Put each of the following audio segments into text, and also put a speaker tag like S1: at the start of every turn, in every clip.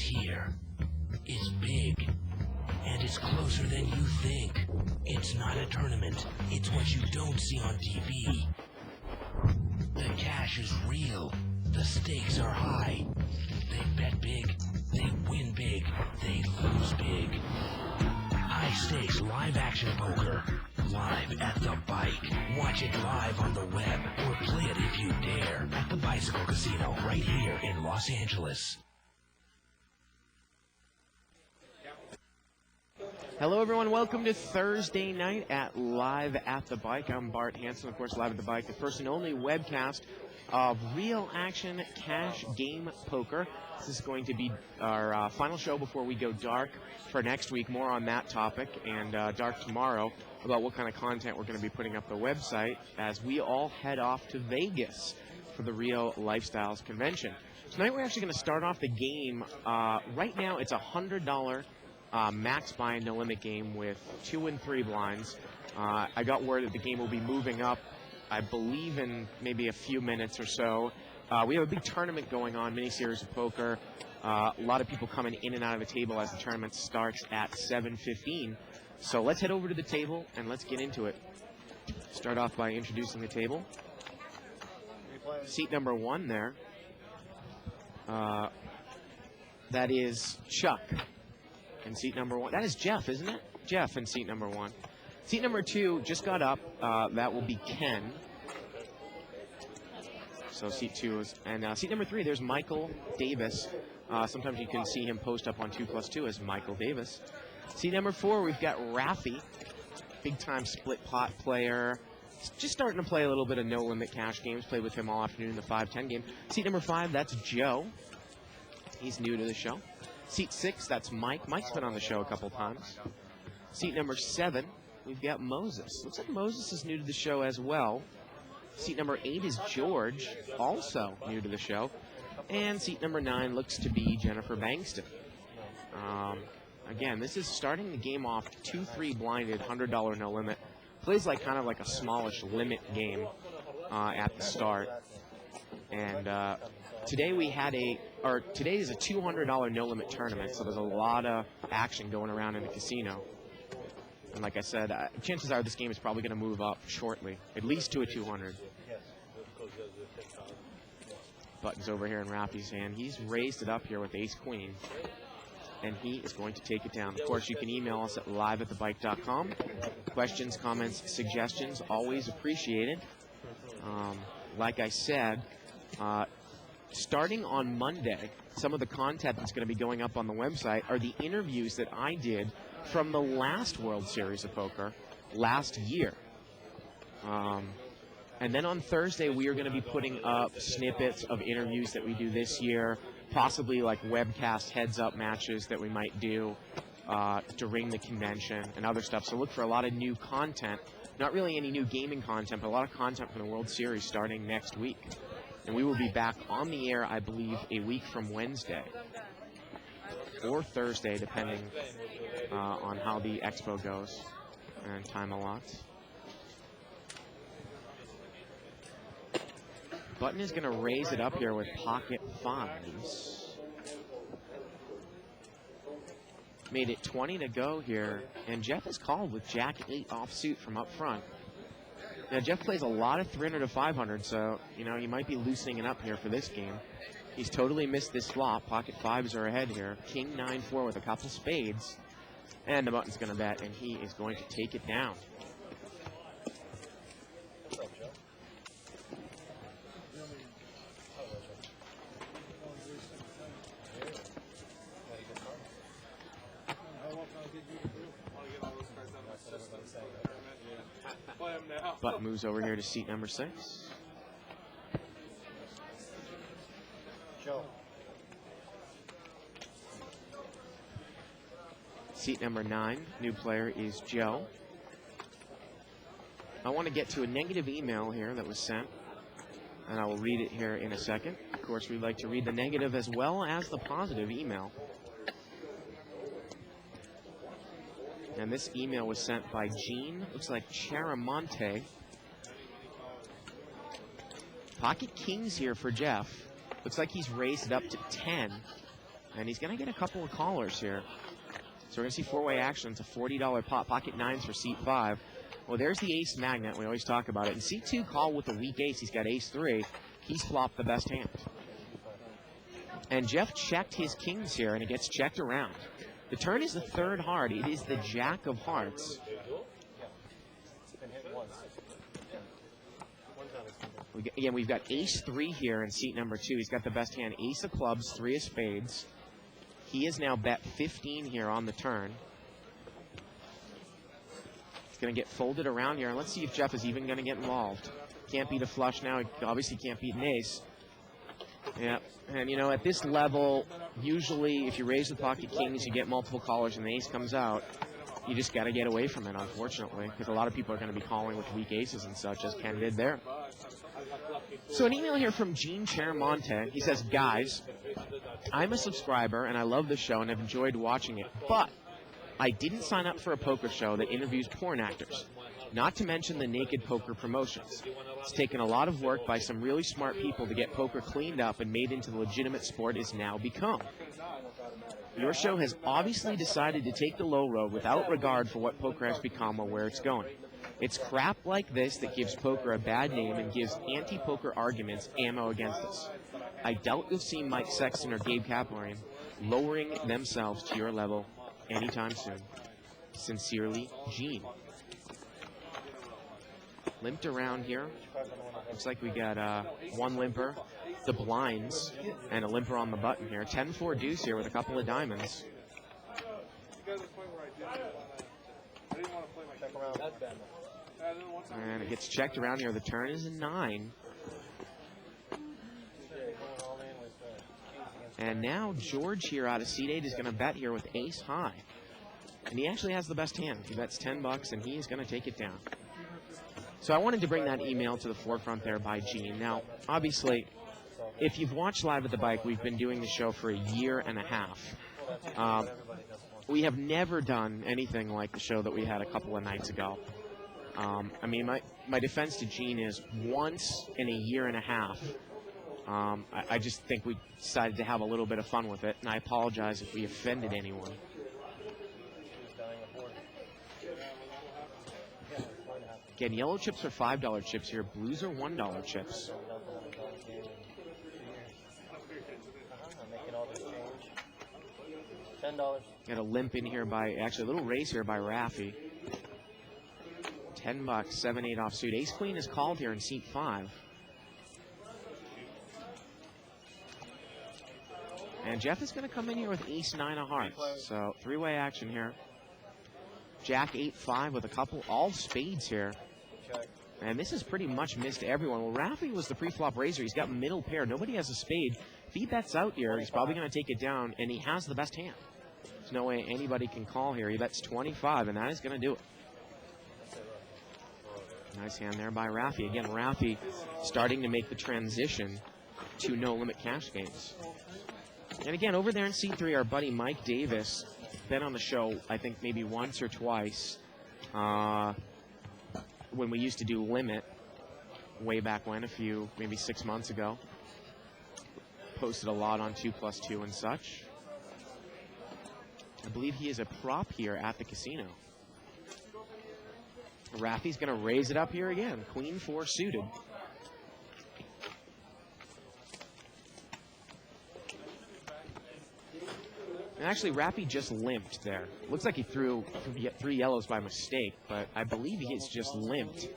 S1: here. It's big. And it's closer than you think. It's not a tournament. It's what you don't see on TV. The cash is real. The stakes are high. They bet big. They win big. They lose big. High stakes live action poker. Live at the bike. Watch it live on the web or play it if you dare at the Bicycle Casino right here in Los Angeles.
S2: Hello, everyone. Welcome to Thursday night at Live at the Bike. I'm Bart Hansen, of course, Live at the Bike, the first and only webcast of real action cash game poker. This is going to be our final show before we go dark for next week. More on that topic, and dark tomorrow about what kind of content we're going to be putting up the website as we all head off to Vegas for the Real Lifestyles Convention. Tonight we're actually going to start off the game. Right now it's a $100 max buy no limit game with 2 and 3 blinds. I got word that the game will be moving up, I believe, in maybe a few minutes or so. We have a big tournament going on, mini series of poker. A lot of people coming in and out of the table as the tournament starts at 7:15. So let's head over to the table and let's get into it. Start off by introducing the table. Seat number 1 there. That is Chuck. And seat number 1, that is Jeff, isn't it? Jeff in seat number 1. Seat number 2 just got up. That will be Ken. So seat 2 is, and seat number 3, there's Michael Davis. Sometimes you can see him post up on 2+2 as Michael Davis. Seat number 4, we've got Rafi, big-time split pot player. Just starting to play a little bit of no-limit cash games. Played with him all afternoon in the 5-10 game. Seat number 5, that's Joe. He's new to the show. Seat 6, that's Mike. Mike's been on the show a couple times. Seat number 7, we've got Moses. Looks like Moses is new to the show as well. Seat number 8 is George, also new to the show. And seat number 9 looks to be Jennifer Bankston. Again, this is starting the game off 2-3 blinded, $100 no limit. Plays like kind of like a smallish limit game at the start. And today today is a $200 no limit tournament, so there's a lot of action going around in the casino. And like I said, chances are this game is probably going to move up shortly, at least to a 200. Button's over here in Rafi's hand. He's raised it up here with ace-queen, and he is going to take it down. Of course, you can email us at liveatthebike.com. Questions, comments, suggestions, always appreciated. Like I said, starting on Monday, some of the content that's going to be going up on the website are the interviews that I did from the last World Series of Poker last year. And then on Thursday, we are going to be putting up snippets of interviews that we do this year, possibly like webcast heads-up matches that we might do during the convention and other stuff. So look for a lot of new content. Not really any new gaming content, but a lot of content from the World Series starting next week. And we will be back on the air, I believe, a week from Wednesday or Thursday, depending on how the expo goes and time allots. Button is going to raise it up here with pocket 5s. Made it 20 to go here, and Jeff is called with Jack 8 offsuit from up front. Now, Jeff plays a lot of 300 to 500, so, you know, you might be loosening it up here for this game. He's totally missed this flop. Pocket 5s are ahead here. King 9-4 with a couple spades. And the button's going to bet, and he is going to take it down. Button moves over here to seat number 6. Seat number 9, new player is Joe. I want to get to a negative email here that was sent, and I will read it here in a second. Of course, we'd like to read the negative as well as the positive email. And this email was sent by Gene, looks like Charamonte. Pocket kings here for Jeff. Looks like he's raised it up to 10. And he's going to get a couple of callers here. So we're going to see four-way action. It's a $40 pot. Pocket nines for seat 5. Well, there's the ace magnet. We always talk about it. And seat 2 call with a weak ace. He's got ace 3. He's flopped the best hand. And Jeff checked his kings here, and it gets checked around. The turn is the third heart. It is the jack of hearts. Again, we've got ace 3 here in seat number 2. He's got the best hand, ace of clubs, 3 of spades. He is now bet 15 here on the turn. He's going to get folded around here. And let's see if Jeff is even going to get involved. Can't beat a flush now. He obviously can't beat an ace. Yeah, and at this level, usually if you raise the pocket kings, you get multiple callers and the ace comes out. You just got to get away from it, unfortunately, because a lot of people are going to be calling with weak aces and such, as Ken did there. So an email here from Gene Cheramonte. He says, guys, I'm a subscriber and I love the show and I've enjoyed watching it, but I didn't sign up for a poker show that interviews porn actors, not to mention the naked poker promotions. It's taken a lot of work by some really smart people to get poker cleaned up and made into the legitimate sport it's now become. Your show has obviously decided to take the low road without regard for what poker has become or where it's going. It's crap like this that gives poker a bad name and gives anti-poker arguments ammo against us. I doubt you'll see Mike Sexton or Gabe Kaplan lowering themselves to your level anytime soon. Sincerely, Gene. Limped around here. Looks like we got one limper, the blinds, and a limper on the button here. 10-4 deuce here with a couple of diamonds. And it gets checked around here. The turn is a 9. And now George here out of seat 8 is going to bet here with ace high. And he actually has the best hand. He bets $10 and he is going to take it down. So I wanted to bring that email to the forefront there by Gene. Now, obviously, if you've watched Live at the Bike, we've been doing the show for a year and a half. We have never done anything like the show that we had a couple of nights ago. I mean, my defense to Gene is once in a year and a half, I just think we decided to have a little bit of fun with it, and I apologize if we offended anyone. Again, yellow chips are $5 chips here. Blues are $1 chips.
S3: $10.
S2: Got a limp in here by, actually a little raise here by Raffy. $10, 7-8 offsuit. Ace Queen is called here in seat 5. And Jeff is going to come in here with ace 9 of hearts. So three-way action here. Jack 8-5 with a couple, all spades here. And this has pretty much missed everyone. Well, Raffy was the pre-flop raiser. He's got middle pair. Nobody has a spade. If he bets out here, he's probably going to take it down, and he has the best hand. There's no way anybody can call here. He bets 25, and that is going to do it. Nice hand there by Raffy. Again, Raffy starting to make the transition to no-limit cash games. And again, over there in seat 3, our buddy Mike Davis, been on the show, I think, maybe once or twice. When we used to do limit way back when, maybe 6 months ago. Posted a lot on 2+2 and such. I believe he is a prop here at the casino. Raffy's going to raise it up here again. Queen 4 suited. And actually, Raffy just limped there. Looks like he threw 3 yellows by mistake, but I believe he has just limped.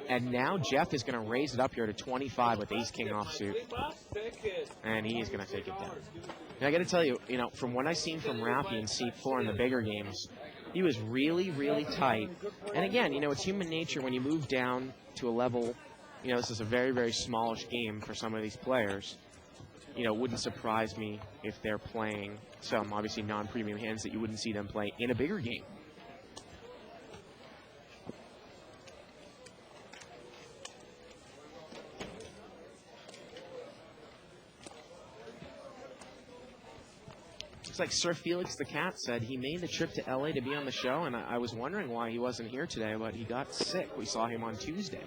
S2: And now Jeff is going to raise it up here to 25 with ace-king offsuit. And he is going to take it down. And I got to tell you, from what I've seen from Raffy in seat 4 in the bigger games, he was really, really tight. And again, it's human nature when you move down to a level, this is a very, very smallish game for some of these players. It wouldn't surprise me if they're playing some obviously non-premium hands that you wouldn't see them play in a bigger game. Looks like Sir Felix the Cat said he made the trip to LA to be on the show, and I was wondering why he wasn't here today, but he got sick. We saw him on Tuesday.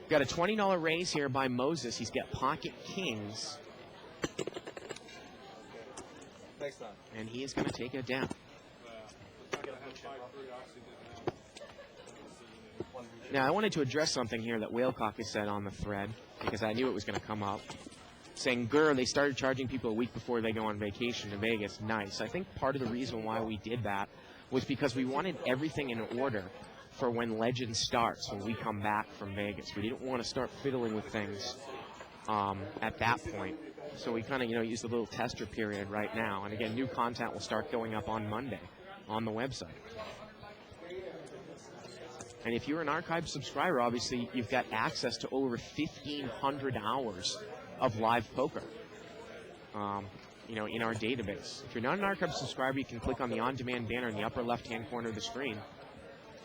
S2: Got a $20 raise here by Moses. He's got pocket kings.
S3: Next time.
S2: And he is going to take it down. Now, I wanted to address something here that Whalecock has said on the thread, because I knew it was going to come up. Saying, "Grr, they started charging people a week before they go on vacation to Vegas." Nice. I think part of the reason why we did that was because we wanted everything in order for when Legends starts, when we come back from Vegas. We didn't want to start fiddling with things at that point. So we kind of, used a little tester period right now. And again, new content will start going up on Monday on the website. And if you're an archive subscriber, obviously, you've got access to over 1,500 hours of live poker, in our database. If you're not an archive subscriber, you can click on the on-demand banner in the upper left-hand corner of the screen.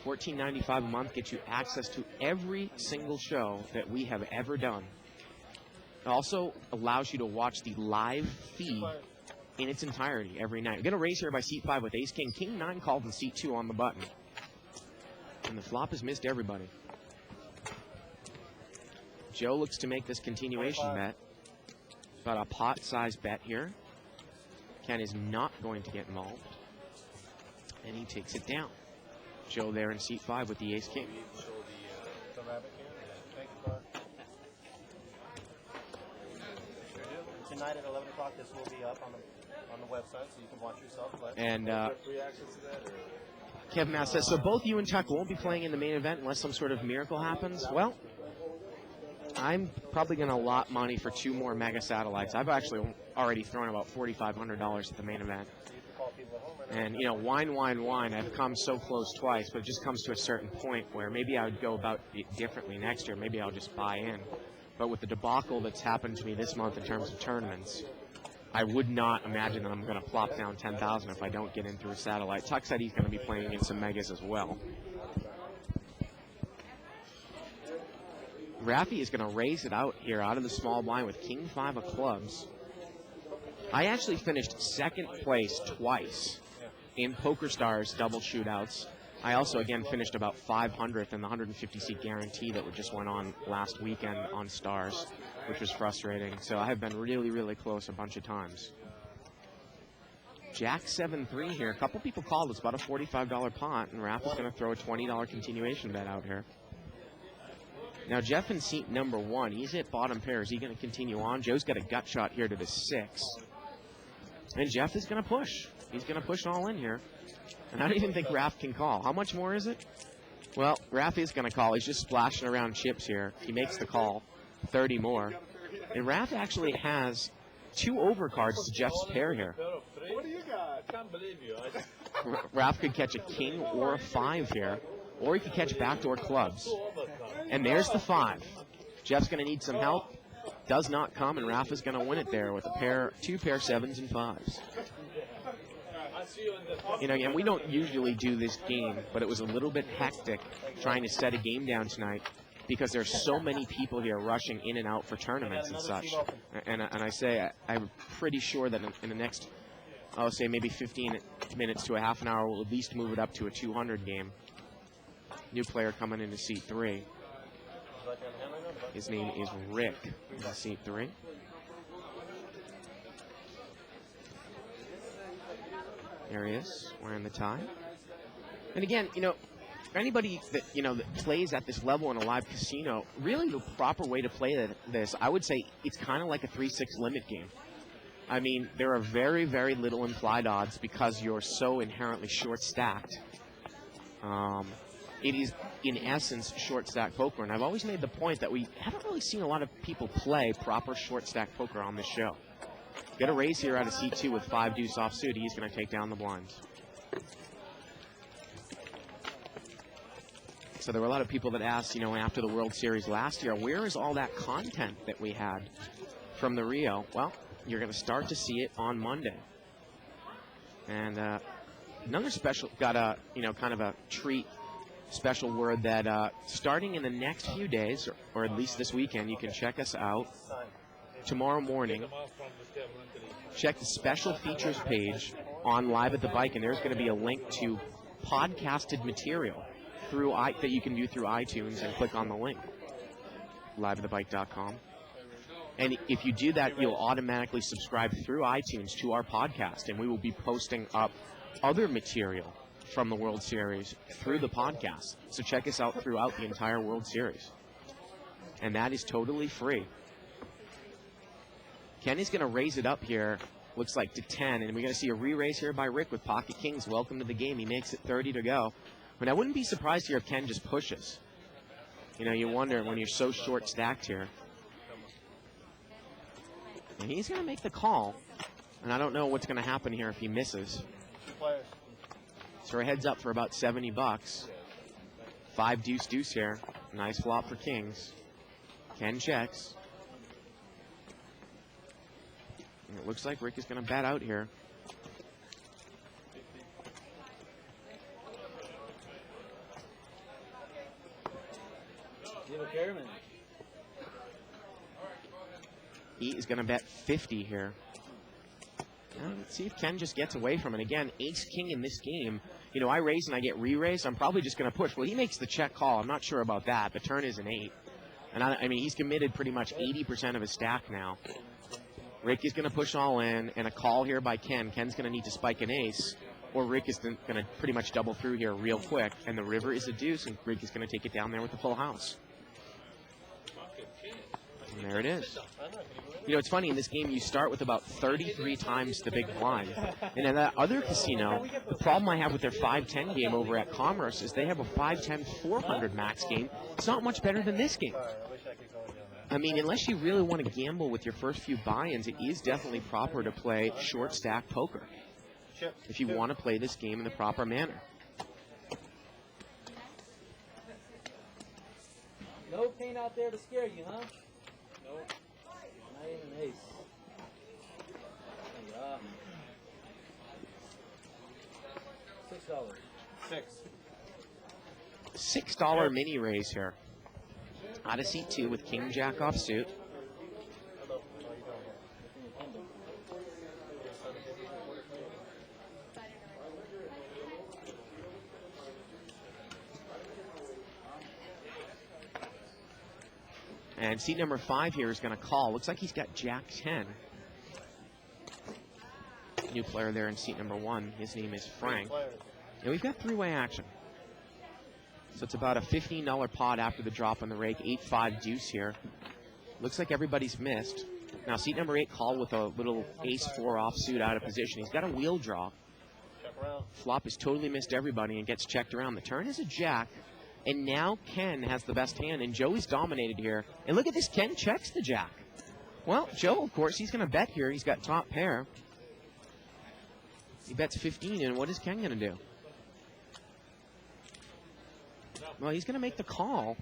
S2: $14.95 a month gets you access to every single show that we have ever done. It also allows you to watch the live feed in its entirety every night. We're going to raise here by seat 5 with ace-king. King 9 called in seat 2 on the button. And the flop has missed everybody. Joe looks to make this continuation bet. Got a pot-sized bet here. Ken is not going to get involved. And he takes it down. Joe there in seat 5 with the ace-king.
S3: Tonight at 11 o'clock, this will be up on the website, so you can watch yourself.
S2: And
S3: reactions to that?
S2: Kevin Mass says, so both you and Chuck won't be playing in the main event unless some sort of miracle happens? Well, I'm probably going to allot money for 2 more mega satellites. I've actually already thrown about $4,500 at the main event. And, wine, I've come so close twice, but it just comes to a certain point where maybe I would go about it differently next year. Maybe I'll just buy in. But with the debacle that's happened to me this month in terms of tournaments, I would not imagine that I'm going to plop down $10,000 if I don't get in through a satellite. Tuck said he's going to be playing in some megas as well. Raffy is going to raise it out here out of the small blind with King 5 of clubs. I actually finished second place twice in PokerStars double shootouts. I also, again, finished about 500th in the 150-seat guarantee that just went on last weekend on Stars, which was frustrating. So I have been really, really close a bunch of times. Jack 7-3 here. A couple people called. It's about a $45 pot, and Raph is going to throw a $20 continuation bet out here. Now, Jeff in seat number 1, he's at bottom pair. Is he going to continue on? Joe's got a gut shot here to the 6. And Jeff is going to push. He's going to push all in here. And I don't even think Raph can call. How much more is it? Well, Raph is going to call. He's just splashing around chips here. He makes the call. 30 more. And Raph actually has 2 overcards to Jeff's pair here.
S3: What do you got? I can't believe you.
S2: Raph could catch a king or a 5 here. Or he could catch backdoor clubs. And there's the 5. Jeff's going to need some help. Does not come, and Raph is going to win it there with a 2 pair 7s and 5s. And we don't usually do this game, but it was a little bit hectic trying to set a game down tonight because there's so many people here rushing in and out for tournaments and such. And I say I'm pretty sure that in the next, I'll say maybe 15 minutes to a half an hour, we'll at least move it up to a 200 game. New player coming into seat 3. His name is Rick in seat 3. There he is, wearing the tie. And again, for anybody that, that plays at this level in a live casino, really the proper way to play this, I would say it's kind of like a 3-6 limit game. I mean, there are very, very little implied odds because you're so inherently short-stacked. It is, in essence, short-stack poker. And I've always made the point that we haven't really seen a lot of people play proper short-stack poker on this show. Got a raise here out of C2 with 5 deuce offsuit. He's going to take down the blinds. So there were a lot of people that asked, after the World Series last year, where is all that content that we had from the Rio? Well, you're going to start to see it on Monday. And another special, got a, kind of a treat special word that starting in the next few days, or at least this weekend, you can check us out tomorrow morning. Check the special features page on Live at the Bike, and there's going to be a link to podcasted material that you can do through iTunes, and click on the link, liveatthebike.com. And if you do that, you'll automatically subscribe through iTunes to our podcast, and we will be posting up other material from the World Series through the podcast. So check us out throughout the entire World Series. And that is totally free. Kenny's going to raise it up here, looks like to 10, and we're going to see a re-raise here by Rick with Pocket Kings. Welcome to the game. He makes it 30 to go. But I wouldn't be surprised here if Ken just pushes. You know, you wonder when you're so short stacked here. And he's going to make the call. And I don't know what's going to happen here if he misses. So our heads up for about 70 bucks. 5 deuce deuce here. Nice flop for Kings. Ken checks. And it looks like Rick is going to bet out here. He is going to bet 50 here. Now, let's see if Ken just gets away from it. Again, ace-king in this game. You know, I raise and I get re-raised. I'm probably just going to push. Well, he makes the check call. I'm not sure about that. The turn is an 8. And I mean, he's committed pretty much 80% of his stack now. Rick is going to push all in, and a call here by Ken. Ken's going to need to spike an ace, or Rick is going to pretty much double through here real quick. And the river is a deuce, and Rick is going to take it down there with the full house. And there it is. You know, it's funny, in this game, you start with about 33 times the big blind. And in that other casino, the problem I have with their 5-10 game over at Commerce is they have a 5-10 400 max game. It's not much better than this game. I mean, unless you really want to gamble with your first few buy-ins, it is definitely proper to play short stack poker if you want to play this game in the proper manner.
S4: No paint out there to scare you, huh? Nope. Not even an ace.
S3: $6.
S2: $6 mini raise here. Out of seat 2 with King Jack off suit. And seat number 5 here is going to call. Looks like he's got Jack 10. New player there in seat number 1. His name is Frank. And we've got three-way action. So it's about a $15 pot after the drop on the rake. 8-5 deuce here. Looks like everybody's missed. Now seat number 8 call with a little ace-4 offsuit out of position. He's got a wheel draw. Flop has totally missed everybody and gets checked around. The turn is a jack. And now Ken has the best hand, and Joey's dominated here. And look at this, Ken checks the jack. Well, Joe, of course, he's going to bet here. He's got top pair. He bets 15, and what is Ken going to do? Well, he's going to make the call.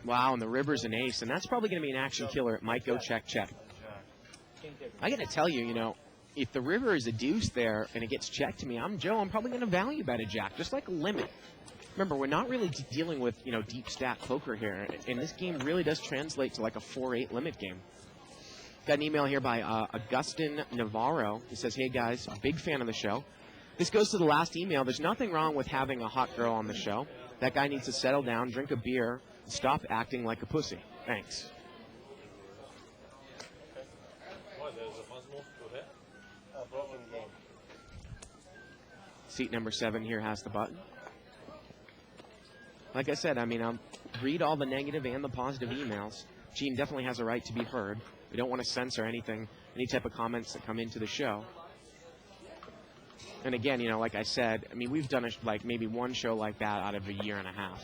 S2: Wow, and the river's an ace, and that's probably going to be an action killer. It might go check, check. I got to tell you, you know, if the river is a deuce there and it gets checked to me, I'm Joe, I'm probably going to value bet a jack, just like a limit. Remember, we're not really dealing with, you know, deep stack poker here, and this game really does translate to like a 4-8 limit game. Got an email here by Augustin Navarro. He says, hey guys, a big fan of the show. This goes to the last email. There's nothing wrong with having a hot girl on the show. That guy needs to settle down, drink a beer, and stop acting like a pussy. Thanks. Seat number 7 here has the button. Like I said, I mean, I'll read all the negative and the positive emails. Gene definitely has a right to be heard. We don't want to censor anything, any type of comments that come into the show. And again, you know, like I said, I mean, we've done like maybe one show like that out of a year and a half.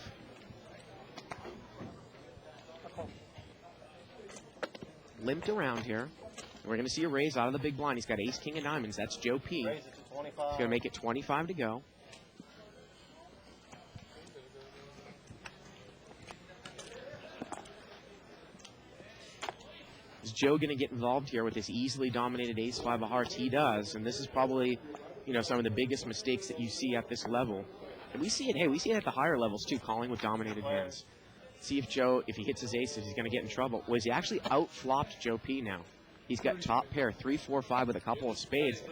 S2: Limped around here. We're going to see a raise out of the big blind. He's got ace, king of diamonds. That's Joe P.
S3: Raise it to 25.
S2: He's going to make it 25 to go. Is Joe going to get involved here with this easily dominated ace-5 of hearts? He does, and this is probably, you know, some of the biggest mistakes that you see at this level. And we see it, hey, we see it at the higher levels too, calling with dominated hands. See if Joe, if he hits his aces, he's going to get in trouble. Was he actually out-flopped Joe P now? He's got top pair, 3, 4, 5 with a couple of spades.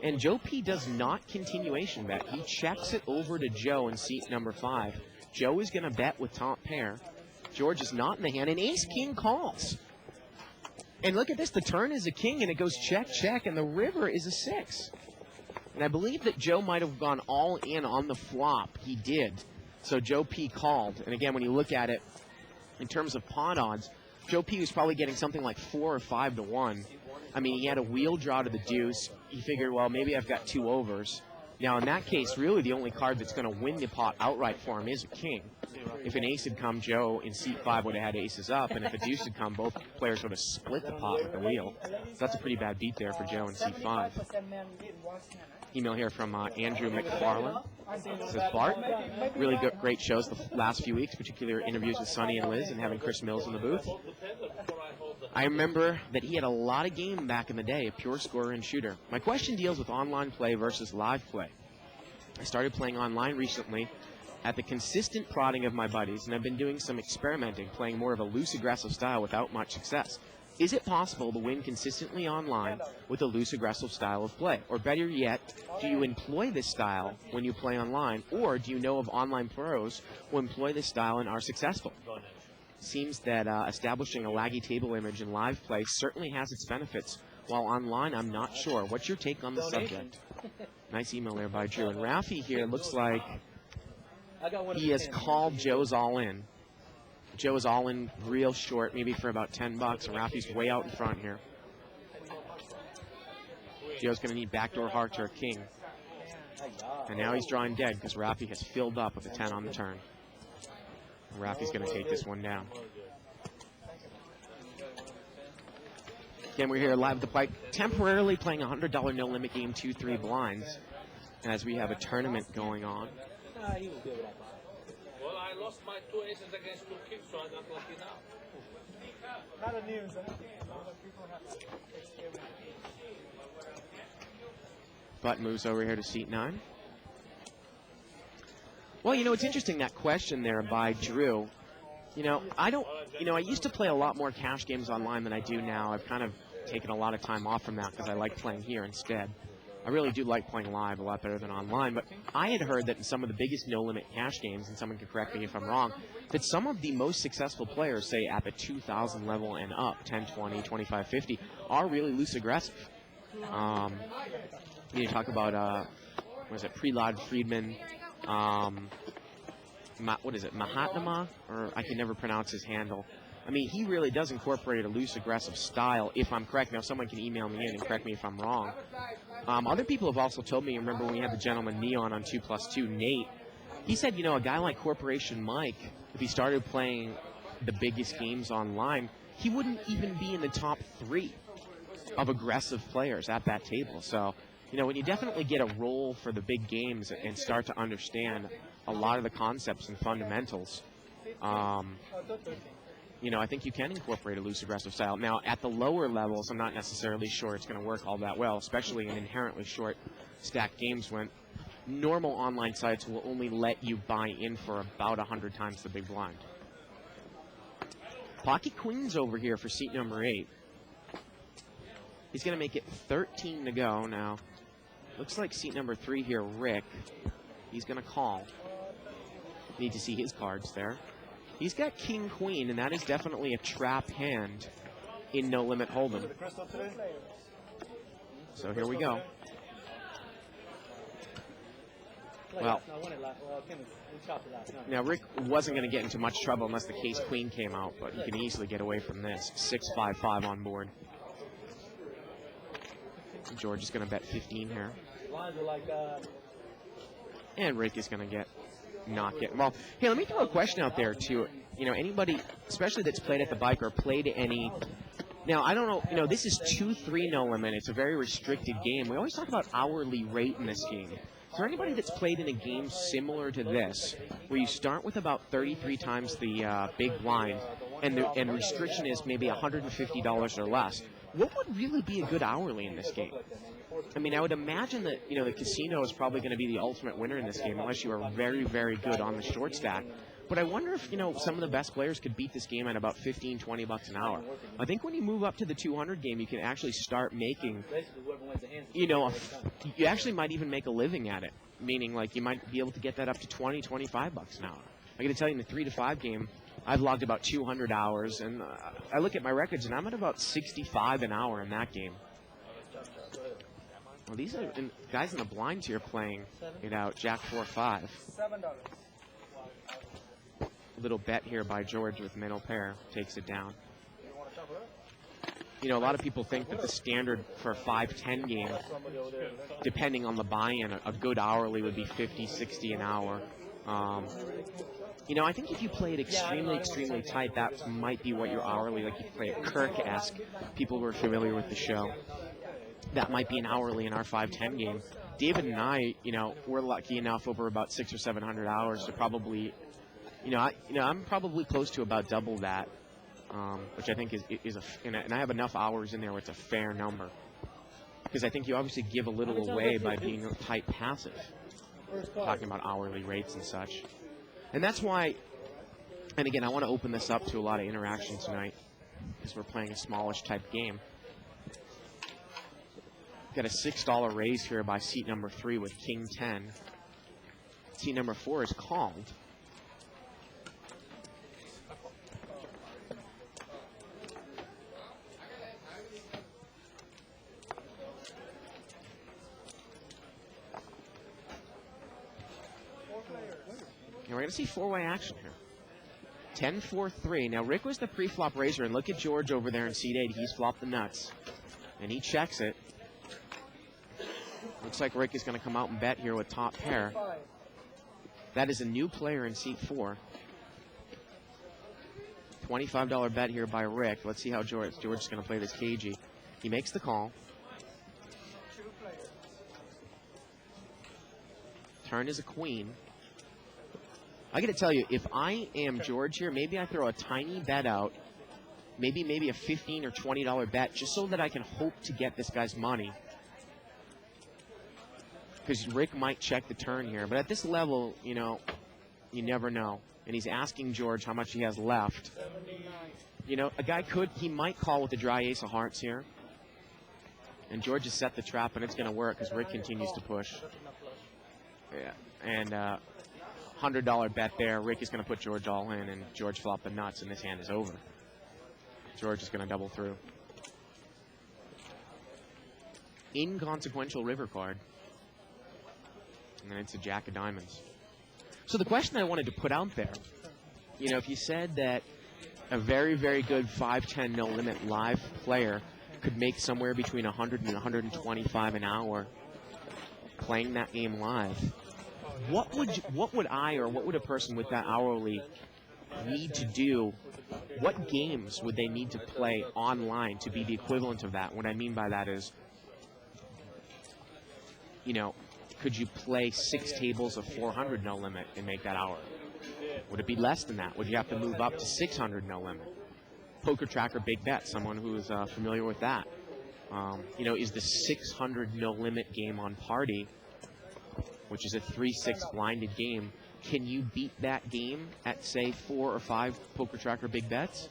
S2: And Joe P does not continuation bet. He checks it over to Joe in seat number 5. Joe is going to bet with top pair. George is not in the hand, and ace-king calls. And look at this. The turn is a king, and it goes check, check, and the river is a 6. And I believe that Joe might have gone all in on the flop. He did. So Joe P called. And again, when you look at it in terms of pot odds, Joe P was probably getting something like 4 or 5 to 1. I mean, he had a wheel draw to the deuce. He figured, well, maybe I've got 2 overs. Now, in that case, really the only card that's going to win the pot outright for him is a king. If an ace had come, Joe in seat 5 would have had aces up, and if a deuce had come, both players would have split the pot with the wheel. So that's a pretty bad beat there for Joe in seat 5. Email here from Andrew McFarland. Says, Bart, really great shows the last few weeks, particularly interviews with Sonny and Liz and having Chris Mills in the booth. I remember that he had a lot of game back in the day, a pure scorer and shooter. My question deals with online play versus live play. I started playing online recently at the consistent prodding of my buddies, and I've been doing some experimenting, playing more of a loose, aggressive style without much success. Is it possible to win consistently online with a loose, aggressive style of play? Or better yet, do you employ this style when you play online, or do you know of online pros who employ this style and are successful? Seems that establishing a laggy table image in live play certainly has its benefits, while online I'm not sure. What's your take on the subject? Nice email there by Drew. And Rafi here looks like he has called Joe's all-in. Joe is all-in real short, maybe for about $10, and Rafi's way out in front here. Joe's going to need backdoor hearts or a king. And now he's drawing dead because Rafi has filled up with a 10 on the turn. Rafi's going to take this one down. Again, we're here live at the bike, temporarily playing a $100 no-limit game, 2-3 blinds, as we have a tournament going on.
S4: Well,
S5: I lost my 2 aces against 2 kings, so I'm not lucky now.
S3: Not a news. People have to
S2: Butt moves over here to seat 9. Well, you know, it's interesting, that question there by Drew. I used to play a lot more cash games online than I do now. I've kind of taken a lot of time off from that because I like playing here instead. I really do like playing live a lot better than online, but I had heard that in some of the biggest no-limit cash games, and someone can correct me if I'm wrong, that some of the most successful players, say at the 2,000 level and up, 10, 20, 25, 50, are really loose aggressive. You talk about, Prehlad Friedman, Mahatma, or I can never pronounce his handle. I mean, he really does incorporate a loose, aggressive style, if I'm correct. Now, someone can email me in and correct me if I'm wrong. Other people have also told me, remember when we had the gentleman Neon on 2+2, Nate, he said, a guy like Corporation Mike, if he started playing the biggest games online, he wouldn't even be in the top 3 of aggressive players at that table. So, when you definitely get a role for the big games and start to understand a lot of the concepts and fundamentals, I think you can incorporate a loose aggressive style. Now, at the lower levels, I'm not necessarily sure it's going to work all that well, especially in inherently short stacked games when normal online sites will only let you buy in for about 100 times the big blind. Pocket Queens over here for seat number 8. He's going to make it 13 to go now. Looks like seat number 3 here, Rick. He's going to call. Need to see his cards there. He's got King Queen, and that is definitely a trap hand in No Limit Hold'em. So here we go. Well, now Rick wasn't going to get into much trouble unless the case Queen came out, but he can easily get away from this. 6-5-5 on board. George is going to bet 15 here. And Rick is going to get not get well. Hey, let me throw a question out there to anybody, especially that's played at the bike or played any. Now, I don't know. This is 2-3 no limit. It's a very restricted game. We always talk about hourly rate in this game. Is there anybody that's played in a game similar to this, where you start with about 33 times the big blind, and the restriction is maybe $150 or less? What would really be a good hourly in this game? I mean, I would imagine that, the casino is probably going to be the ultimate winner in this game, unless you are very, very good on the short stack. But I wonder if, some of the best players could beat this game at about $15, $20 an hour. I think when you move up to the 200 game, you can actually start making, you actually might even make a living at it. Meaning, like, you might be able to get that up to $20, $25 an hour. I got to tell you, in the 3 to 5 game, I've logged about 200 hours, and I look at my records, and I'm at about 65 an hour in that game. Well, these are guys in the blinds here playing it out. Jack 4-5.
S4: $7.
S2: Little bet here by George with middle pair takes it down. You know, a lot of people think that the standard for a 5-10 game, depending on the buy-in, a good hourly would be 50, 60 an hour. You know, I think if you play it extremely tight, that might be what your hourly, like you play it Kirk-esque, people who are familiar with the show, that might be an hourly in our 5-10 game. David and I, you know, we're lucky enough over about 600 or 700 hours to probably, I'm probably close to about double that, which I think is and I have enough hours in there where it's a fair number. Because I think you obviously give a little away by being a tight passive, talking about hourly rates and such. And that's why, and again, I want to open this up to a lot of interaction tonight, because we're playing a smallish type game. Got a $6 raise here by seat number 3 with King 10. Seat number 4 is called. And we're going to see four-way action here. 10-4-3. Now, Rick was the pre-flop raiser, and look at George over there in seat 8. He's flopped the nuts, and he checks it. Looks like Rick is going to come out and bet here with top pair. That is a new player in seat 4. $25 bet here by Rick. Let's see how George is going to play this cagey. He makes the call. Turn is a queen. I got to tell you, if I am George here, maybe I throw a tiny bet out, maybe a $15 or $20 bet, just so that I can hope to get this guy's money. Because Rick might check the turn here, but at this level, you know, you never know. And he's asking George how much he has left. You know, a guy he might call with the dry ace of hearts here. And George has set the trap, and it's going to work because Rick continues to push. Yeah, and $100 bet there. Rick is going to put George all in, and George flop the nuts, and this hand is over. George is going to double through. Inconsequential river card. And then it's a jack of diamonds. So the question I wanted to put out there, you know, if you said that a very, very good 5-10 no limit live player could make somewhere between 100 and 125 an hour playing that game live, what would I or what would a person with that hourly need to do? What games would they need to play online to be the equivalent of that? What I mean by that is, you know, could you play 6 tables of 400 no limit and make that hour? Would it be less than that? Would you have to move up to 600 no limit? Poker Tracker Big Bet, someone who is familiar with that. You know, is the 600 no limit game on Party, which is a 3-6 blinded game, can you beat that game at, say, 4 or 5 Poker Tracker Big Bets?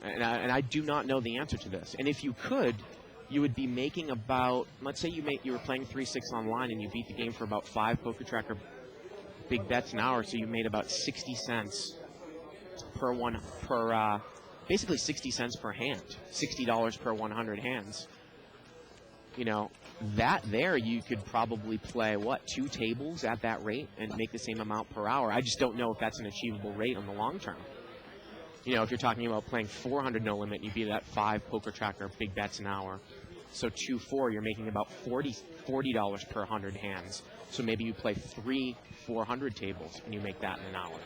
S2: And I do not know the answer to this. And if you could, you would be making about, let's say you were playing 3-6 online and you beat the game for about 5 Poker Tracker Big Bets an hour, so you made about 60 cents basically 60 cents per hand, $60 per 100 hands. You know, that there you could probably play, 2 tables at that rate and make the same amount per hour. I just don't know if that's an achievable rate on the long term. You know, if you're talking about playing 400 no limit, you'd be at 5 Poker Tracker Big Bets an hour. So 2-4, you're making about $40 per 100 hands. So maybe you play 3 400 tables and you make that in an hour.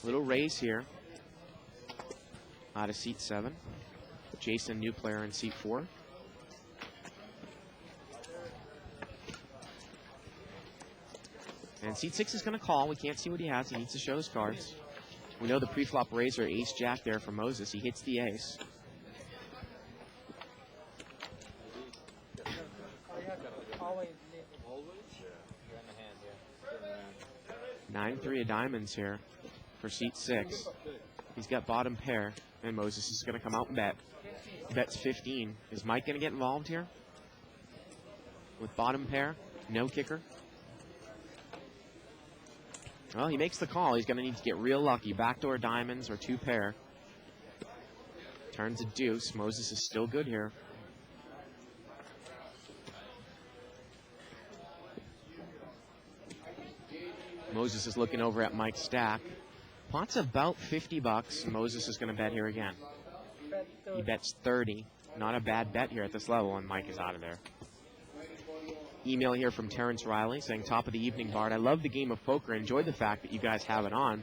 S2: Little raise here out of seat 7. Jason, new player in seat 4. And seat 6 is going to call. We can't see what he has. He needs to show his cards. We know the pre-flop raiser, ace-jack there for Moses. He hits the ace. 9-3 of diamonds here for seat 6. He's got bottom pair, and Moses is going to come out and bet. He bets 15. Is Mike going to get involved here? with bottom pair, no kicker. Well, he makes the call. He's going to need to get real lucky. Backdoor diamonds or 2 pair. Turns a deuce. Moses is still good here. Moses is looking over at Mike's stack. Pot's about 50 bucks. Moses is going to bet here again. He bets 30. Not a bad bet here at this level, and Mike is out of there. Email here from Terrence Riley saying, top of the evening, Bart. I love the game of poker. Enjoyed the fact that you guys have it on.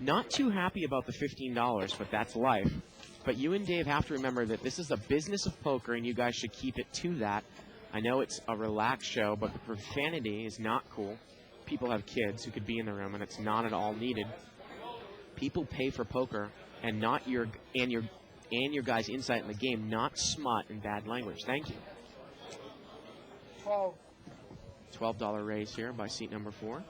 S2: Not too happy about the $15, but that's life. But you and Dave have to remember that this is a business of poker, and you guys should keep it to that. I know it's a relaxed show, but the profanity is not cool. People have kids who could be in the room, and it's not at all needed. People pay for poker, and not your guys' insight in the game, not smut and bad language. Thank you. $12 raise here by seat number 4.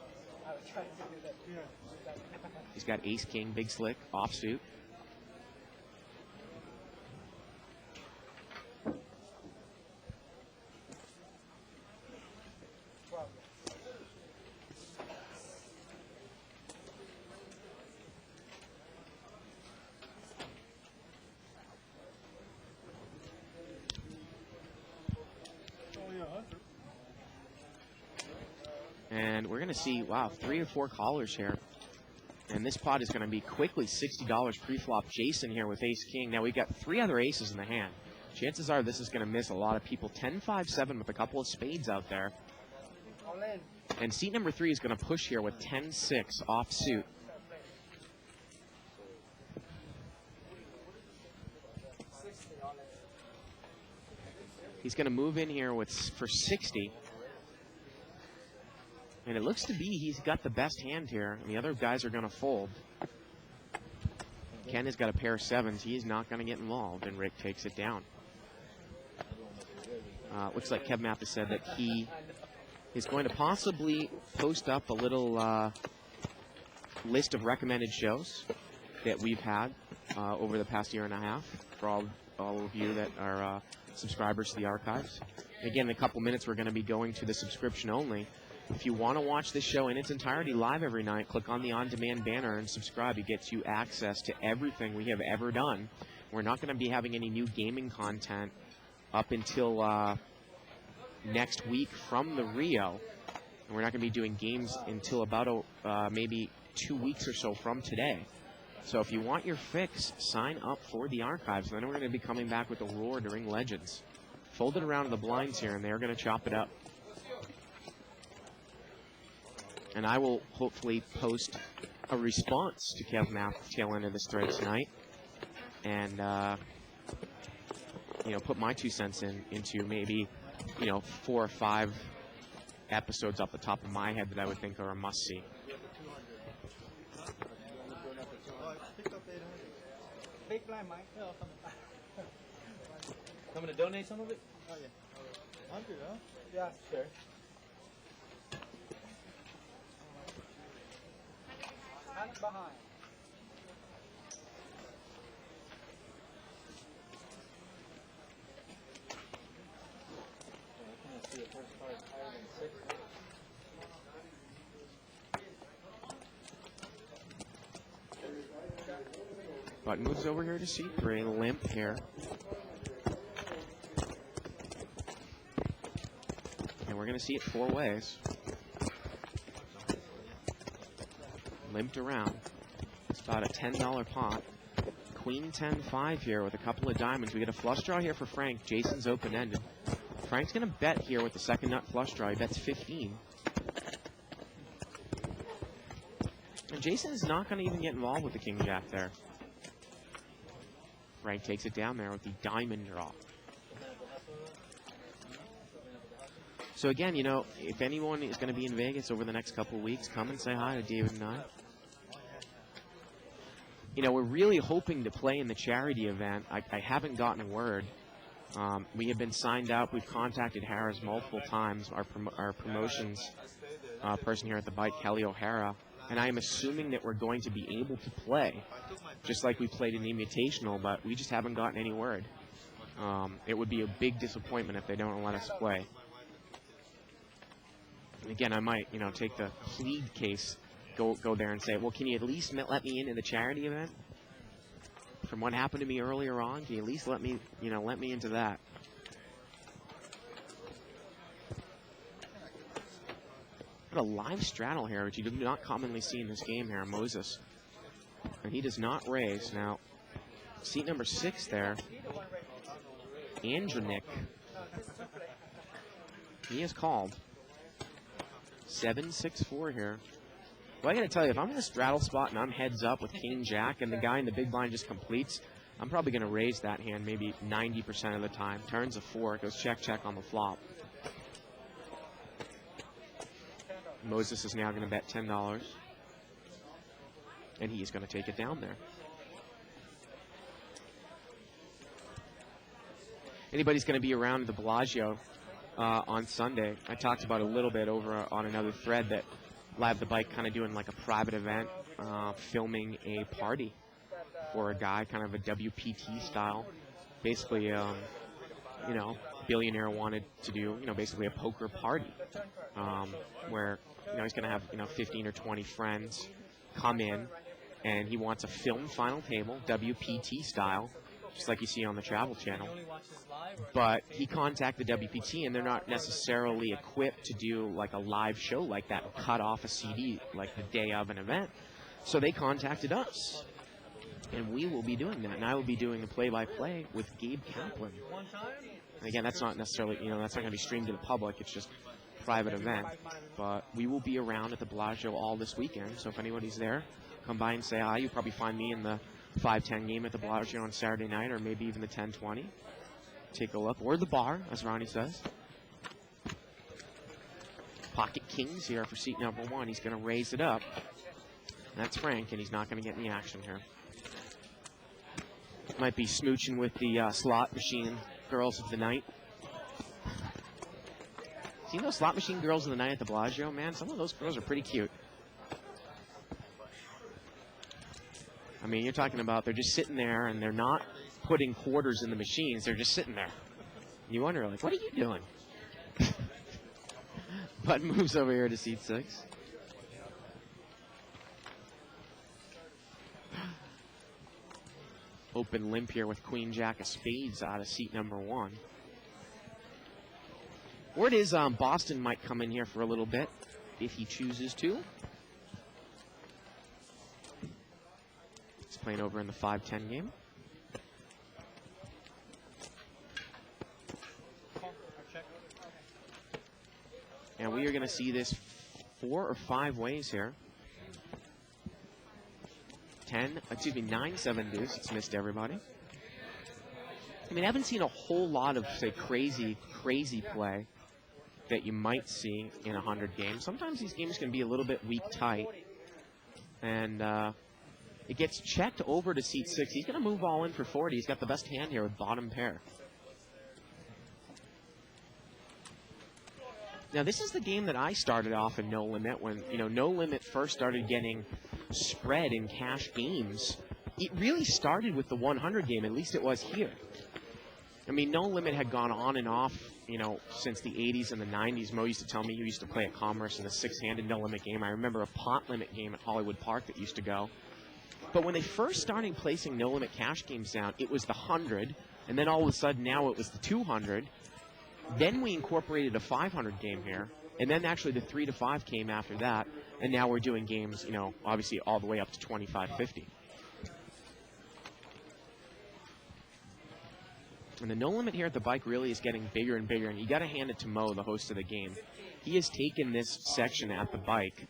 S2: He's got ace king, big slick, offsuit. And we're going to see, wow, 3 or 4 callers here. And this pot is going to be quickly $60 pre-flop. Jason here with ace-king. Now we've got 3 other aces in the hand. Chances are this is going to miss a lot of people. 10-5-7 with a couple of spades out there. And seat number 3 is going to push here with 10-6 offsuit. He's going to move in here for 60. And it looks to be he's got the best hand here, and the other guys are going to fold. Ken has got a pair of 7s. He's not going to get involved, and Rick takes it down. Looks like Kev Mathis said that he is going to possibly post up a little list of recommended shows that we've had over the past year and a half for all of you that are subscribers to the archives. Again, in a couple minutes, we're going to be going to the subscription only. If you want to watch this show in its entirety live every night, click on the on-demand banner and subscribe. It gets you access to everything we have ever done. We're not going to be having any new gaming content up until next week from the Rio. And we're not going to be doing games until about maybe 2 weeks or so from today. So if you want your fix, sign up for the archives. And then we're going to be coming back with the Roar during Legends. Fold it around to the blinds here, and they're going to chop it up. And I will hopefully post a response to Kev Math tail end of this thread tonight. And, put my 2 cents into maybe, 4 or 5 episodes off the top of my head that I would think are a must-see.
S4: I'm going to donate some of it?
S3: Oh, yeah. 100, huh?
S4: Yeah, sure. Hands behind. I see the first card higher than 6.
S2: Button moves over here to seat 3, limp here. And we're going to see it 4 ways. Limped around. It's about a $10 pot. Queen 10-5 here with a couple of diamonds. We get a flush draw here for Frank. Jason's open-ended. Frank's going to bet here with the second nut flush draw. He bets 15. And Jason is not going to even get involved with the king-jack there. Frank takes it down there with the diamond draw. So again, if anyone is going to be in Vegas over the next couple of weeks, come and say hi to David and I. We're really hoping to play in the charity event. I haven't gotten word. We have been signed up. We've contacted Harris multiple times, our promotions person here at the bike, Kelly O'Hara. And I am assuming that we're going to be able to play, just like we played in the Invitational, but we just haven't gotten any word. It would be a big disappointment if they don't let us play. And again, I might, take the plead case, go there and say, well, can you at least let me into the charity event? From what happened to me earlier on, can you at least let me into that? Got a live straddle here, which you do not commonly see in this game here, Moses. And he does not raise. Now, seat number 6 there, Andronic. He is called. 7-6-4 here. Well, I gotta tell you, if I'm in a straddle spot and I'm heads up with King Jack and the guy in the big blind just completes, I'm probably gonna raise that hand maybe 90% of the time. Turns a 4, goes check, check on the flop. Moses is now gonna bet $10. And he is gonna take it down there. Anybody's gonna be around at the Bellagio on Sunday. I talked about a little bit over on another thread that Live the Bike kind of doing like a private event, filming a party for a guy, kind of a WPT style. Basically, billionaire wanted to do, basically a poker party, where, he's going to have, 15 or 20 friends come in, and he wants a film final table, WPT style, just like you see on the Travel Channel. But he contacted WPT, and they're not necessarily equipped to do like a live show like that, and cut off a CD like the day of an event. So they contacted us, and we will be doing that. And I will be doing a play-by-play with Gabe Kaplan. And again, that's not necessarily, that's not going to be streamed to the public. It's just a private event. But we will be around at the Bellagio all this weekend. So if anybody's there, come by and say hi. You'll probably find me in the 5-10 game at the Bellagio on Saturday night, or maybe even the 10-20. Take a look, or the bar, as Ronnie says. Pocket kings here for seat number 1. He's going to raise it up. That's Frank, and he's not going to get any action here. Might be smooching with the slot machine girls of the night. Seen those slot machine girls of the night at the Bellagio? Man, some of those girls are pretty cute. I mean, you're talking about they're just sitting there, and they're not putting quarters in the machines. They're just sitting there. You wonder, like, what are you doing? Button moves over here to seat 6. Open limp here with Queen Jack of Spades out of seat number 1. Word is Boston might come in here for a little bit if he chooses to. He's playing over in the 5-10 game. And we are going to see this 4 or 5 ways here. 9-7 deuce. It's missed everybody. I mean, I haven't seen a whole lot of, say, crazy play that you might see in 100 games. Sometimes these games can be a little bit weak tight. And it gets checked over to seat 6. He's going to move all in for 40. He's got the best hand here with bottom pair. Now, this is the game that I started off in No Limit when, No Limit first started getting spread in cash games. It really started with the 100 game, at least it was here. I mean, No Limit had gone on and off, since the 80s and the 90s. Mo used to tell me you used to play at Commerce in a 6-handed No Limit game. I remember a pot limit game at Hollywood Park that used to go. But when they first started placing No Limit cash games down, it was the 100, and then all of a sudden now it was the 200. Then we incorporated a 500 game here, and then actually the 3 to 5 came after that, and now we're doing games, obviously all the way up to 25-50. And the No Limit here at the bike really is getting bigger and bigger, and you got to hand it to Mo, the host of the game. He has taken this section at the bike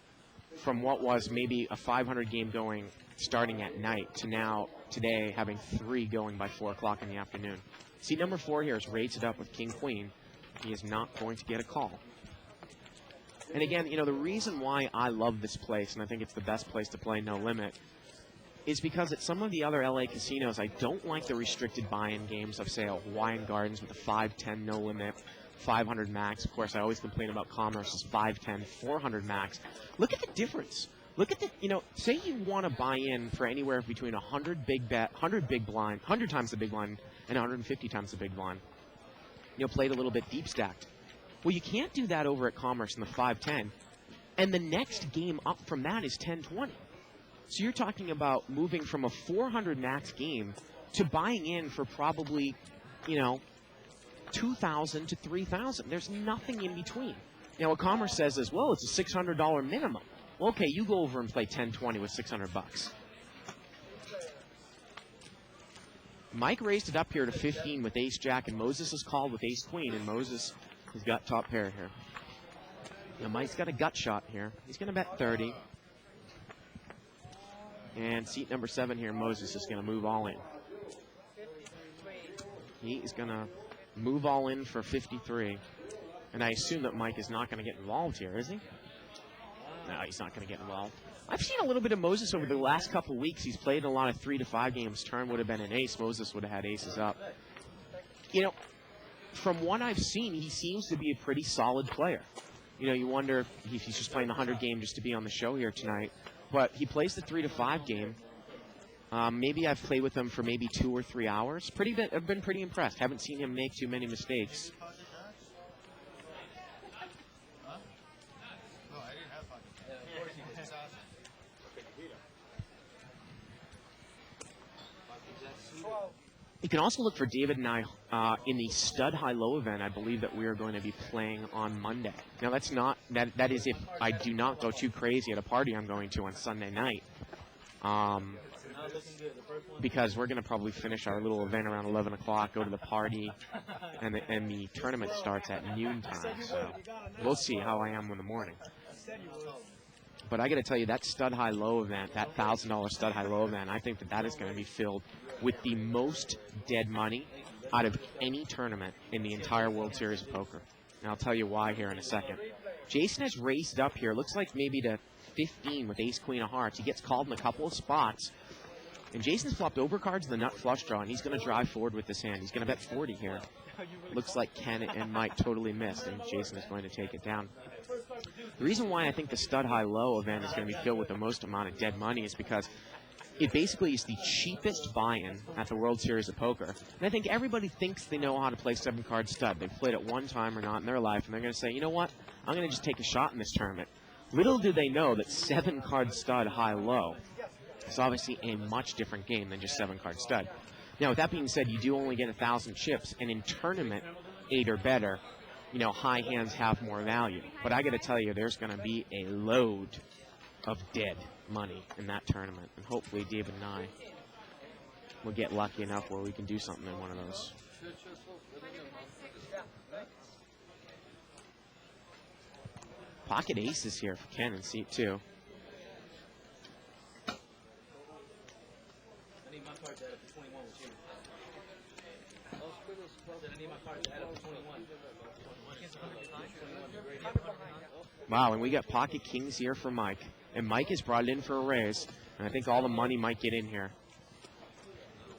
S2: from what was maybe a 500 game going starting at night to now, today, having 3 going by 4 o'clock in the afternoon. Seat number 4 here is raised up with King-Queen. He is not going to get a call. And again, the reason why I love this place, and I think it's the best place to play No Limit, is because at some of the other LA casinos, I don't like the restricted buy-in games of, say, a Hawaiian Gardens with a 5-10 No Limit, 500 max. Of course, I always complain about Commerce's 5-10, 400 max. Look at the difference. Look at the, say you want to buy in for anywhere between 100 big bet, 100 big blind, 100 times the big blind, and 150 times the big blind. Play it a little bit deep stacked. Well, you can't do that over at Commerce in the 5-10. And the next game up from that is 10-20. So you're talking about moving from a 400 max game to buying in for probably, you know, 2,000 to 3,000. There's nothing in between. Now, what Commerce says is, well, it's a $600 minimum. Well, okay, you go over and play 10-20 with $600. Mike raised it up here to 15 with ace-jack, and Moses is called with ace-queen, and Moses has got top pair here. Now, Mike's got a gut shot here. He's going to bet 30. And seat number 7 here, Moses is going to move all in. He is going to move all in for 53. And I assume that Mike is not going to get involved here, is he? No, he's not going to get involved. I've seen a little bit of Moses over the last couple weeks. He's played a lot of 3 to 5 games. Turn would have been an ace. Moses would have had aces up. You know, from what I've seen, he seems to be a pretty solid player. You know, you wonder if he's just playing the 100 game just to be on the show here tonight. But he plays the 3 to 5 game. Maybe I've played with him for maybe 2 or 3 hours. I've been pretty impressed. Haven't seen him make too many mistakes. You can also look for David and I in the stud high-low event. I believe that we are going to be playing on Monday. Now, that's not that is if I do not go too crazy at a party I'm going to on Sunday night. Because we're going to probably finish our little event around 11 o'clock, go to the party, and the tournament starts at noontime. So we'll see how I am in the morning. But I got to tell you, that stud high-low event, that $1,000 stud high-low event, I think that is going to be filled with the most dead money out of any tournament in the entire World Series of Poker. And I'll tell you why here in a second. Jason has raised up here. Looks like maybe to 15 with ace-queen of hearts. He gets called in a couple of spots. And Jason's flopped overcards the nut flush draw, and he's going to drive forward with this hand. He's going to bet 40 here. Looks like Ken and Mike totally missed, and Jason is going to take it down. The reason why I think the stud high-low event is going to be filled with the most amount of dead money is because it basically is the cheapest buy-in at the World Series of Poker. And I think everybody thinks they know how to play 7-card stud. They've played it one time or not in their life, and they're going to say, you know what, I'm going to just take a shot in this tournament. Little do they know that 7-card stud high-low is obviously a much different game than just 7-card stud. Now, with that being said, you do only get 1,000 chips, and in tournament, 8 or better, you know, high hands have more value. But I got to tell you, there's going to be a load of dead money in that tournament. And hopefully David and I will get lucky enough where we can do something in one of those. Pocket aces here for Ken in seat 2. Wow, and we got pocket kings here for Mike. And Mike is brought in for a raise. And I think all the money might get in here.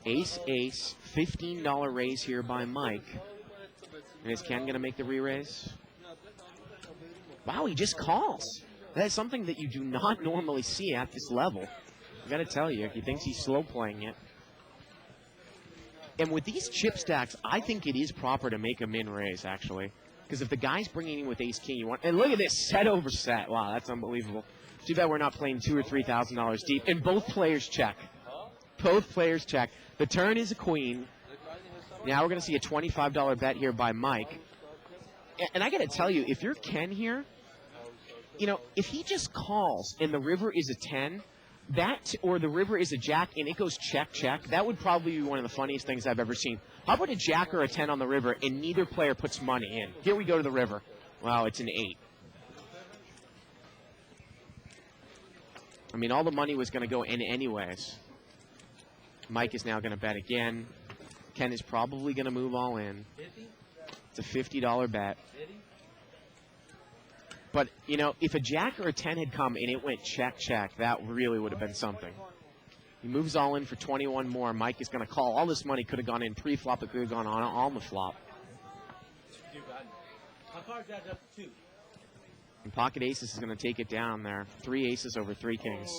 S2: Ace, ace, $15 raise here by Mike. And is Ken going to make the re-raise? Wow, he just calls. That is something that you do not normally see at this level. I got to tell you, he thinks he's slow playing it. And with these chip stacks, I think it is proper to make a min raise, actually. Because if the guy's bringing in with ace-king, you want... And look at this, set over set. Wow, that's unbelievable. Too bad we're not playing $2,000 or $3,000 deep. And both players check. Both players check. The turn is a queen. Now we're going to see a $25 bet here by Mike. And I got to tell you, if you're Ken here, you know, if he just calls and the river is a 10... or the river is a jack and it goes check, check, that would probably be one of the funniest things I've ever seen. How about a jack or a 10 on the river and neither player puts money in? Here we go to the river. Wow, it's an 8. I mean, all the money was going to go in anyways. Mike is now going to bet again. Ken is probably going to move all in. It's a $50 bet. But, you know, if a jack or a 10 had come and it went check, check, that really would have been something. He moves all in for 21 more. Mike is going to call. All this money could have gone in pre-flop. It could have gone on the flop. And pocket aces is going to take it down there. 3 aces over 3 kings.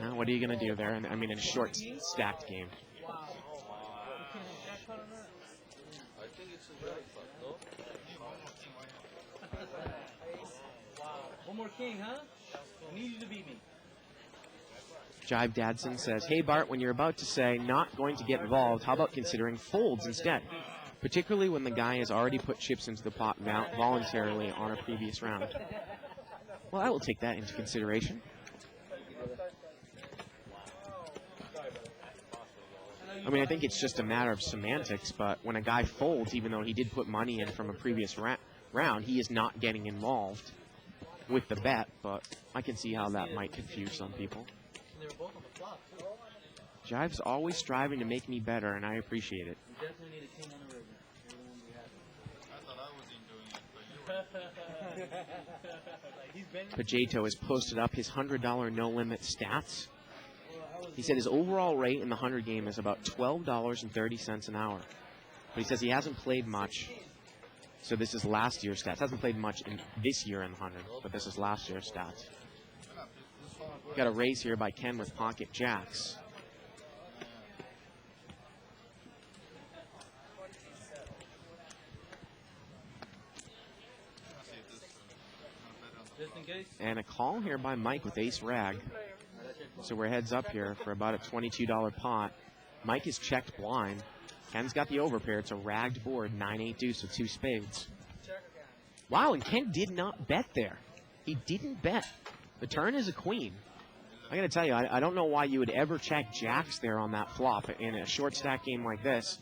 S2: Now, what are you going to do there? I mean, in a short, stacked game.
S4: One more king, huh? I need you to beat me.
S2: Jive Dadson says, hey Bart, when you're about to say not going to get involved, how about considering folds instead? Particularly when the guy has already put chips into the pot voluntarily on a previous round. Well, I will take that into consideration. I mean, I think it's just a matter of semantics, but when a guy folds, even though he did put money in from a previous round, he is not getting involved with the bet, but I can see how that might confuse some people.
S4: They were both on the flop, too.
S2: Jive's always striving to make me better, and I appreciate it.
S4: You definitely need a king on the river. You're the one we have.
S6: I thought I wasn't doing it, but you were.
S4: Like, he's been
S2: Pajato has posted up his $100 no-limit stats. He said his overall rate in the 100 game is about $12.30 an hour. But he says he hasn't played much. So this is last year's stats. Hasn't played much in this year in the 100, but this is last year's stats. Got a raise here by Ken with pocket jacks.
S4: just in case.
S2: And a call here by Mike with ace rag. So we're heads up here for about a $22 pot. Mike is checked blind. Ken's got the overpair. It's a ragged board, 9-8 deuce with 2 spades. Wow, and Ken did not bet there. He didn't bet. The turn is a queen. I gotta tell you, I don't know why you would ever check jacks there on that flop in a short stack game like this.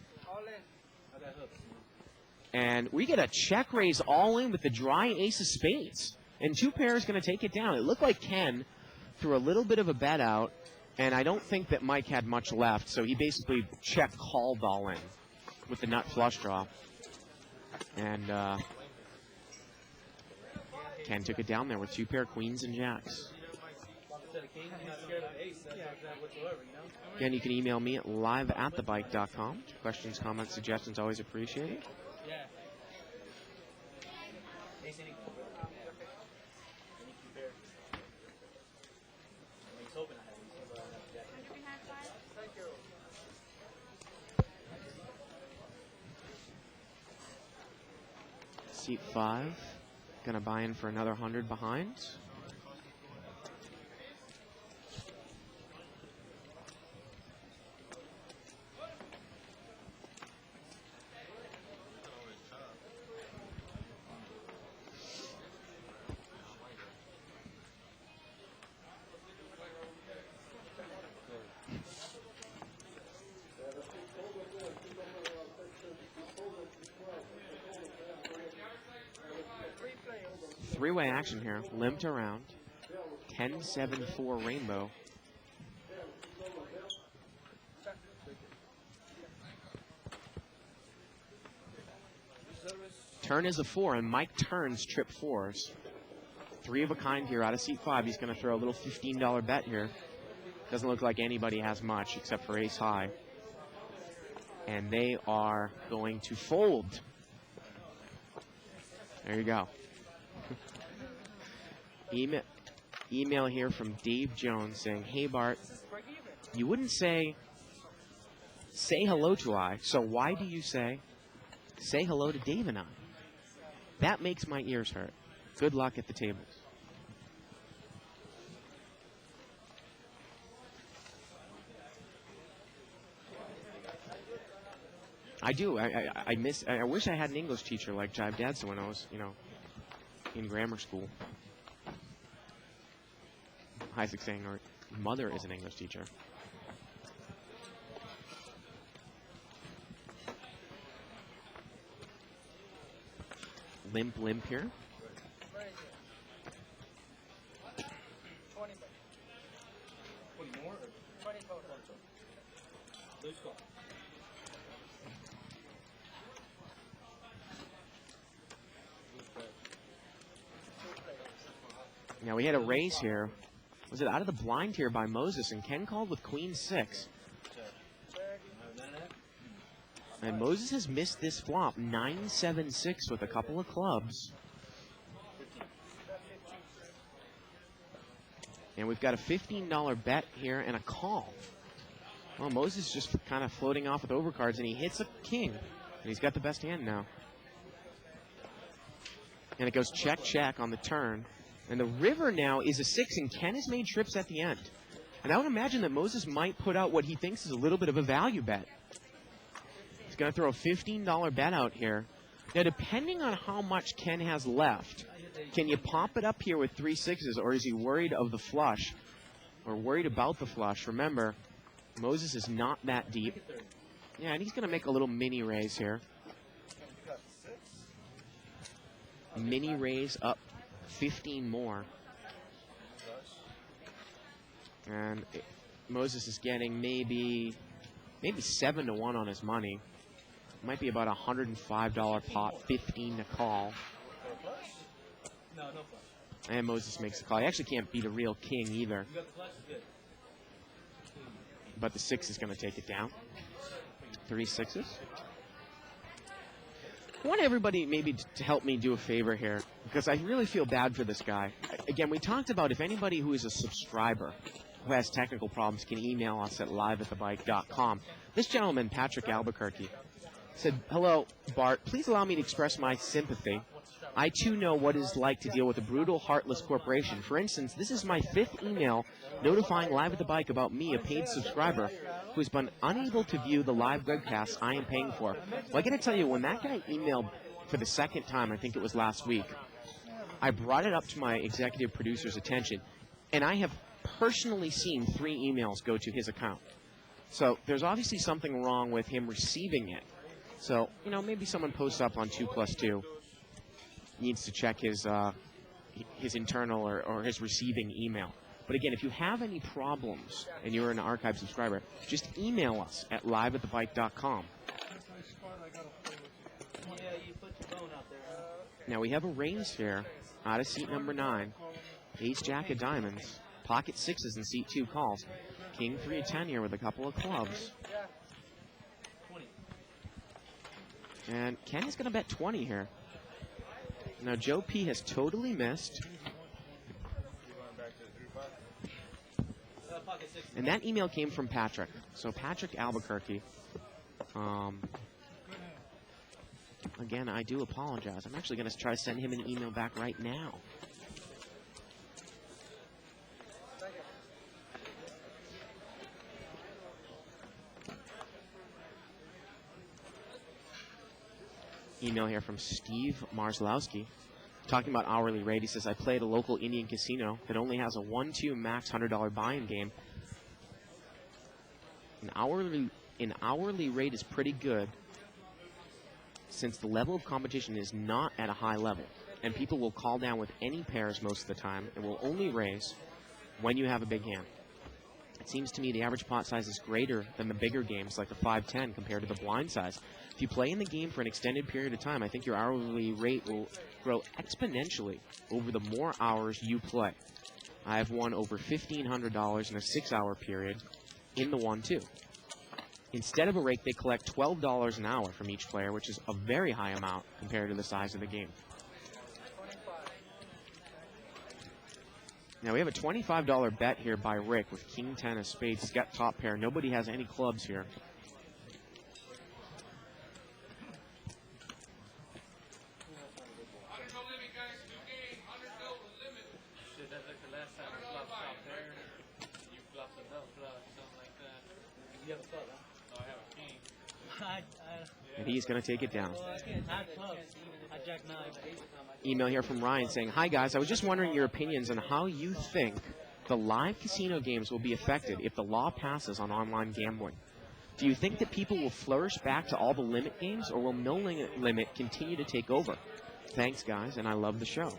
S2: And we get a check raise all in with the dry ace of spades. And 2 pairs gonna take it down. It looked like Ken threw a little bit of a bet out, and I don't think that Mike had much left, so he basically check called all in with the nut flush draw. And Ken took it down there with 2 pair queens and jacks. Again, you can email me at live@thebike.com. Questions, comments, suggestions, always appreciated.
S4: Yeah.
S2: Seat 5, gonna buy in for another 100 behind. Three-way action here, limped around, 10-7-4 rainbow. Turn is a 4, and Mike turns trip 4s. 3 of a kind here out of seat 5. He's going to throw a little $15 bet here. Doesn't look like anybody has much except for ace high. And they are going to fold. There you go. Email here from Dave Jones saying, hey Bart, you wouldn't say hello to I, so why do you say hello to Dave and I? That makes my ears hurt. Good luck at the tables. I do. I wish I had an English teacher like Jive Dadson when I was, in grammar school. Isaac saying her mother is an English teacher. Limp here. Now we had a raise here. Was it out of the blind here by Moses, and Ken called with queen 6. And Moses has missed this flop, 9-7-6 with a couple of clubs. And we've got a $15 bet here and a call. Well, Moses just kind of floating off with overcards, and he hits a king. And he's got the best hand now. And it goes check, check on the turn. And the river now is a 6, and Ken has made trips at the end. And I would imagine that Moses might put out what he thinks is a little bit of a value bet. He's going to throw a $15 bet out here. Now, depending on how much Ken has left, can you pop it up here with 3 6s, or is he worried of the flush, or worried about the flush? Remember, Moses is not that deep. Yeah, and he's going to make a little mini raise here. Mini raise up 15 more. And Moses is getting maybe 7 to 1 on his money. Might be about a $105 pot, 15 to call.
S6: No, no flush.
S2: And Moses makes the call. He actually can't beat a real king either.
S6: You got the flush, good.
S2: But the 6 is going to take it down. 3 6s. I want everybody maybe to help me do a favor here, because I really feel bad for this guy. Again, we talked about if anybody who is a subscriber who has technical problems can email us at liveatthebike.com. This gentleman, Patrick Albuquerque, said, "Hello, Bart. Please allow me to express my sympathy. I, too, know what it is like to deal with a brutal, heartless corporation. For instance, this is my 5th email notifying Live at the Bike about me, a paid subscriber, who has been unable to view the live webcasts I am paying for." Well, I got to tell you, when that guy emailed for the 2nd time, I think it was last week, I brought it up to my executive producer's attention, and I have personally seen 3 emails go to his account. So there's obviously something wrong with him receiving it. So, maybe someone posts up on 2+2. Needs to check his internal or his receiving email. But again, if you have any problems and you're an archive subscriber, just email us at liveatthebike.com.
S4: Yeah, you put your phone out there.
S2: Now we have a raise here out of seat number 9. Ace Jack of diamonds. Pocket 6s in seat 2 calls. King 3 of 10 here with a couple of clubs. And Ken is going to bet 20 here. Now, Joe P. has totally missed. And that email came from Patrick. So, Patrick Albuquerque. Again, I do apologize. I'm actually going to try to send him an email back right now. Email here from Steve Marzlowski talking about hourly rate. He says, I play at a local Indian casino that only has a 1-2 max $100 buy-in game. An hourly rate is pretty good since the level of competition is not at a high level, and people will call down with any pairs most of the time and will only raise when you have a big hand. It seems to me the average pot size is greater than the bigger games like the 5-10 compared to the blind size. If you play in the game for an extended period of time, I think your hourly rate will grow exponentially over the more hours you play. I have won over $1,500 in a 6-hour period in the 1-2. Instead of a rake, they collect $12 an hour from each player, which is a very high amount compared to the size of the game. Now we have a $25 bet here by Rick with King 10 of spades. He's got top pair. Nobody has any clubs here.
S6: Shit, that's like the last time you flopped top pair. You flopped enough flush, something like that.
S4: You have a club, huh?
S6: Oh, I have a king.
S2: And he's going to take it down.
S4: I can't clubs. I jack 9.
S2: Email here from Ryan saying, hi guys, I was just wondering your opinions on how you think the live casino games will be affected if the law passes on online gambling. Do you think that people will flourish back to all the limit games, or will no limit continue to take over? Thanks guys, and I love the show.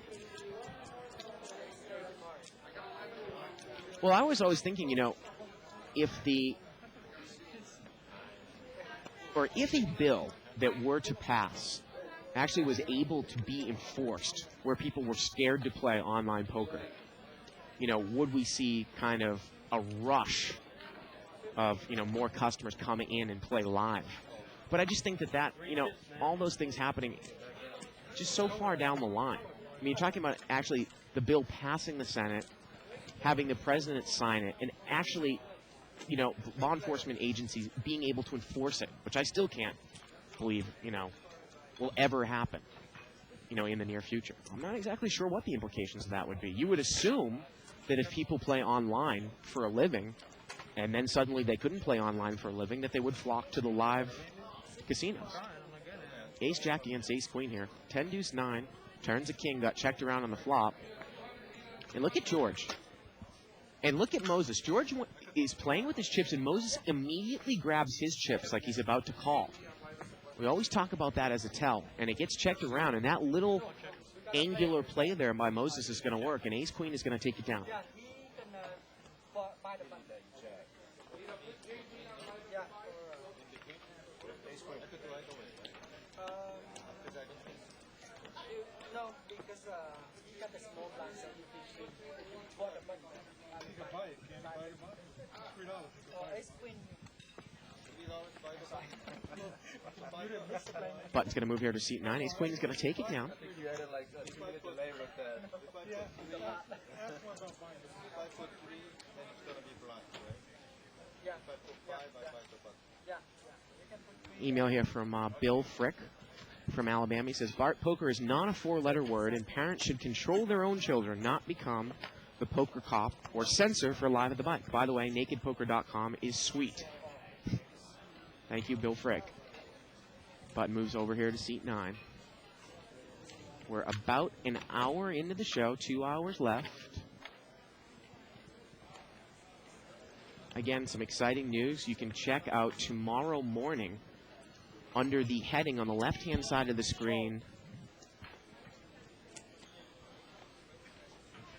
S2: Well, I was always thinking, if a bill that were to pass actually was able to be enforced where people were scared to play online poker, would we see kind of a rush of, more customers coming in and play live? But I just think that, all those things happening just so far down the line. I mean, you're talking about actually the bill passing the Senate, having the president sign it, and actually, law enforcement agencies being able to enforce it, which I still can't believe, will ever happen, in the near future. I'm not exactly sure what the implications of that would be. You would assume that if people play online for a living, and then suddenly they couldn't play online for a living, that they would flock to the live casinos. Ace-Jack against Ace-Queen here. 10-Deuce-9. Turns a king, got checked around on the flop. And look at George. And look at Moses. George is playing with his chips, and Moses immediately grabs his chips like he's about to call. We always talk about that as a tell, and it gets checked around, and that little angular play there by Moses is going to work, and Ace-Queen is going to take it down.
S4: No, because he got the small blind, so you can bought the button. You can buy it. Can you buy it? $3. Ace-Queen.
S2: Button's going to move here to seat 9. Ace-Queen is going to take it down.
S3: You had like a 2-minute delay with that.
S2: Email here from Bill Frick from Alabama. He says, Bart, poker is not a 4-letter word, and parents should control their own children, not become the poker cop or censor for Live at the Bike. By the way, nakedpoker.com is sweet. Thank you, Bill Frick. Button moves over here to seat 9. We're about an hour into the show, 2 hours left. Again, some exciting news. You can check out tomorrow morning under the heading on the left-hand side of the screen,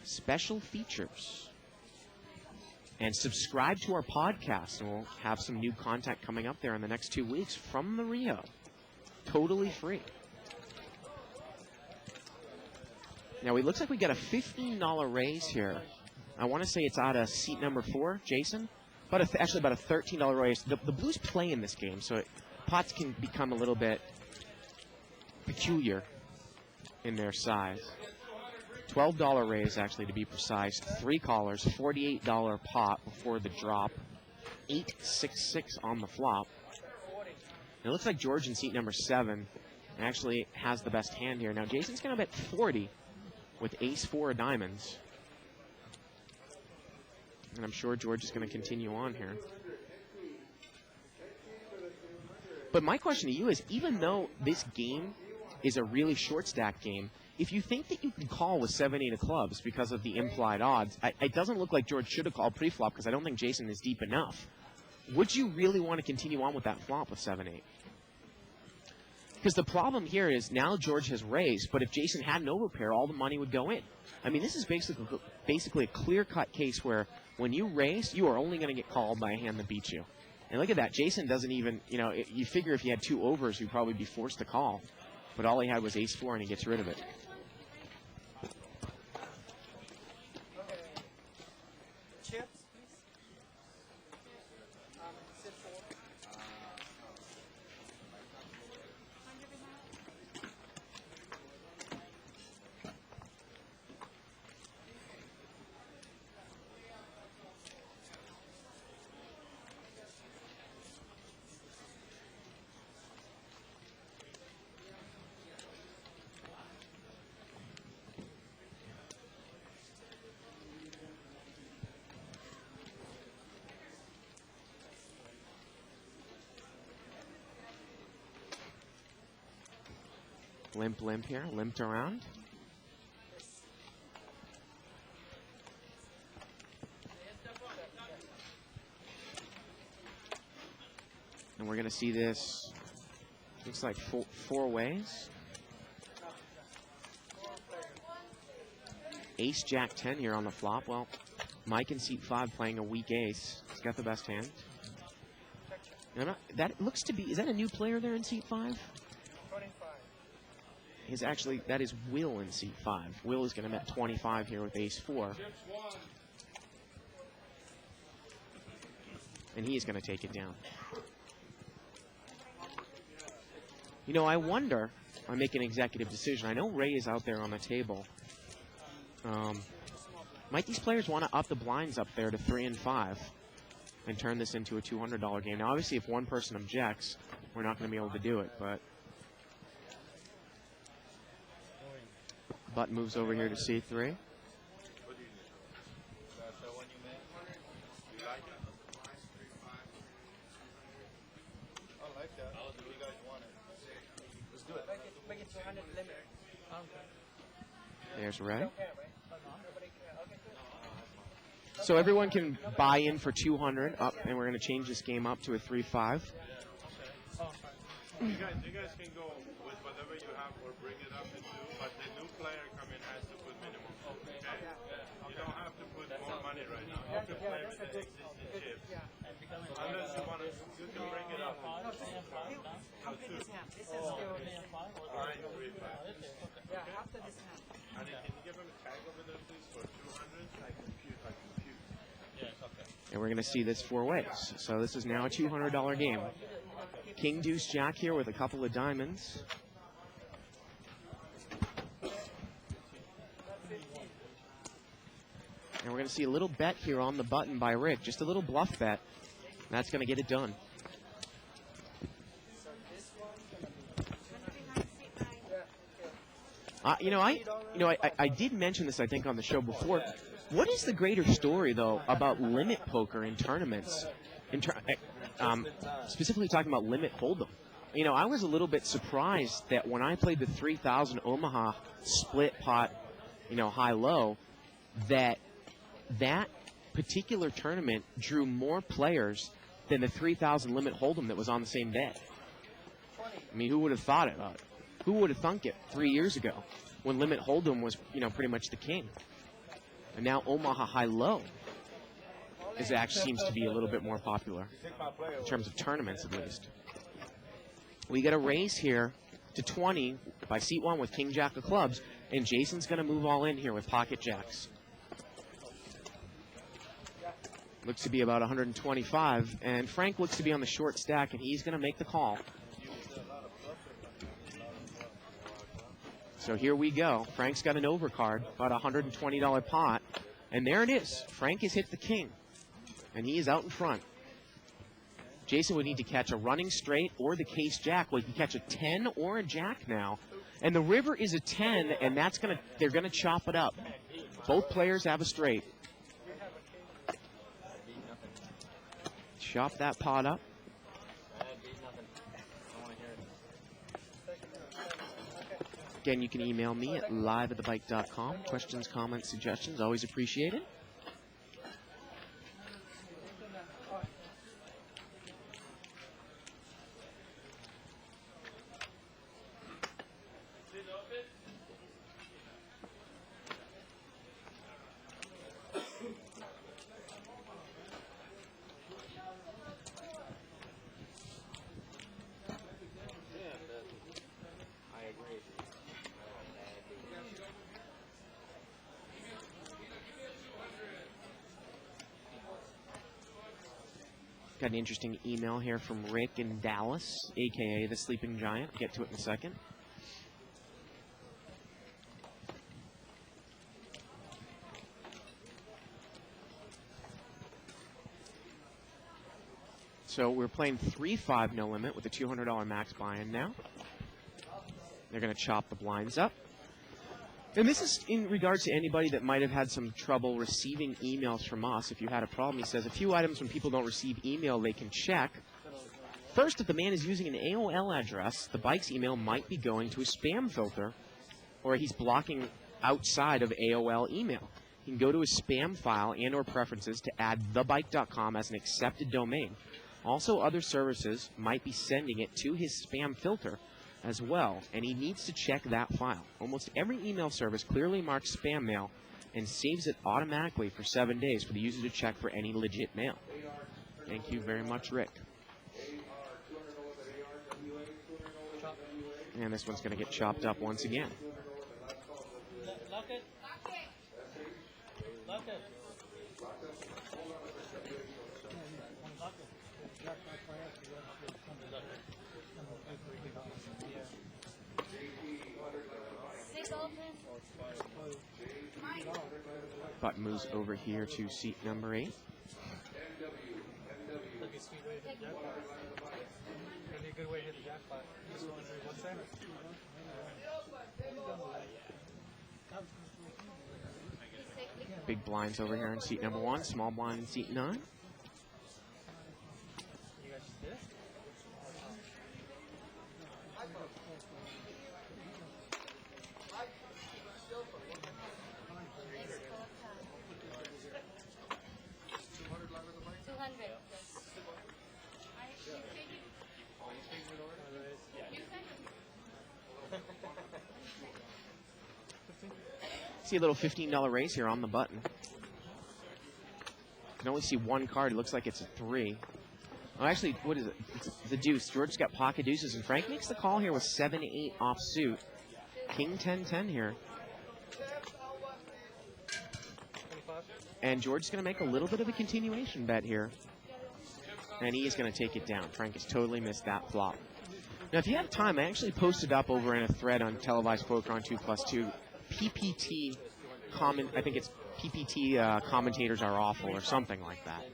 S2: special features. And subscribe to our podcast, and we'll have some new content coming up there in the next 2 weeks from the Rio. Totally free. Now, it looks like we got a $15 raise here. I want to say it's out of seat number 4, Jason. But actually about a $13 raise. The Blues play in this game, so pots can become a little bit peculiar in their size. $12 raise, actually, to be precise. 3 callers, $48 pot before the drop. 8-6-6 on the flop. It looks like George in seat number 7 actually has the best hand here. Now, Jason's going to bet 40 with ace-4 of diamonds. And I'm sure George is going to continue on here. But my question to you is, even though this game is a really short stack game, if you think that you can call with 7-8 of clubs because of the implied odds, it doesn't look like George should have called pre-flop because I don't think Jason is deep enough. Would you really want to continue on with that flop with 7-8? Because the problem here is now George has raised, but if Jason had an overpair, all the money would go in. I mean, this is basically a clear-cut case where when you raise, you are only going to get called by a hand that beats you. And look at that. Jason doesn't even, you figure if he had 2 overs, he'd probably be forced to call. But all he had was ace-4, and he gets rid of it.
S4: Chips, please. Sit 4.
S2: Limp here, limped around. And we're going to see this, looks like 4 ways. Ace, Jack, 10 here on the flop. Well, Mike in seat 5 playing a weak ace. He's got the best hand. That looks to be, is that a new player there in seat 5? That is Will in seat 5. Will is going to bet 25 here with ace-4. And he is going to take it down. I wonder, I make an executive decision. I know Ray is out there on the table. Might these players want to up the blinds up there to 3 and 5? and turn this into a $200 game. Now, obviously, if one person objects, we're not going to be able to do it, but button moves over here to C3.
S4: Make it 200 limit.
S2: There's Ray. So everyone can buy in for 200 up, and we're going to change this game up to a 3-5.
S7: You guys can go with whatever you have or bring it up to 2, but the new player coming has to put minimum. Okay? You don't have to put more money right now. You can play with the existing chips. Unless you want to, you can bring it up.
S4: How big is hand? This is still.
S7: 935.
S4: Yeah, after this hand.
S7: And can you give him a tag over there, please, for 200? I compute.
S6: Yes, okay.
S2: And we're going to see this 4 ways. So this is now a $200 game. King, deuce, jack here with a couple of diamonds. And we're going to see a little bet here on the button by Rick. Just a little bluff bet. That's going to get it done. I did mention this, I think, on the show before. What is the greater story, though, about limit poker in tournaments? Specifically talking about limit hold'em. I was a little bit surprised that when I played the 3,000 Omaha split pot, high-low, that particular tournament drew more players than the 3,000 limit hold'em that was on the same day. I mean, who would have thought it? Who would have thunk it 3 years ago when limit hold'em was, pretty much the king? And now Omaha high-low actually seems to be a little bit more popular in terms of tournaments, at least. We get a raise here to 20 by seat 1 with king jack of clubs, and Jason's going to move all in here with pocket jacks. Looks to be about 125, and Frank looks to be on the short stack, and he's going to make the call. So here we go. Frank's got an overcard, about a $120 pot. And there it is. Frank has hit the king. And he is out in front. Jason would need to catch a running straight or the case jack. Well, he can catch a 10 or a jack now. And the river is a 10, and they're gonna chop it up. Both players have a straight. Chop that pot up. Again, you can email me at liveatthebike.com. Questions, comments, suggestions, always appreciated. Got an interesting email here from Rick in Dallas, a.k.a. the Sleeping Giant. Get to it in a second. So we're playing 3-5 no limit with a $200 max buy-in now. They're going to chop the blinds up. And this is in regards to anybody that might have had some trouble receiving emails from us. If you had a problem, he says, a few items when people don't receive email, they can check. First, if the man is using an AOL address, the bike's email might be going to a spam filter, or he's blocking outside of AOL email. He can go to his spam file and or preferences to add thebike.com as an accepted domain. Also, other services might be sending it to his spam filter as well, and he needs to check that file. Almost every email service clearly marks spam mail and saves it automatically for 7 days for the user to check for any legit mail. Thank you very much, Rick. And this one's going to get chopped up once again.
S6: Lock it. Lock it.
S2: Button moves over here to seat number 8.
S4: sweet way to hit the jackpot. Gonna be a good way to hit the jackpot. Just going through one side.
S2: Big blinds over here in seat number 1, small blind in seat 9.
S4: You guys just did it?
S2: See a little $15 raise here on the button. You can only see one card. It looks like it's a 3. Oh, actually, what is it? It's the deuce. George's got pocket deuces, and Frank makes the call here with 7-8 off suit. King 10-10 here. And George's going to make a little bit of a continuation bet here. And he is going to take it down. Frank has totally missed that flop. Now, if you have time, I actually posted up over in a thread on Televised Poker on 2+2 PPT I think it's PPT commentators are awful or something like that.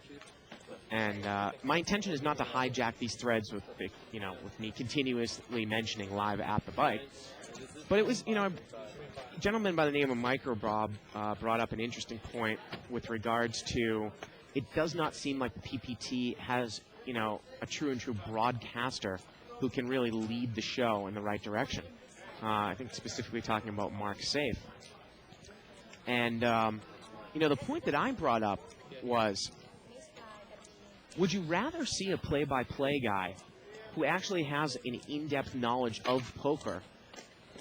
S2: And my intention is not to hijack these threads with with me continuously mentioning live at the bike. But it was, a gentleman by the name of Micro Bob brought up an interesting point with regards to it does not seem like the PPT has, a true and true broadcaster who can really lead the show in the right direction. I think specifically talking about Mark Safe. And, the point that I brought up was, would you rather see a play-by-play guy who actually has an in-depth knowledge of poker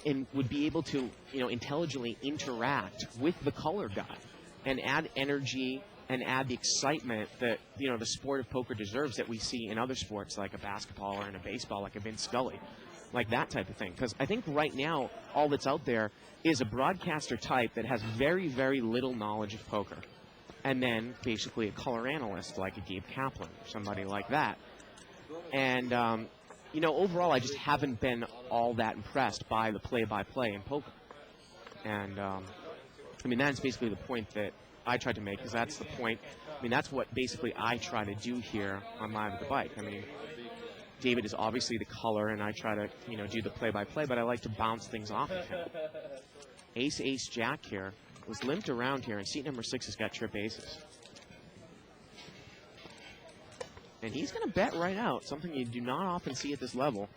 S2: and would be able to, intelligently interact with the color guy and add energy and add the excitement that, the sport of poker deserves that we see in other sports like a basketball or in a baseball like a Vince Scully? Like that type of thing. Because I think right now, all that's out there is a broadcaster type that has very, very little knowledge of poker. And then basically a color analyst like a Gabe Kaplan or somebody like that. And, overall, I just haven't been all that impressed by the play-by-play in poker. And, that's basically the point that I tried to make, because that's the point. That's what basically I try to do here on Live at the Bike. David is obviously the color, and I try to, do the play-by-play, but I like to bounce things off of him. Ace, ace, jack here. Was limped around here, and seat number 6 has got trip aces. And he's going to bet right out, something you do not often see at this level,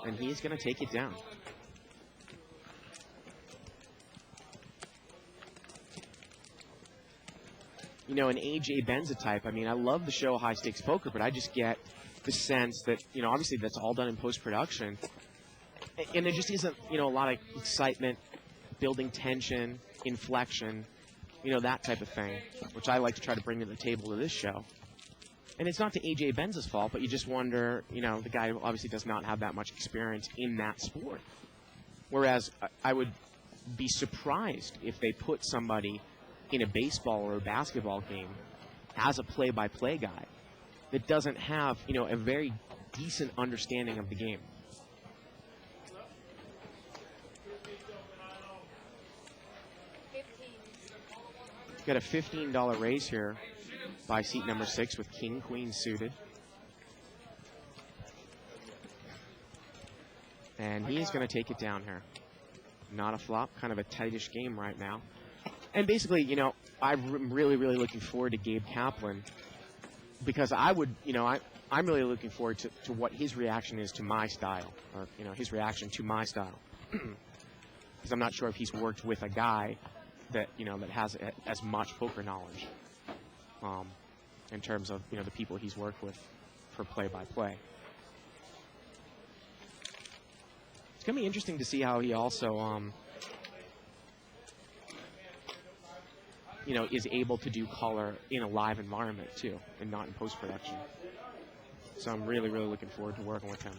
S2: and he's going to take it down. An AJ Benza type, I love the show High Stakes Poker, but I just get the sense that, obviously that's all done in post-production. And there just isn't, a lot of excitement, building tension, inflection, that type of thing, which I like to try to bring to the table to this show. And it's not to AJ Benza's fault, but you just wonder, the guy obviously does not have that much experience in that sport. Whereas I would be surprised if they put somebody in a baseball or a basketball game as a play-by-play guy that doesn't have, a very decent understanding of the game. Got a $15 raise here by seat number 6 with King, Queen suited. And he is going to take it down here. Not a flop, kind of a tightish game right now. And basically, I'm really, really looking forward to Gabe Kaplan, because I'm really looking forward to what his reaction is to my style, or, his reaction to my style. Because I'm not sure if he's worked with a guy that, that has as much poker knowledge in terms of, the people he's worked with for play-by-play. It's going to be interesting to see how he also, is able to do color in a live environment, too, and not in post-production. So I'm really, really looking forward to working with him.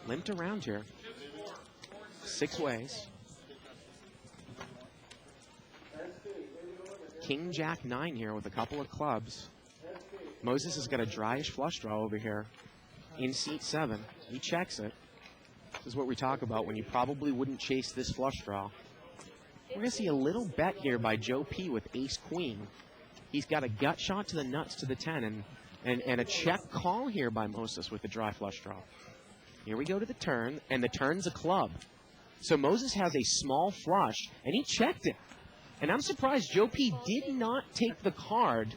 S2: Limped around here. 6 ways. King, Jack, 9 here with a couple of clubs. Moses has got a dryish flush draw over here in seat 7. He checks it. This is what we talk about when you probably wouldn't chase this flush draw. We're going to see a little bet here by Joe P with ace-queen. He's got a gut shot to the nuts to the 10, and a check call here by Moses with the dry flush draw. Here we go to the turn, and the turn's a club. So Moses has a small flush, and he checked it. And I'm surprised Joe P did not take the card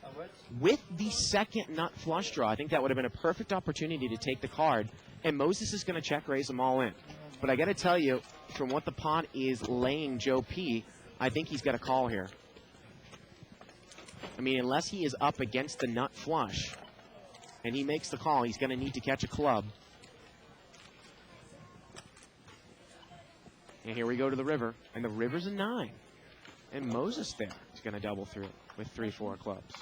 S2: with the second nut flush draw. I think that would have been a perfect opportunity to take the card, and Moses is going to check raise them all in. But I got to tell you, from what the pot is laying Joe P, I think he's got a call here. I mean, unless he is up against the nut flush and he makes the call, he's going to need to catch a club. And here we go to the river, and the river's a 9. And Moses there is going to double through with 3-4 clubs.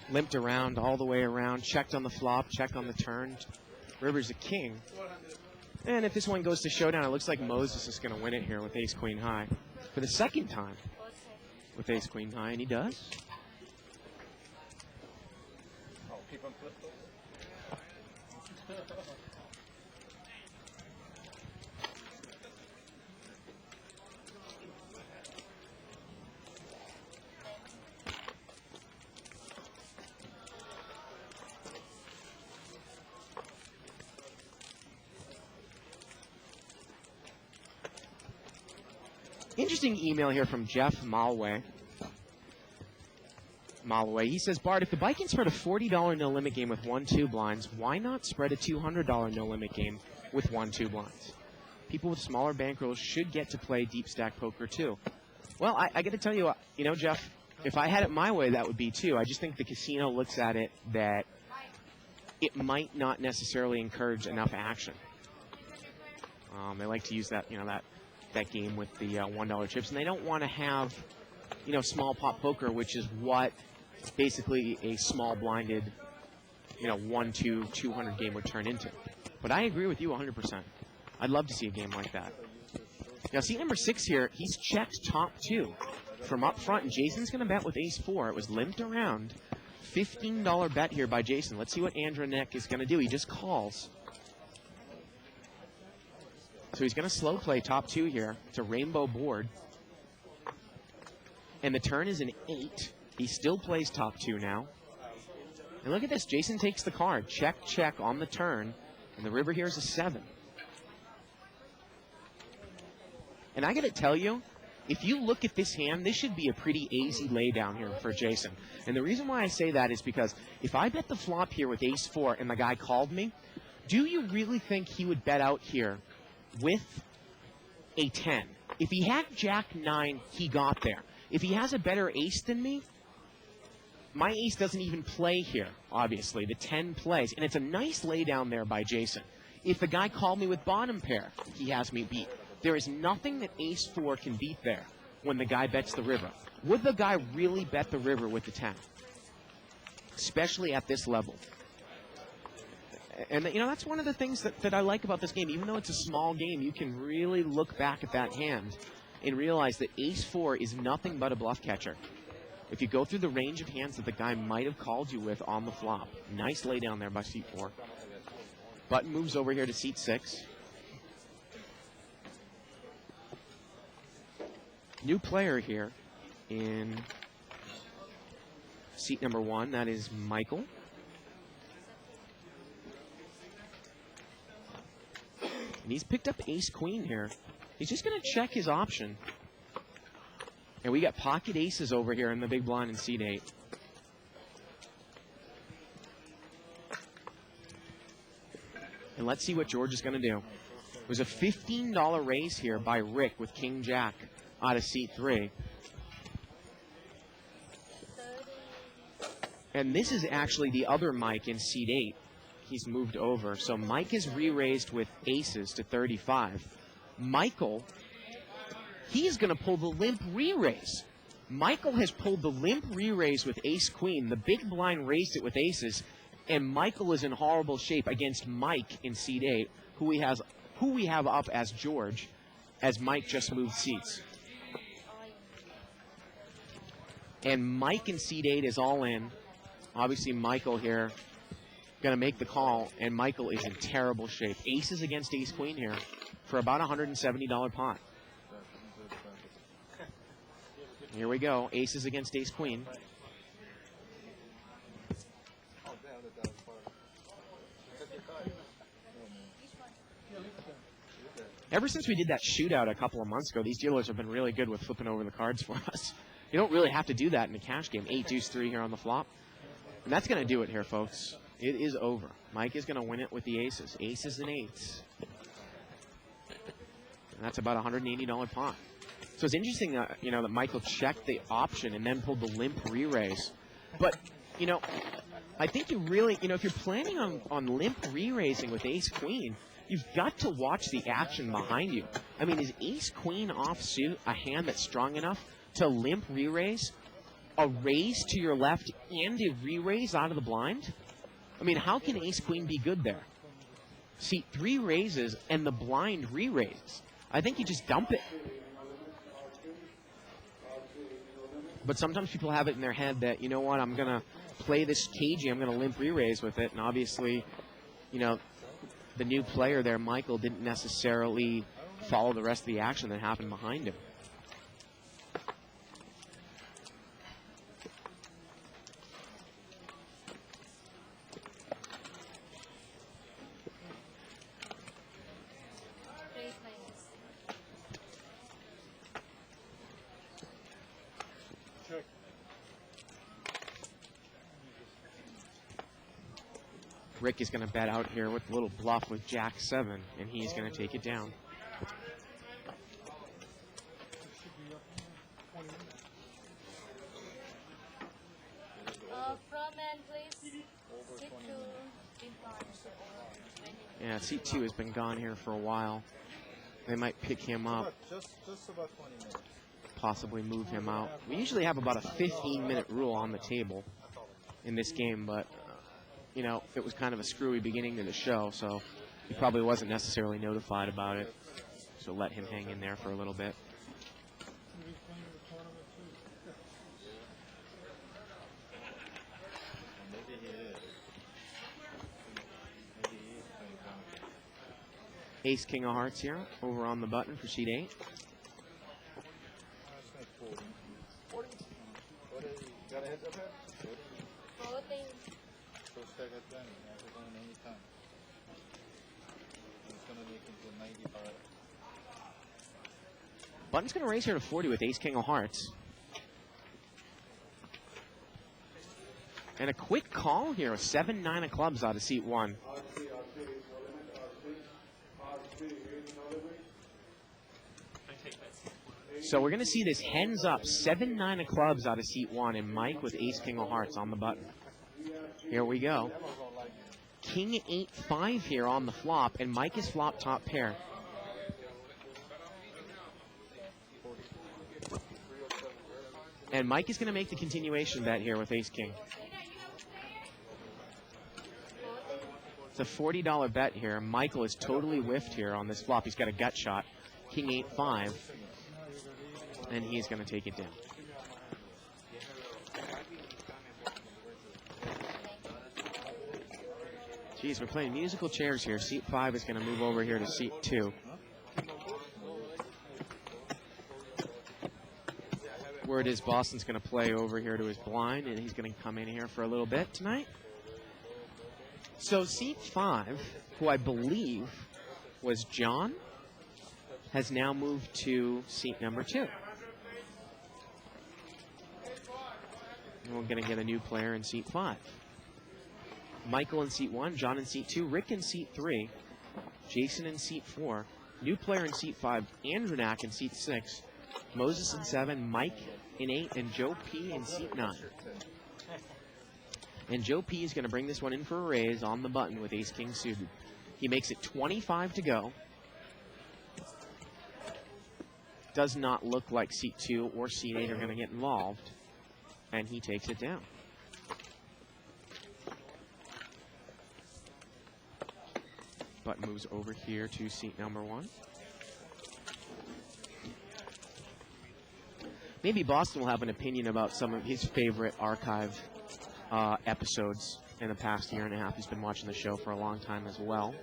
S2: Limped around all the way around, checked on the flop, checked on the turn. River's a king. And if this one goes to showdown, it looks like Moses is going to win it here with ace-queen high for the second time with ace-queen high, and he does.
S3: Oh, keep him flipped.
S2: Interesting email here from Jeff Malway. He says, Bart, if the bike can spread a $40 no-limit game with 1-2 blinds, why not spread a $200 no-limit game with 1-2 blinds? People with smaller bankrolls should get to play deep stack poker too. Well, I got to tell you, Jeff, if I had it my way, that would be too. I just think the casino looks at it that it might not necessarily encourage enough action. They like to use that, that game with the $1 chips, and they don't want to have, small pot poker, which is what basically a small blinded, 1-2, 200 game would turn into. But I agree with you 100%. I'd love to see a game like that. Now, seat number 6 here, he's checked top 2 from up front, and Jason's going to bet with ace-4. It was limped around. $15 bet here by Jason. Let's see what Andronek is going to do. He just calls. So he's going to slow play top 2 here. It's a rainbow board. And the turn is an 8. He still plays top 2 now. And look at this. Jason takes the card. Check, check on the turn. And the river here is a 7. And I got to tell you, if you look at this hand, this should be a pretty easy laydown here for Jason. And the reason why I say that is because if I bet the flop here with ace-4 and the guy called me, do you really think he would bet out here with a 10? If he had jack-9, he got there. If he has a better ace than me, my ace doesn't even play here, obviously. The 10 plays, and it's a nice laydown there by Jason. If the guy called me with bottom pair, he has me beat. There is nothing that ace-4 can beat there when the guy bets the river. Would the guy really bet the river with the 10? especially at this level. And, you know, that's one of the things that I like about this game. Even though it's a small game, you can really look back at that hand and realize that ace-4 is nothing but a bluff catcher. If you go through the range of hands that the guy might have called you with on the flop. Nice lay down there by seat 4. Button moves over here to seat 6. New player here in seat number 1. That is Michael. And he's picked up ace-queen here. He's just going to check his option. And we got pocket aces over here in the big blind in seat 8. And let's see what George is going to do. It was a $15 raise here by Rick with king-jack out of seat 3. And this is actually the other Mike in seat 8. He's moved over. So Mike is re-raised with aces to 35. Michael, he's going to pull the limp re-raise. Michael has pulled the limp re-raise with ace-queen. The big blind raised it with aces. And Michael is in horrible shape against Mike in seat 8, who we have up as George, as Mike just moved seats. And Mike in seat 8 is all in. Obviously, Michael here going to make the call, and Michael is in terrible shape. Aces against ace-queen here for about $170 pot. Here we go. Aces against ace-queen. Ever since we did that shootout a couple of months ago, these dealers have been really good with flipping over the cards for us. You don't really have to do that in a cash game. 8-deuce-3 here on the flop. And that's going to do it here, folks. It is over. Mike is going to win it with the aces. Aces and 8s. And that's about $180 pot. So it's interesting that, you know, that Michael checked the option and then pulled the limp re-raise. But, you know, I think you really, you know, if you're planning on limp re-raising with ace-queen, you've got to watch the action behind you. I mean, is ace-queen offsuit a hand that's strong enough to limp re-raise, a raise to your left, and a re-raise out of the blind? I mean, how can ace-queen be good there? Seat 3 raises and the blind re-raises. I think you just dump it. But sometimes people have it in their head that, you know what, I'm going to play this cagey, I'm going to limp re-raise with it. And obviously, you know, the new player there, Michael, didn't necessarily follow the rest of the action that happened behind him. Rick is going to bet out here with a little bluff with Jack-7, and he's going to take it down. Yeah, seat 2 has been gone here for a while. They might pick him up.
S3: Just about 20 minutes.
S2: Possibly move him out. We usually have about a 15-minute rule on the table in this game, but you know, it was kind of a screwy beginning to the show, so he probably wasn't necessarily notified about it. So let him hang in there for a little bit. Ace, king of hearts here, over on the button for seat 8. Button's going to raise here to 40 with ace, king of hearts. And a quick call here, a 7-9 of clubs out of seat 1. So we're going to see this hens up, 7-9 of clubs out of seat 1, and Mike with ace, king of hearts on the button. Here we go. King 8-5 here on the flop, and Mike is flop top pair. And Mike is going to make the continuation bet here with ace-king. It's a $40 bet here. Michael is totally whiffed here on this flop. He's got a gut shot. King 8-5. And he's going to take it down. Geez, we're playing musical chairs here. Seat 5 is going to move over here to seat 2. Word is Boston's going to play over here to his blind, and he's going to come in here for a little bit tonight. So seat 5, who I believe was John, has now moved to seat number 2. And we're going to get a new player in seat 5. Michael in seat 1, John in seat 2, Rick in seat 3, Jason in seat 4, new player in seat 5, Andrenak in seat 6, Moses in 7, Mike in 8, and Joe P in seat 9. And Joe P is going to bring this one in for a raise on the button with ace-king suited. He makes it 25 to go. Does not look like seat 2 or seat 8 are going to get involved. And he takes it down. Button moves over here to seat number 1. Maybe Boston will have an opinion about some of his favorite archive episodes in the past year and a half. He's been watching the show for a long time as well.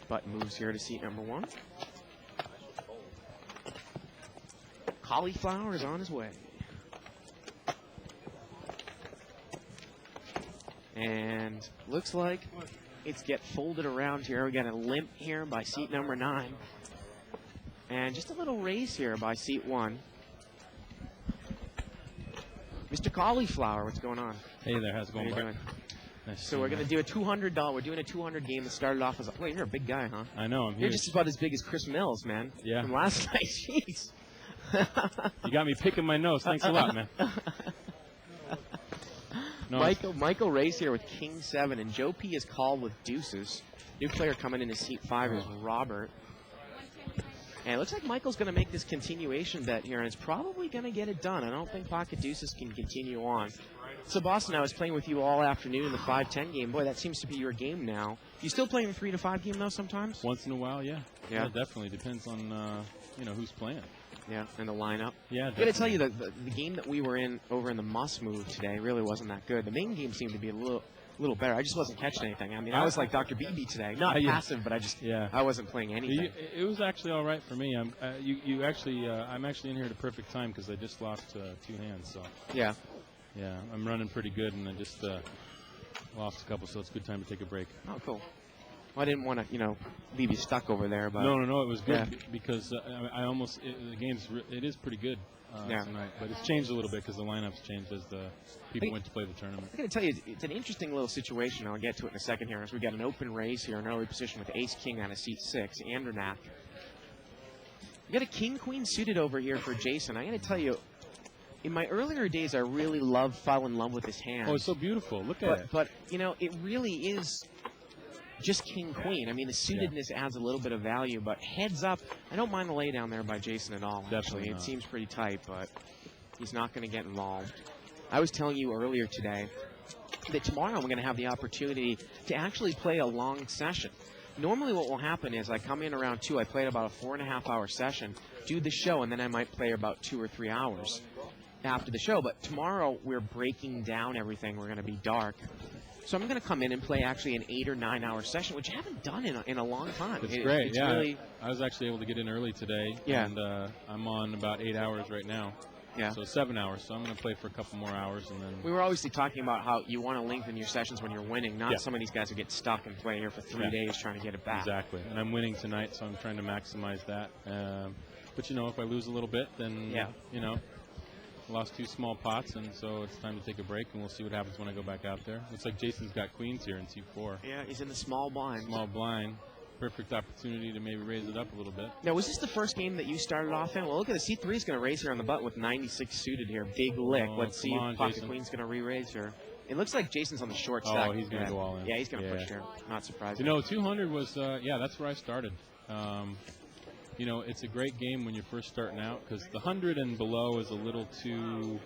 S2: Button moves here to seat number 1. Cauliflower is on his way. And looks like it's get folded around here. We got a limp here by seat number 9. And just a little raise here by seat 1. Mr. Cauliflower, what's going on?
S8: Hey there, how's it going, Bart? Nice
S2: So we're going to do a $200. We're doing a 200 game that started off as a... Wait, you're a big guy, huh?
S8: I know, I'm
S2: You're
S8: huge.
S2: just about as big as Chris Mills, man.
S8: Yeah.
S2: From last night. Jeez.
S8: You got me picking my nose. Thanks a lot, man. No,
S2: Michael Ray's here with King 7, and Joe P is called with deuces. New player coming into seat 5 is Robert. And it looks like Michael's going to make this continuation bet here, and it's probably going to get it done. I don't think pocket deuces can continue on. So, Boston, I was playing with you all afternoon in the 5-10 game. Boy, that seems to be your game now. You still playing the 3 to 5 game, though, sometimes?
S8: once in a while, yeah.
S2: Yeah.
S8: It definitely depends on, who's playing.
S2: Yeah, and the lineup.
S8: Yeah,
S2: I got to tell you, the game that we were in over in the Must move today really wasn't that good. The main game seemed to be a little better. I just wasn't catching anything. I mean, I was like Dr. BB today. Not passive, but I wasn't playing anything.
S8: It was actually all right for me. I'm actually in here at a perfect time because I just lost 2 hands. So
S2: yeah,
S8: I'm running pretty good, and I just lost a couple, so it's a good time to take a break.
S2: Oh, cool. Well, I didn't want to, leave you stuck over there, but
S8: no, it was good because the game's it is pretty good tonight, but it's changed a little bit because the lineup's changed as the people went to play the tournament.
S2: I got to tell you, it's an interesting little situation. I'll get to it in a second here. As we got an open raise here, an early position with Ace King on a seat 6, Andrenak. We got a King Queen suited over here for Jason. I got to tell you, in my earlier days, I really fell in love with this hand.
S8: Oh, it's so beautiful. Look at it.
S2: But it really is just King Queen. I mean, the suitedness adds a little bit of value, but heads up, I don't mind the lay down there by Jason at all.
S8: Definitely
S2: It seems pretty tight, but he's not going to get involved. I was telling you earlier today that tomorrow I'm going to have the opportunity to actually play a long session. Normally what will happen is I come in around 2, I play about a 4.5-hour session, do the show, and then I might play about 2 or 3 hours after the show. But tomorrow we're breaking down everything. We're going to be dark. So I'm going to come in and play actually an 8 or 9 hour session, which I haven't done in a long time.
S8: It's great.
S2: It's
S8: yeah,
S2: really...
S8: I was actually able to get in early today, and I'm on about 8 hours right now.
S2: Yeah.
S8: So 7 hours. So I'm going to play for a couple more hours, and then.
S2: We were obviously talking about how you want to lengthen your sessions when you're winning, not some of these guys who get stuck and play here for 3 days trying to get it back.
S8: Exactly. And I'm winning tonight, so I'm trying to maximize that. But if I lose a little bit, then lost 2 small pots, and so it's time to take a break, and we'll see what happens when I go back out there. Looks like Jason's got queens here in C4.
S2: Yeah, he's in the small blind.
S8: Small blind. Perfect opportunity to maybe raise it up a little bit.
S2: Now, was this the first game that you started off in? Well, look at the C3 is going to raise here on the button with 96 suited here. Big lick. Let's see if Pocket
S8: Jason.
S2: Queen's going to re-raise here. It looks like Jason's on the short
S8: Oh,
S2: stack.
S8: he's going to go all in.
S2: Yeah, he's going to push here. Not surprising.
S8: 200 was, that's where I started. you know, it's a great game when you're first starting out because the 100 and below is a little too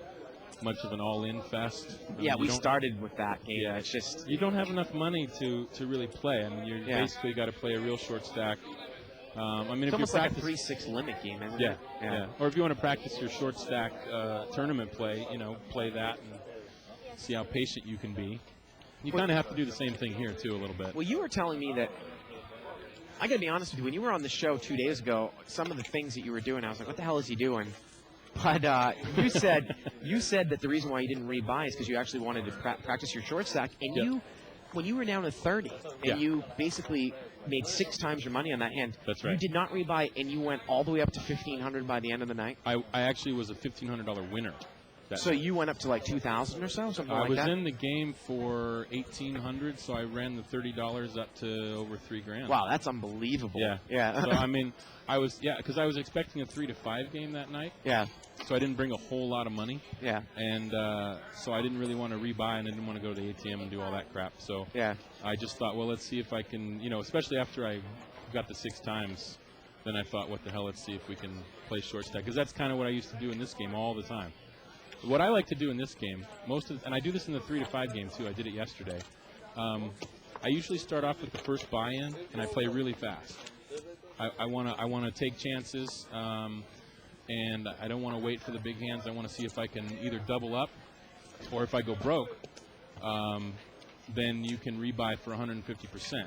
S8: much of an all-in fest.
S2: Yeah, we started with that game.
S8: Yeah,
S2: it's just
S8: you don't have enough money to really play. I mean, you basically got to play a real short stack. I mean,
S2: it's
S8: if
S2: almost
S8: you
S2: like a 3-6 limit game, isn't
S8: yeah,
S2: it?
S8: Yeah. Or if you want to practice your short stack tournament play, you know, play that and see how patient you can be. You kind of have to do the same thing here too, a little bit.
S2: Well, you were telling me that. I got to be honest with you. When you were on the show 2 days ago, some of the things that you were doing, I was like, "What the hell is he doing?" But you said that the reason why you didn't rebuy is because you actually wanted to practice your short stack, and when you were down to 30, and you basically made 6 times your money on that hand.
S8: That's right.
S2: You did not rebuy, and you went all the way up to 1,500 by the end of the night.
S8: I actually was a $1,500 winner.
S2: So you went up to like 2,000 or so, something like that?
S8: I was in the game for 1,800, so I ran the $30 up to over $3,000.
S2: Wow, that's unbelievable.
S8: Yeah. So I mean, because I was expecting a 3 to 5 game that night.
S2: Yeah.
S8: So I didn't bring a whole lot of money.
S2: Yeah.
S8: And so I didn't really want to rebuy, and I didn't want to go to the ATM and do all that crap. So I just thought, well, let's see if I can, you know, especially after I got the 6 times, then I thought, what the hell, let's see if we can play short stack, because that's kind of what I used to do in this game all the time. What I like to do in this game, and I do this in the 3 to 5 game too. I did it yesterday. I usually start off with the first buy-in, and I play really fast. I want to take chances, and I don't want to wait for the big hands. I want to see if I can either double up, or if I go broke, then you can rebuy for 150%.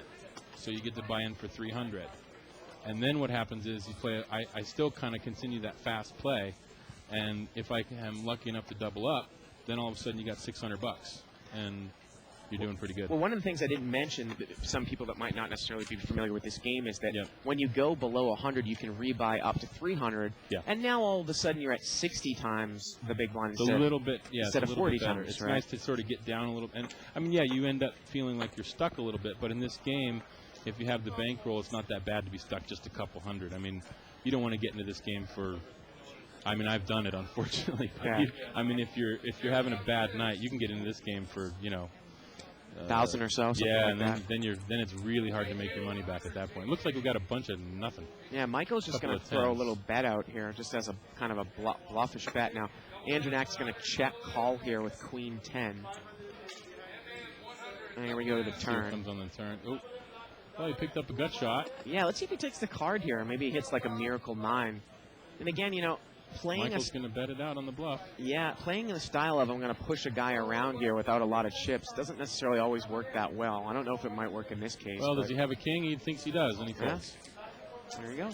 S8: So you get to buy in for 300. And then what happens is you play. I still kind of continue that fast play. And if I am lucky enough to double up, then all of a sudden you got $600, and you're doing pretty good.
S2: Well, one of the things I didn't mention, some people that might not necessarily be familiar with this game, is that when you go below 100, you can rebuy up to 300.
S8: Yeah.
S2: And now all of a sudden you're at 60 times the big blind instead, instead of 40 times.
S8: It's nice to sort of get down a little. And I mean, you end up feeling like you're stuck a little bit. But in this game, if you have the bankroll, it's not that bad to be stuck just a couple hundred. I mean, you don't want to get into this game for. I mean, I've done it, unfortunately. But I mean, if you're having a bad night, you can get into this game for
S2: 1,000 or so.
S8: And then it's really hard to make your money back at that point. It looks like we've got a bunch of nothing.
S2: Yeah, Michael's just going to throw a little bet out here, just as a kind of a bluffish bet. Now, Andronak's going to check call here with Queen 10. And here we go to the turn.
S8: Comes on the turn. Oh, well, he picked up a gut shot.
S2: Yeah, let's see if he takes the card here. Maybe he hits like a miracle 9. And again,
S8: Michael's going to bet it out on the bluff.
S2: Yeah, playing in the style of I'm going to push a guy around here without a lot of chips doesn't necessarily always work that well. I don't know if it might work in this case.
S8: Well, does he have a king? He thinks he does, and he folds.
S2: There you go.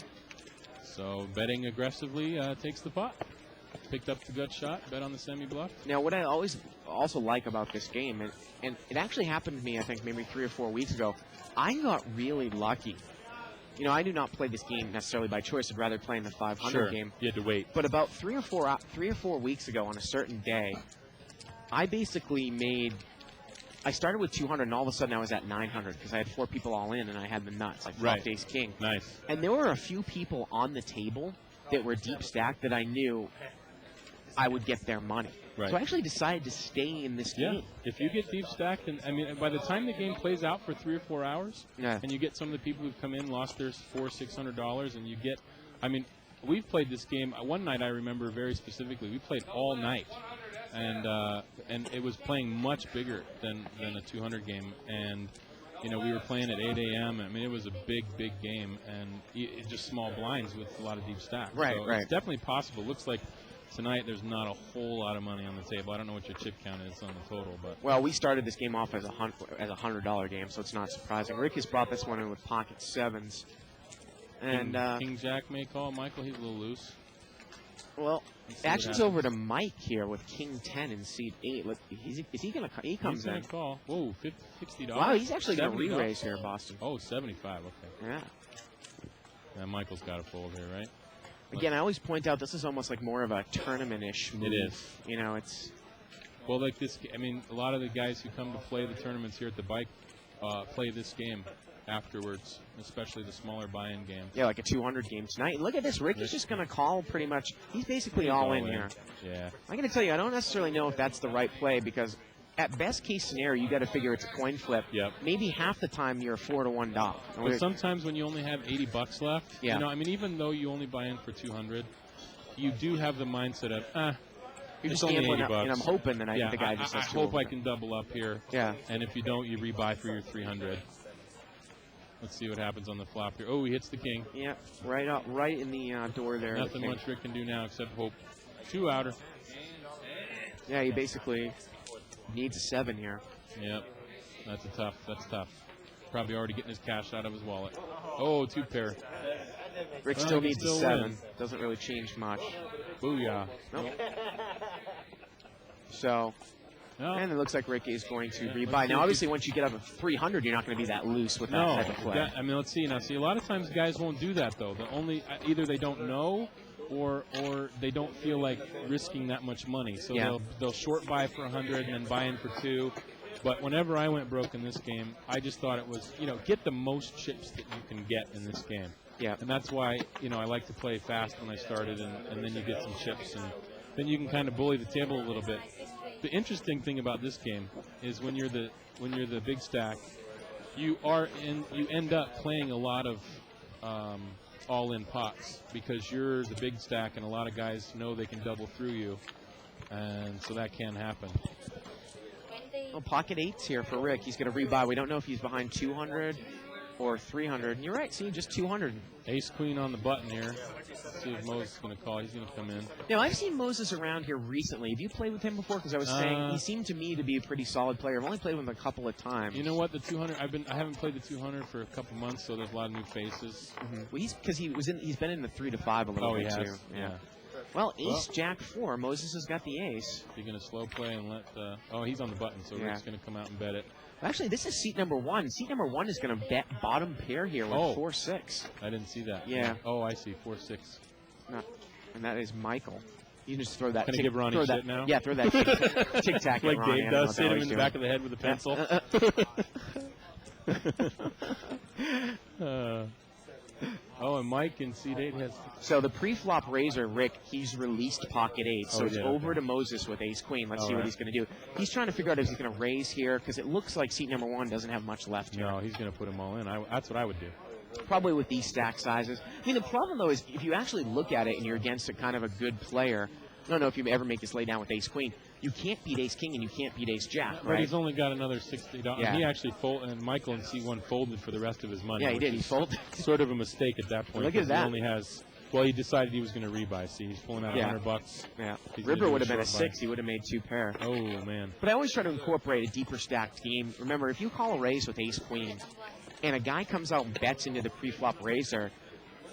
S8: So betting aggressively takes the pot. Picked up the gut shot, bet on the semi-bluff.
S2: Now, what I always also like about this game, and it actually happened to me, I think, maybe 3 or 4 weeks ago, I got really lucky. I do not play this game necessarily by choice. I'd rather play in the 500 game.
S8: You had to wait.
S2: But about 3 or 4 weeks ago on a certain day, I basically I started with 200, and all of a sudden I was at 900 because I had 4 people all in, and I had the nuts, like flop ace king.
S8: Nice.
S2: And there were a few people on the table that were deep stacked that I knew I would get their money.
S8: Right.
S2: So I actually decided to stay in this game.
S8: If you get deep stacked, and I mean, by the time the game plays out for 3 or 4 hours, and you get some of the people who've come in, lost their $400-600, and you get, I mean, we've played this game. One night I remember very specifically, we played all night, and it was playing much bigger than a 200 game, and we were playing at 8 a.m. I mean, it was a big game, and just small blinds with a lot of deep stacks.
S2: Right.
S8: It's definitely possible. Looks like tonight there's not a whole lot of money on the table. I don't know what your chip count is on the total, but
S2: well, we started this game off as a $100 game, so it's not surprising. Rick has brought this one in with pocket 7s, and
S8: King Jack may call Michael. He's a little loose.
S2: Well, action's over to Mike here with King 10 and seat 8. Is he gonna? He comes in.
S8: Call. Whoa, $60.
S2: Wow, he's actually gonna re-raise here, Boston.
S8: Oh, 75. Okay. Yeah, Michael's got to fold here, right?
S2: Again, I always point out this is almost like more of a tournament-ish move.
S8: It is.
S2: It's...
S8: Well, like this, I mean, a lot of the guys who come to play the tournaments here at the bike play this game afterwards, especially the smaller buy-in game.
S2: Yeah, like a 200 game tonight. Look at this. Rick is just going to call pretty much. He's basically all in here.
S8: Yeah.
S2: I'm going to tell you, I don't necessarily know if that's the right play because at best case scenario, you got to figure it's a coin flip.
S8: Yep.
S2: Maybe half the time you're a 4-to-1 dog.
S8: But sometimes when you only have $80 left,
S2: yeah.
S8: you know, I mean, even though you only buy in for 200, you do have the mindset of,
S2: you're
S8: it's
S2: just
S8: only $80.
S2: And I'm hoping that the guy just
S8: I
S2: says
S8: hope I can double up here.
S2: Yeah.
S8: And if you don't, you rebuy for your 300. Let's see what happens on the flop here. Oh, he hits the king.
S2: Yeah, right in the door there.
S8: Nothing much Rick can do now except hope. 2 outer.
S2: Yeah, he basically needs a 7 here.
S8: Yep, that's tough. Probably already getting his cash out of his wallet. Oh, 2 pair.
S2: Rick still needs a 7. Doesn't really change much.
S8: Booyah.
S2: Nope. So, and it looks like Rick is going to rebuy. Now, obviously, once you get up to 300, you're not going to be that loose with that type of play.
S8: I mean, let's see. Now, see, a lot of times guys won't do that, though. Either they don't know or they don't feel like risking that much money. So they'll short buy for 100 and then buy in for 2. But whenever I went broke in this game, I just thought it was, get the most chips that you can get in this game.
S2: Yeah.
S8: And that's why, I like to play fast when I started, and then you get some chips, and then you can kind of bully the table a little bit. The interesting thing about this game is when you're the big stack, you end up playing a lot of all-in pots because you're the big stack, and a lot of guys know they can double through you, and so that can happen.
S2: Well, pocket 8s here for Rick. He's going to rebuy. We don't know if he's behind 200 or 300. And you're right, see, just 200.
S8: Ace queen on the button here. Let's see if Moses is going to call. He's going to come in.
S2: Now, I've seen Moses around here recently. Have you played with him before? Because I was saying he seemed to me to be a pretty solid player. I've only played with him a couple of times.
S8: You know what? The 200. I haven't played the 200 for a couple months, so there's a lot of new faces.
S2: Mm-hmm. Well, he's been in the 3 to 5 a little bit too.
S8: Yeah.
S2: Well, Ace Jack 4. Moses has got the ace.
S8: You're going to slow play and let the. Oh, he's on the button, so Rick's going to come out and bet it.
S2: Actually, this is seat number 1. Seat number 1 is going to bet bottom pair here with 4-6.
S8: I didn't see that.
S2: Yeah.
S8: Oh, I see. 4-6.
S2: No. And that is Michael. You can just throw that.
S8: Can I give Ronnie shit now?
S2: Yeah, throw that tic tac.
S8: Like
S2: Ronnie.
S8: Dave does, hit him in the back of the head with a pencil. Oh, and Mike in seat 8 has.
S2: So the pre-flop raiser, Rick, he's released pocket 8. So it's over to Moses with ace queen. Let's see what he's going to do. He's trying to figure out if he's going to raise here because it looks like seat number 1 doesn't have much left here.
S8: No, he's going to put them all in. That's what I would do.
S2: Probably with these stack sizes. I mean, the problem, though, is if you actually look at it and you're against a kind of a good player, I don't know if you ever make this lay down with ace queen, you can't beat ace king and you can't beat ace jack, right?
S8: But he's only got another $60. Yeah. He actually folded, and Michael in C1 folded for the rest of his money.
S2: Yeah, he did. He folded.
S8: Sort of a mistake at that point.
S2: Look at that.
S8: He only has. Well, he decided he was going to rebuy. See, he's pulling out $100.
S2: Yeah. River would have been a 6. He would have made 2 pair.
S8: Oh, man.
S2: But I always try to incorporate a deeper stacked game. Remember, if you call a raise with ace queen, and a guy comes out and bets into the pre-flop raiser,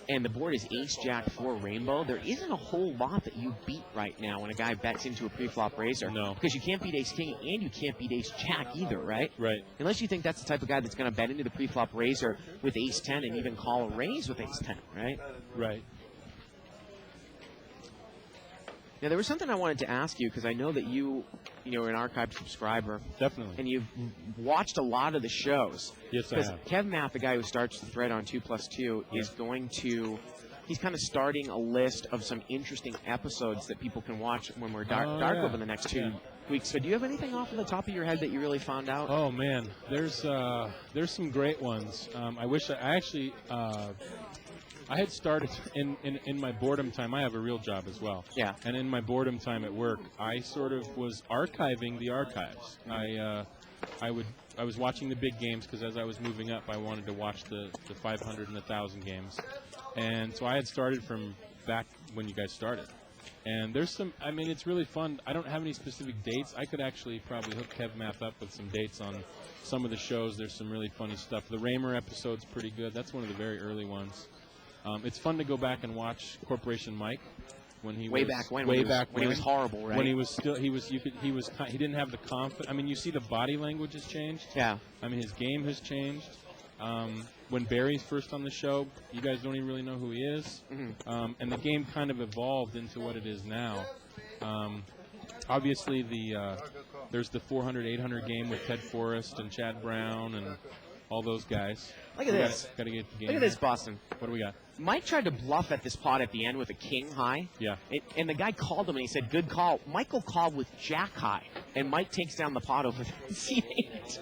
S2: and the board is ace jack 4 rainbow, there isn't a whole lot that you beat right now when a guy bets into a pre-flop raiser.
S8: No.
S2: Because you can't beat ace king and you can't beat ace jack either, right?
S8: Right.
S2: Unless you think that's the type of guy that's going to bet into the pre-flop raiser with ace 10 and even call a raise with ace 10, right?
S8: Right.
S2: Now, there was something I wanted to ask you because I know that you're an archived subscriber.
S8: Definitely.
S2: And you've watched a lot of the shows.
S8: Yes, I have.
S2: Kev Math, the guy who starts the thread on 2+2, is going to... He's kind of starting a list of some interesting episodes that people can watch when we're dark over the next 2 weeks. So do you have anything off of the top of your head that you really found out?
S8: Oh, man. There's some great ones. I had started in my boredom time. I have a real job as well.
S2: Yeah.
S8: And in my boredom time at work, I sort of was archiving the archives. I was watching the big games because as I was moving up, I wanted to watch the 500 and 1,000 games. And so I had started from back when you guys started. And there's some, I mean, it's really fun. I don't have any specific dates. I could actually probably hook Kev Math up with some dates on some of the shows. There's some really funny stuff. The Raymer episode's pretty good. That's one of the very early ones. It's fun to go back and watch Corporation Mike when he
S2: when he was horrible, right?
S8: When he didn't have the confidence. I mean, you see the body language has changed.
S2: Yeah.
S8: I mean, his game has changed. When Barry's first on the show, you guys don't even really know who he is.
S2: Mm-hmm.
S8: And the game kind of evolved into what it is now. Obviously, there's the 400-800 game with Ted Forrest and Chad Brown and all those guys.
S2: Look at this.
S8: Gotta get the game.
S2: Look at this, Boston.
S8: What do we got?
S2: Mike tried to bluff at this pot at the end with a king high.
S8: Yeah.
S2: And the guy called him and he said, good call. Michael called with jack high. and Mike takes down the pot over the C8.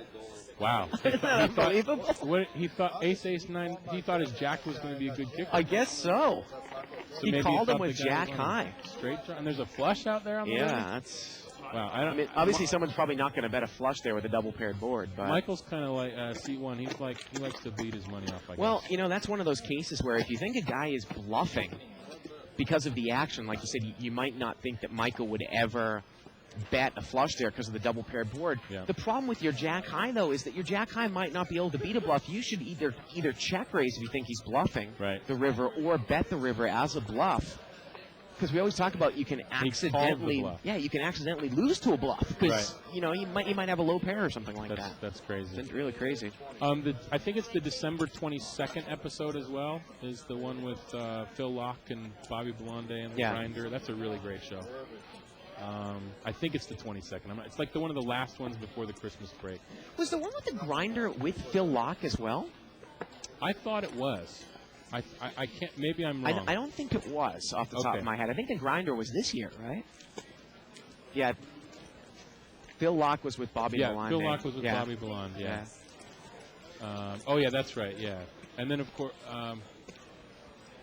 S8: Wow.
S2: Isn't that unbelievable?
S8: He thought ace 9. He thought his jack was going to be a good kicker.
S2: I guess so.
S8: So
S2: He
S8: maybe
S2: called him
S8: thought
S2: with
S8: the guy
S2: jack
S8: was on
S2: high.
S8: Straight draw, and there's a flush out there on the
S2: Yeah,
S8: river?
S2: that's.
S8: Wow.
S2: I mean, obviously, someone's probably not going to bet a flush there with a double paired board. But
S8: Michael's kind of like C1. He likes to bleed his money off. I guess.
S2: well, that's one of those cases where if you think a guy is bluffing because of the action, like you said, you might not think that Michael would ever bet a flush there because of the double paired board.
S8: Yeah.
S2: The problem with your jack high, though, is that your jack high might not be able to beat a bluff. You should either check raise if you think he's bluffing the river, or bet the river as a bluff. Because we always talk about you can accidentally lose to a bluff because you might have a low pair or something like that.
S8: That's crazy.
S2: It's really crazy.
S8: I think it's the December 22nd episode as well. Is the one with Phil Locke and Bobby Blonde and the Grinder. That's a really great show. I think it's the 22nd. It's like one of the last ones before the Christmas break.
S2: Was the one with the Grinder with Phil Locke as well?
S8: I thought it was. I can't. Maybe I'm wrong.
S2: I don't think it was off the top of my head. I think the Grinder was this year, right? Yeah. Phil Locke was with Bobby Blonde.
S8: Phil Locke was with Bobby Blonde. Yeah. Oh yeah, that's right. Yeah. And then of course.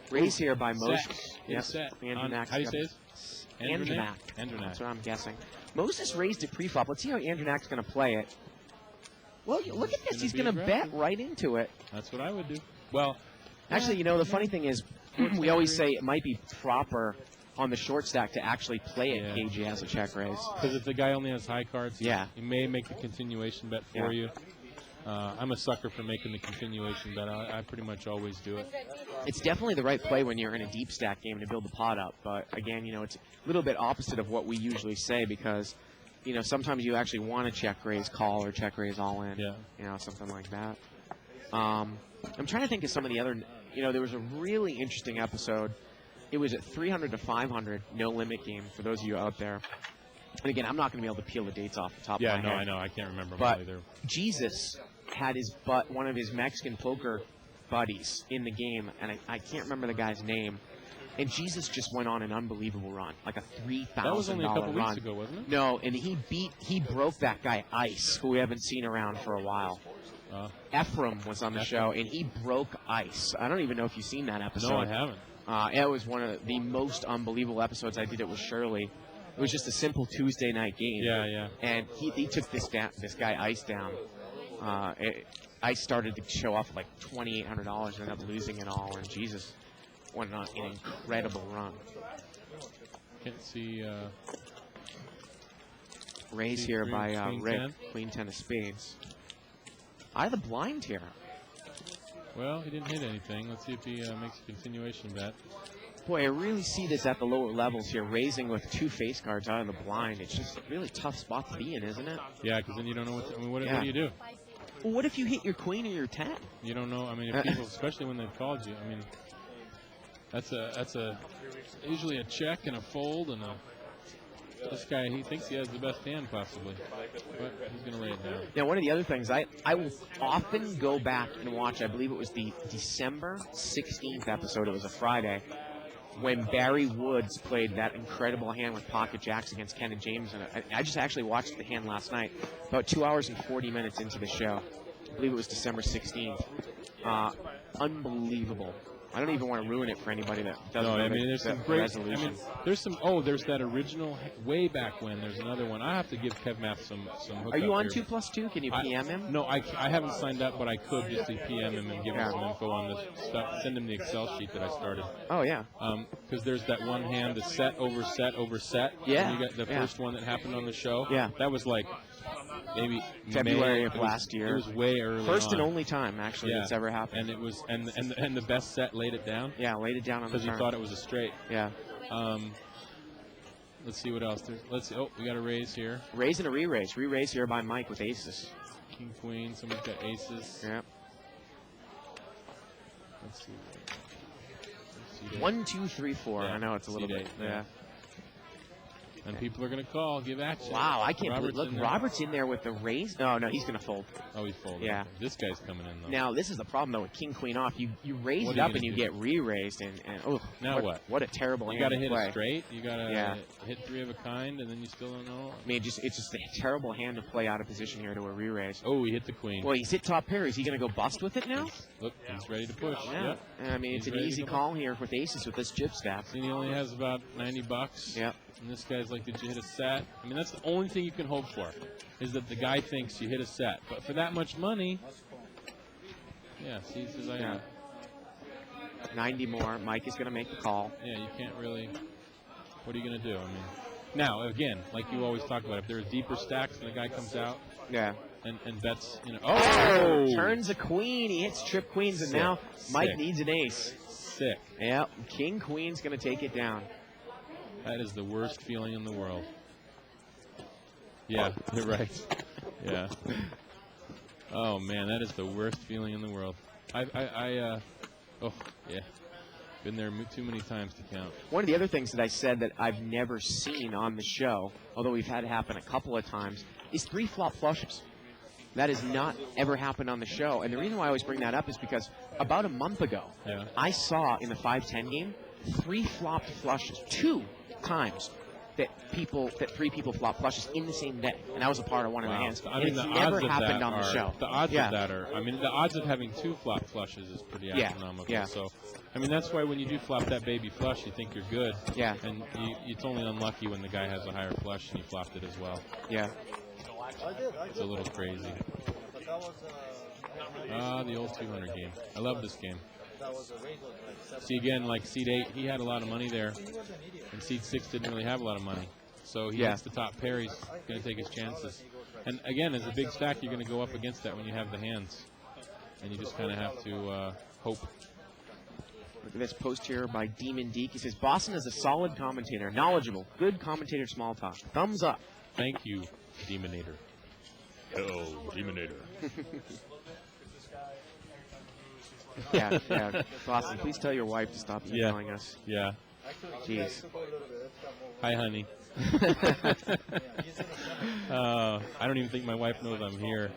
S2: Raise here by Moses.
S8: Yes.
S2: Andrew
S8: How do you say it?
S2: Andrenak. That's what I'm guessing. Moses raised it pre-flop. Let's see how Andrenak's going to play it. Well, look at this. He's going to bet right into it.
S8: That's what I would do. Well,
S2: actually, the funny thing is, we always say it might be proper on the short stack to actually play it KG as a check raise.
S8: Because if the guy only has high cards, he may make the continuation bet for you. I'm a sucker for making the continuation bet. I pretty much always do it.
S2: It's definitely the right play when you're in a deep stack game to build the pot up. But again, it's a little bit opposite of what we usually say because, sometimes you actually want to check raise call or check raise all in.
S8: Yeah.
S2: Something like that. I'm trying to think of some of the other. There was a really interesting episode. It was at 300 to 500, no limit game for those of you out there. And again, I'm not going to be able to peel the dates off the top of my head.
S8: Yeah, I know. I can't remember them
S2: but
S8: either.
S2: Jesus had one of his Mexican poker buddies in the game, and I can't remember the guy's name. And Jesus just went on an unbelievable run, like a $3,000 run.
S8: That was only a couple weeks ago, wasn't it?
S2: No, and he broke that guy Ice, who we haven't seen around for a while. Ephraim was on the show, and he broke Ice. I don't even know if you've seen that episode.
S8: No, I haven't.
S2: It was one of the most unbelievable episodes. I did it with Shirley. It was just a simple Tuesday night game.
S8: Yeah.
S2: And he took this guy Ice down. Ice started to show off like $2,800 and ended up losing it all. And Jesus went on an incredible run.
S8: Can't see.
S2: Raise here by
S8: Queen
S2: Rick.
S8: 10.
S2: Queen 10 of spades. I have the blind here.
S8: Well, he didn't hit anything. Let's see if he makes a continuation bet.
S2: Boy, I really see this at the lower levels here, raising with two face cards out of the blind. It's just a really tough spot to be in, isn't it?
S8: Yeah, because then you don't know what do you do?
S2: Well, what if you hit your queen or your 10?
S8: You don't know. I mean, if people, especially when they've called you, I mean, that's usually a check and a fold and this guy, he thinks he has the best hand possibly, but he's going to lay it down.
S2: Now, one of the other things, I will often go back and watch, I believe it was the December 16th episode, it was a Friday, when Barry Woods played that incredible hand with pocket jacks against Ken and James. And I just actually watched the hand last night, about 2 hours and 40 minutes into the show. I believe it was December 16th. Unbelievable. I don't even want to ruin it for anybody that doesn't know.
S8: I mean, there's some great
S2: resolution.
S8: I mean, there's some. Oh, there's that original way back when. There's another one. I have to give Kev Math some hookup.
S2: Are you on
S8: here.
S2: 2+2? Can you PM him?
S8: No, I haven't signed up, but I could just PM him and give him some info on this stuff. Send him the Excel sheet that I started.
S2: Oh yeah.
S8: Because there's that one hand, the set over set over set.
S2: Yeah.
S8: And you got the first one that happened on the show.
S2: Yeah.
S8: That was like maybe
S2: February of last year.
S8: It was way early.
S2: First and only time actually that's ever happened.
S8: And it was and the best set laid it down.
S2: Yeah, laid it down on the turn.
S8: Because he thought it was a straight.
S2: Yeah.
S8: Let's see what else. Let's see. Oh, we got a raise here.
S2: Raise and a re-raise. Re-raise here by Mike with aces.
S8: King, queen. Someone's got aces.
S2: Yeah.
S8: Let's see.
S2: 1, 2, 3, 4.
S8: Yeah.
S2: I know it's a little bit. Yeah.
S8: And people are going to call, give action.
S2: Wow, I can't
S8: Robert's
S2: believe.
S8: in
S2: Look,
S8: there.
S2: Robert's in there with the raise. No, he's going to fold.
S8: Oh, he's folding.
S2: Yeah.
S8: This guy's coming in, though.
S2: Now, this is the problem, though, with king, queen off. You raise
S8: What
S2: it
S8: are you
S2: up
S8: gonna
S2: and you
S8: do?
S2: get re-raised. And oh,
S8: Now what?
S2: What a terrible
S8: You
S2: hand
S8: got to
S2: to
S8: hit
S2: play.
S8: a straight. You got to
S2: Yeah.
S8: hit 3 of a kind, and then you still don't know.
S2: I mean, it's just a terrible hand to play out of position here to a re-raise.
S8: Oh, he hit the queen.
S2: Well, he's hit top pair. Is he going to go bust with it now?
S8: Look, he's ready to push.
S2: Yeah.
S8: Yep.
S2: I mean, it's
S8: He's
S2: an
S8: ready
S2: easy
S8: to go.
S2: call here with aces with this chip stack.
S8: And he only has about $90.
S2: Yep.
S8: And this guy's like, did you hit a set? I mean, that's the only thing you can hope for, is that the guy thinks you hit a set. But for that much money, yeah, see, he says, I
S2: Yeah. 90 more. Mike is going to make the call.
S8: Yeah, you can't really. What are you going to do? I mean, now, again, like you always talk about, if there's deeper stacks and the guy comes out
S2: Yeah.
S8: and bets, you know.
S2: Oh! Turns a queen. He hits trip queens, and
S8: Sick.
S2: now Mike
S8: Sick.
S2: needs an ace.
S8: Sick.
S2: Yep. King queen's going to take it down.
S8: That is the worst feeling in the world. Yeah, you're right. Yeah. Oh man, that is the worst feeling in the world. Oh yeah, been there too many times to count.
S2: One of the other things that I said that I've never seen on the show, although we've had it happen a couple of times, is 3 flop flushes. That has not ever happened on the show. And the reason why I always bring that up is because about a month ago,
S8: Yeah.
S2: I saw in the 5-10 game 3 flopped flushes, 2 times that 3 people flop flushes in the same day, and I was a part of one of the
S8: Wow.
S2: hands.
S8: I
S2: And
S8: mean,
S2: it's
S8: the
S2: never
S8: odds of
S2: happened
S8: that
S2: on the
S8: are-
S2: show.
S8: The odds
S2: Yeah.
S8: of that are, I mean, the odds of having 2 flop flushes is pretty
S2: Yeah.
S8: astronomical.
S2: Yeah.
S8: So, I mean, that's why when you do flop that baby flush, you think you're good.
S2: Yeah.
S8: And it's only unlucky when the guy has a higher flush and you flopped it as well.
S2: Yeah.
S3: I did.
S8: It's a little crazy.
S3: But that was
S8: The old 200 game. I love this game.
S3: that was a range of like 7.
S8: See, again, like seed 8, he had a lot of money there, and seed 6 didn't really have a lot of money. So he
S2: Yeah.
S8: hits the top pair, he's going to take his chances. And again, as a big stack, you're going to go up against that when you have the hands. And you just kind of have to hope.
S2: Look at this post here by Demon Deke. He says, Boston is a solid commentator, knowledgeable, good commentator, small talk. Thumbs up.
S8: Thank you, Demonator. Hello, Demonator.
S2: Yeah. Boston, please tell your wife to stop emailing us.
S8: Yeah.
S2: Jeez.
S8: Hi, honey. I don't even think my wife knows I'm here.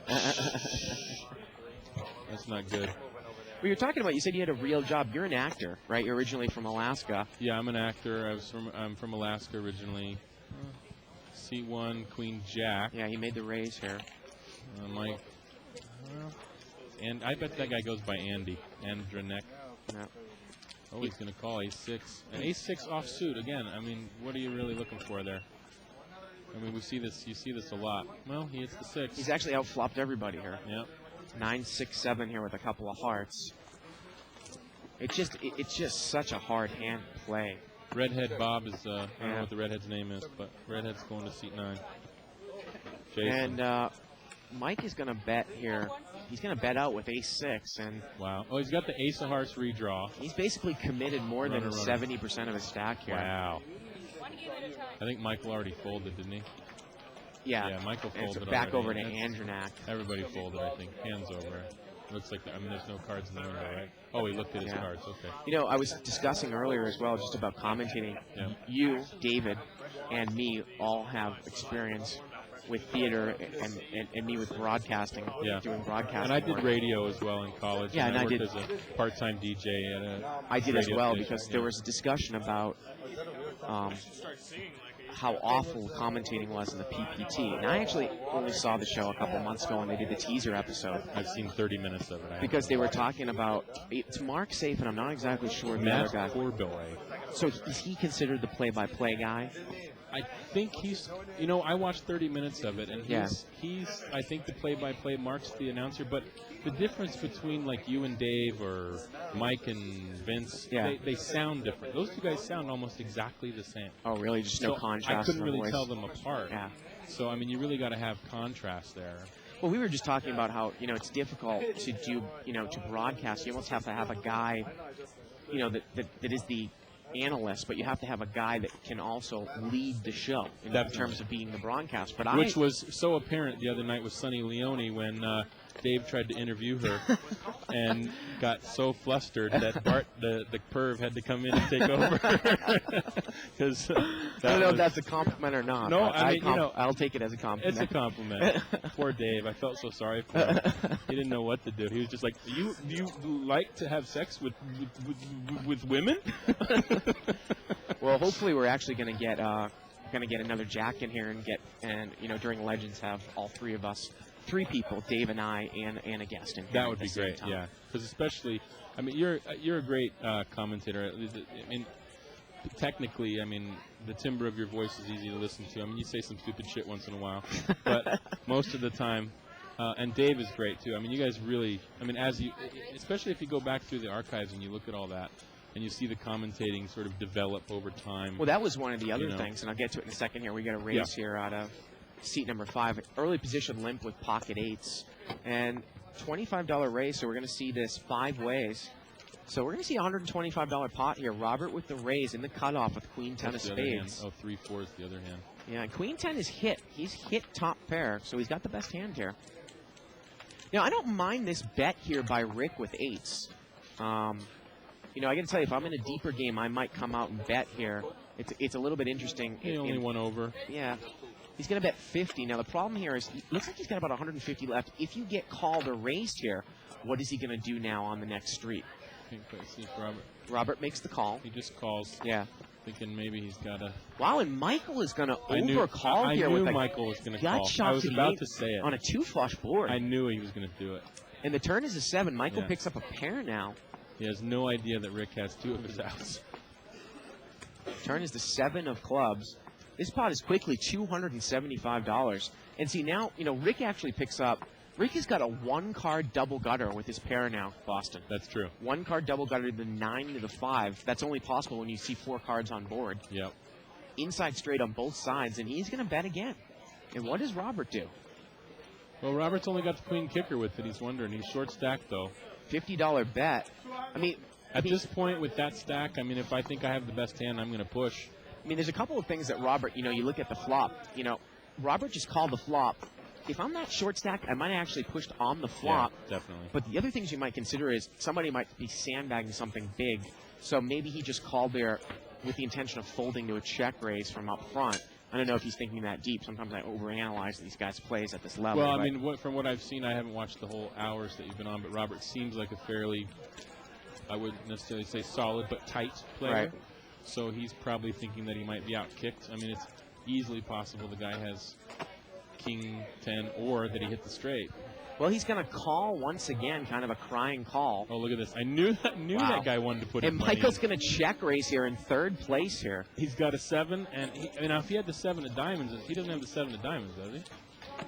S8: That's not good.
S2: Well, you're talking about, you said you had a real job. You're an actor, right? You're originally from Alaska.
S8: Yeah, I'm an actor. I'm from Alaska originally. C1, Queen Jack.
S2: Yeah, he made the raise here.
S8: Mike. And I bet that guy goes by Andy. Andranek.
S2: Yeah.
S8: Oh, he's going to call ace-6. An ace-6 offsuit again. I mean, what are you really looking for there? I mean, we see this. You see this a lot. Well, he hits the 6.
S2: He's actually outflopped everybody here.
S8: Yep.
S2: 9, 6, 7 here with a couple of hearts. It's just such a hard hand to play.
S8: Redhead Bob is. I don't know what the redhead's name is, but redhead's going to seat 9. Jason.
S2: And Mike is going to bet here. He's going to bet out with ace-6, and
S8: wow. Oh, he's got the ace of hearts redraw.
S2: he's basically committed more than 70% of his stack here.
S8: Wow. I think Michael already folded, didn't he?
S2: Yeah.
S8: Yeah, Michael
S2: And
S8: folded
S2: so back
S8: already.
S2: over to Andranak.
S8: Everybody folded, I think. Hands over. Looks like, I mean, there's no cards in the window, right? Oh, he looked at his
S2: Yeah.
S8: cards. Okay.
S2: You know, I was discussing earlier as well just about commentating.
S8: Yeah.
S2: You, David, and me all have experience with theater and me with broadcasting,
S8: Yeah.
S2: doing broadcasting.
S8: And I did
S2: work.
S8: radio as well in college.
S2: Yeah, and I
S8: worked
S2: did.
S8: as a part-time DJ at a
S2: I did as
S8: radio
S2: well
S8: station.
S2: because there was a discussion about how awful commentating was in the PPT. And I actually only saw the show a couple months ago when they did the teaser episode.
S8: I've seen 30 minutes of it.
S2: Because they were talking about, it's Mark Safe, and I'm not exactly sure the
S8: Matt
S2: other guy.
S8: Corboy.
S2: So is he considered the play-by-play guy?
S8: I think he's, you know, I watched 30 minutes of it, and
S2: Yeah.
S8: he's I think the play-by-play Mark's the announcer, but the difference between like you and Dave or Mike and Vince,
S2: Yeah.
S8: they sound different. Those two guys sound almost exactly the same.
S2: Oh, really? Just no
S8: So
S2: contrast
S8: I couldn't
S2: in the
S8: really
S2: voice?
S8: tell them apart.
S2: Yeah.
S8: So, I mean, you really got to have contrast there.
S2: Well, we were just talking about how, you know, it's difficult to do, you know, to broadcast. You almost have to have a guy, you know, that is the analyst, but you have to have a guy that can also lead the show in
S8: Definitely.
S2: terms of being the broadcast. But
S8: Which was so apparent the other night with Sonny Leone when Dave tried to interview her and got so flustered that Bart, the perv, had to come in and take over. Because
S2: I don't know if that's a compliment or not.
S8: No, I mean,
S2: I'll take it as a compliment.
S8: It's a compliment. Poor Dave. I felt so sorry for him. He didn't know what to do. He was just like, do you like to have sex with women?
S2: Well, hopefully we're actually going to get another Jack in here and during Legends have all three of us, three people, Dave and I and a guest in here.
S8: That would be great. Yeah, because especially, I mean, you're a great commentator. I mean, technically, I mean, the timbre of your voice is easy to listen to. I mean, you say some stupid shit once in a while, but most of the time. And Dave is great too. I mean, you guys really. I mean, especially if you go back through the archives and you look at all that, and you see the commentating sort of develop over time.
S2: Well, that was one of the other things, and I'll get to it in a second here. We got a race here out of seat number 5. Early position limp with pocket 8s. And $25 race, so we're going to see this 5 ways. So we're going to see a $125 pot here. Robert with the raise in the cutoff with Queen 10 of spades.
S8: Oh, 3-4 is the other hand.
S2: Yeah, Queen 10 is hit. He's hit top pair, so he's got the best hand here. Now, I don't mind this bet here by Rick with 8s. I got to tell you, if I'm in a deeper game, I might come out and bet here. It's a little bit interesting.
S8: He only won over.
S2: Yeah. He's going to bet 50. Now, the problem here is it looks like he's got about 150 left. If you get called or raised here, what is he going to do now on the next street?
S8: See
S2: Robert makes the call.
S8: He just calls.
S2: Yeah.
S8: Thinking maybe he's got a...
S2: Wow, and Michael is going to overcall here with a
S8: Michael was going to call.
S2: shot
S8: I was about to say it.
S2: On a 2-flush board.
S8: I knew he was going to do it.
S2: And the turn is a 7. Michael picks up a pair now.
S8: He has no idea that Rick has 2 of his outs.
S2: Turn is the 7 of clubs. This pot is quickly $275. And see, now, Rick actually picks up. Rick has got a 1-card double gutter with his pair now, Boston.
S8: That's true.
S2: 1-card double gutter to the 9 to the 5. That's only possible when you see 4 cards on board.
S8: Yep.
S2: Inside straight on both sides, and he's going to bet again. And what does Robert do?
S8: Well, Robert's only got the queen kicker with it. He's wondering. He's short stacked, though.
S2: $50 bet.
S8: At this point with that stack, I mean, if I think I have the best hand, I'm going to push.
S2: I mean, there's a couple of things that Robert, you look at the flop. Robert just called the flop. If I'm not short stacked, I might actually pushed on the flop.
S8: Yeah, definitely.
S2: But the other things you might consider is somebody might be sandbagging something big. So maybe he just called there with the intention of folding to a check raise from up front. I don't know if he's thinking that deep. Sometimes I overanalyze these guys' plays at this level.
S8: Well, I mean, from what I've seen, I haven't watched the whole hours that you've been on, but Robert seems like a fairly, I wouldn't necessarily say solid, but tight player.
S2: Right.
S8: So he's probably thinking that he might be out-kicked. I mean, it's easily possible the guy has King 10 or that he hit the straight.
S2: Well, he's going to call once again, kind of a crying call.
S8: Oh, look at this. I knew that guy wanted to put
S2: And Michael's going to check raise here in 3rd place here.
S8: He's got a 7, and now if he had the 7 of diamonds, he doesn't have the 7 of diamonds, does he?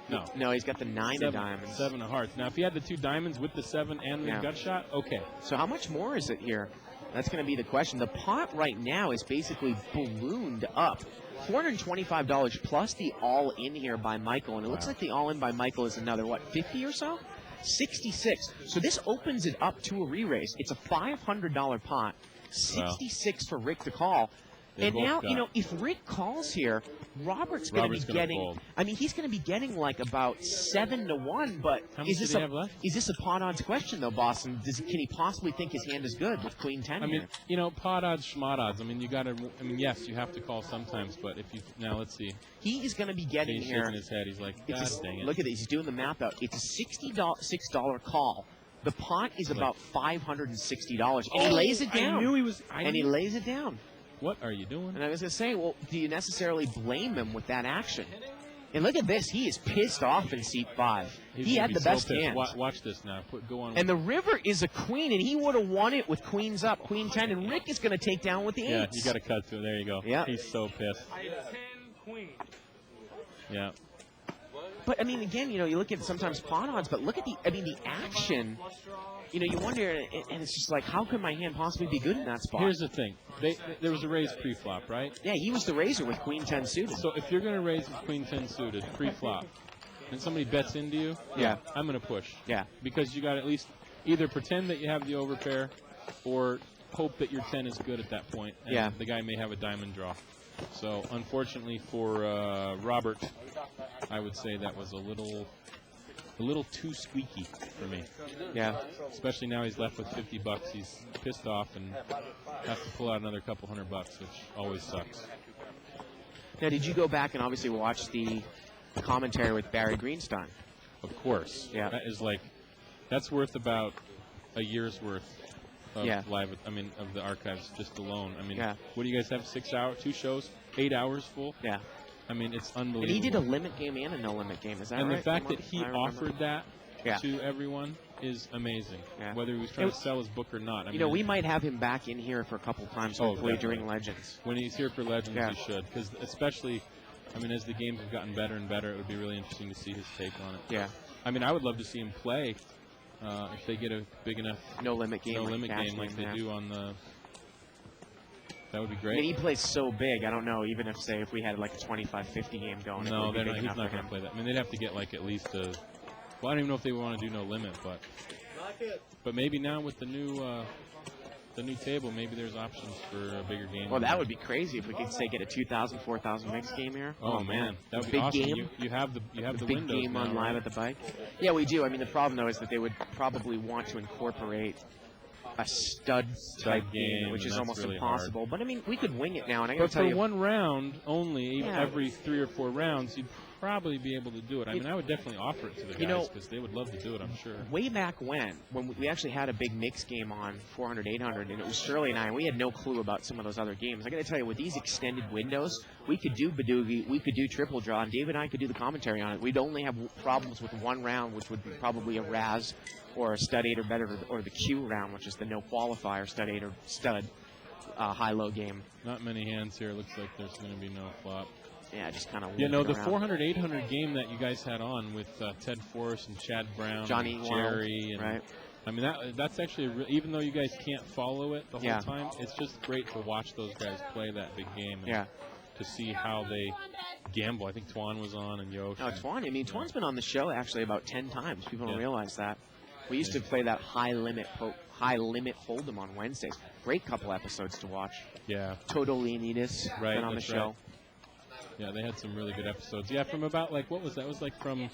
S8: No.
S2: No, he's got the 9 of diamonds.
S8: 7 of hearts. Now, if he had the 2 diamonds with the 7 and the gut shot, okay.
S2: So how much more is it here? That's going to be the question. The pot right now is basically ballooned up. $425 plus the all-in here by Michael. And it looks like the all-in by Michael is another, 50 or so? 66. So this opens it up to a re-raise. It's a $500 pot. 66 for Rick to call. And now, if Rick calls here, Robert's going to be getting.
S8: Fold.
S2: I mean, he's going to be getting like about 7-1. But
S8: how much does he have left?
S2: Is this a pot odds question though, Boston? Can he possibly think his hand is good with Queen 10?
S8: I mean, pot odds, schmot odds. I mean, you got to. I mean, yes, you have to call sometimes. But if you let's see.
S2: He is going to be getting
S8: he's
S2: here.
S8: Shaking his head. He's like, God dang it!
S2: Look at this. He's doing the math out. It's a $66 call. The pot is about $560, and he lays it down.
S8: I knew he was.
S2: He lays it down.
S8: What are you doing?
S2: And I was going to say, well, do you necessarily blame him with that action? And look at this. He is pissed off in seat 5. He had the best hand.
S8: Watch this now. Go on.
S2: And the river is a queen, and he would have won it with queens up, Queen 10, and Rick is going to take down with the 8s.
S8: Yeah, you got to cut to it. There you go.
S2: Yeah.
S8: He's so pissed.
S6: I have 10 queens.
S8: Yeah.
S2: But, I mean, again, you look at sometimes pot odds, but look at the action. You wonder, and it's just like, how could my hand possibly be good in that spot?
S8: Here's the thing. There was a raise pre-flop, right?
S2: Yeah, he was the raiser with Queen 10 suited.
S8: So if you're going to raise with Queen 10 suited pre-flop, and somebody bets into you, I'm going to push.
S2: Yeah.
S8: Because you got to at least either pretend that you have the overpair or hope that your 10 is good at that point. And the guy may have a diamond draw. So, unfortunately for Robert, I would say that was a little a little too squeaky for me.
S2: Yeah.
S8: Especially now he's left with $50. He's pissed off and has to pull out another couple $100, which always sucks.
S2: Now, did you go back and obviously watch the commentary with Barry Greenstein?
S8: Of course.
S2: Yeah.
S8: That's worth about a year's worth of
S2: Yeah.
S8: live, of the archives just alone.
S2: Yeah.
S8: What do you guys have, 6 hours, 2 shows, 8 hours full?
S2: Yeah.
S8: It's unbelievable.
S2: And he did a limit game and a no limit game, is that
S8: and
S2: right?
S8: the fact that he offered that
S2: Yeah.
S8: to everyone is amazing.
S2: Yeah.
S8: Whether he was trying to sell his book or not.
S2: We might have him back in here for a couple times hopefully during Legends.
S8: When he's here for Legends,
S2: Yeah.
S8: he should. Because especially, as the games have gotten better and better, it would be really interesting to see his take on it.
S2: Yeah.
S8: I would love to see him play if they get a big enough
S2: no limit game
S8: like they do on the. That would be great.
S2: He plays so big. I don't know. Even if we had like a 25-50 game going.
S8: No, he's not going to play that. They'd have to get like at least a. Well, I don't even know if they want to do no limit, but maybe now with the new table, maybe there's options for a bigger game.
S2: Well, that would be crazy if we could get a 2,000, 4,000 mix game here.
S8: Oh man, that would be
S2: big
S8: awesome.
S2: Game.
S8: You have the
S2: big
S8: windows
S2: game
S8: now,
S2: on Live
S8: right?
S2: at the Bike. Yeah, we do. The problem though is that they would probably want to incorporate a stud type game, which is almost
S8: really
S2: impossible.
S8: hard.
S2: But we could wing it now, and I got
S8: But
S2: to tell
S8: for
S2: you,
S8: one round only,
S2: Yeah.
S8: every 3 or 4 rounds, you'd probably be able to do it. I would definitely offer it to the guys because they would love to do it, I'm sure.
S2: way back when we actually had a big mix game on 400, 800, and it was Shirley and I, and we had no clue about some of those other games. I got to tell you, with these extended windows, we could do Badoogie, we could do Triple Draw, and David and I could do the commentary on it. We'd only have problems with one round, which would be probably a Raz or a Stud 8 or better, or the Q round, which is the no qualifier Stud 8 or Stud high-low game.
S8: Not many hands here. It looks like there's going to be no flop.
S2: Yeah, just kind of.
S8: The 400, 800 game that you guys had on with Ted Forrest and Chad Brown,
S2: Johnny
S8: and Jerry,
S2: Wild,
S8: and
S2: right?
S8: that's actually even though you guys can't follow it the whole
S2: Yeah.
S8: time, it's just great to watch those guys play that big game. And
S2: Yeah.
S8: To see how they gamble. I think Twan was on and Yosh.
S2: No, Twan. Twan's been on the show actually about 10 times. People don't realize that. We used to play that high limit hold'em on Wednesdays. Great couple episodes to watch.
S8: Yeah.
S2: Toto Leonidas been on the show.
S8: Right. Yeah, they had some really good episodes. Yeah, from about what was that? It was from,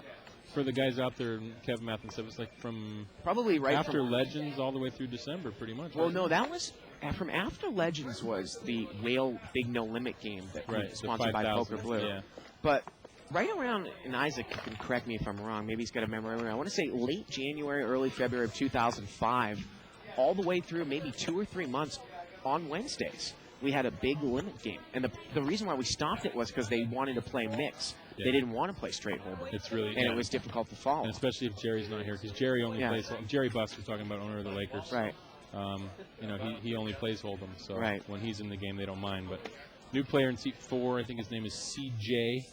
S8: for the guys out there, Kevin Math and stuff, it was from
S2: probably right
S8: after
S2: from
S8: Legends all the way through December, pretty much.
S2: Well, no, that was from after Legends was the Whale Big No Limit game that was sponsored by Poker Blue.
S8: Yeah.
S2: But right around, and Isaac can correct me if I'm wrong, maybe he's got a memory earlier. I want to say late January, early February of 2005, all the way through maybe 2 or 3 months on Wednesdays. We had a big limit game. And the reason why we stopped it was because they wanted to play mix.
S8: Yeah.
S2: They didn't want to play straight hold'em.
S8: It's really
S2: and it was difficult to follow.
S8: And especially if Jerry's not here, because Jerry only plays. Jerry Buss, we're talking about, owner of the Lakers.
S2: Right.
S8: He only plays hold'em, so
S2: right.
S8: when he's in the game, they don't mind. But new player in seat 4, I think his name is CJ.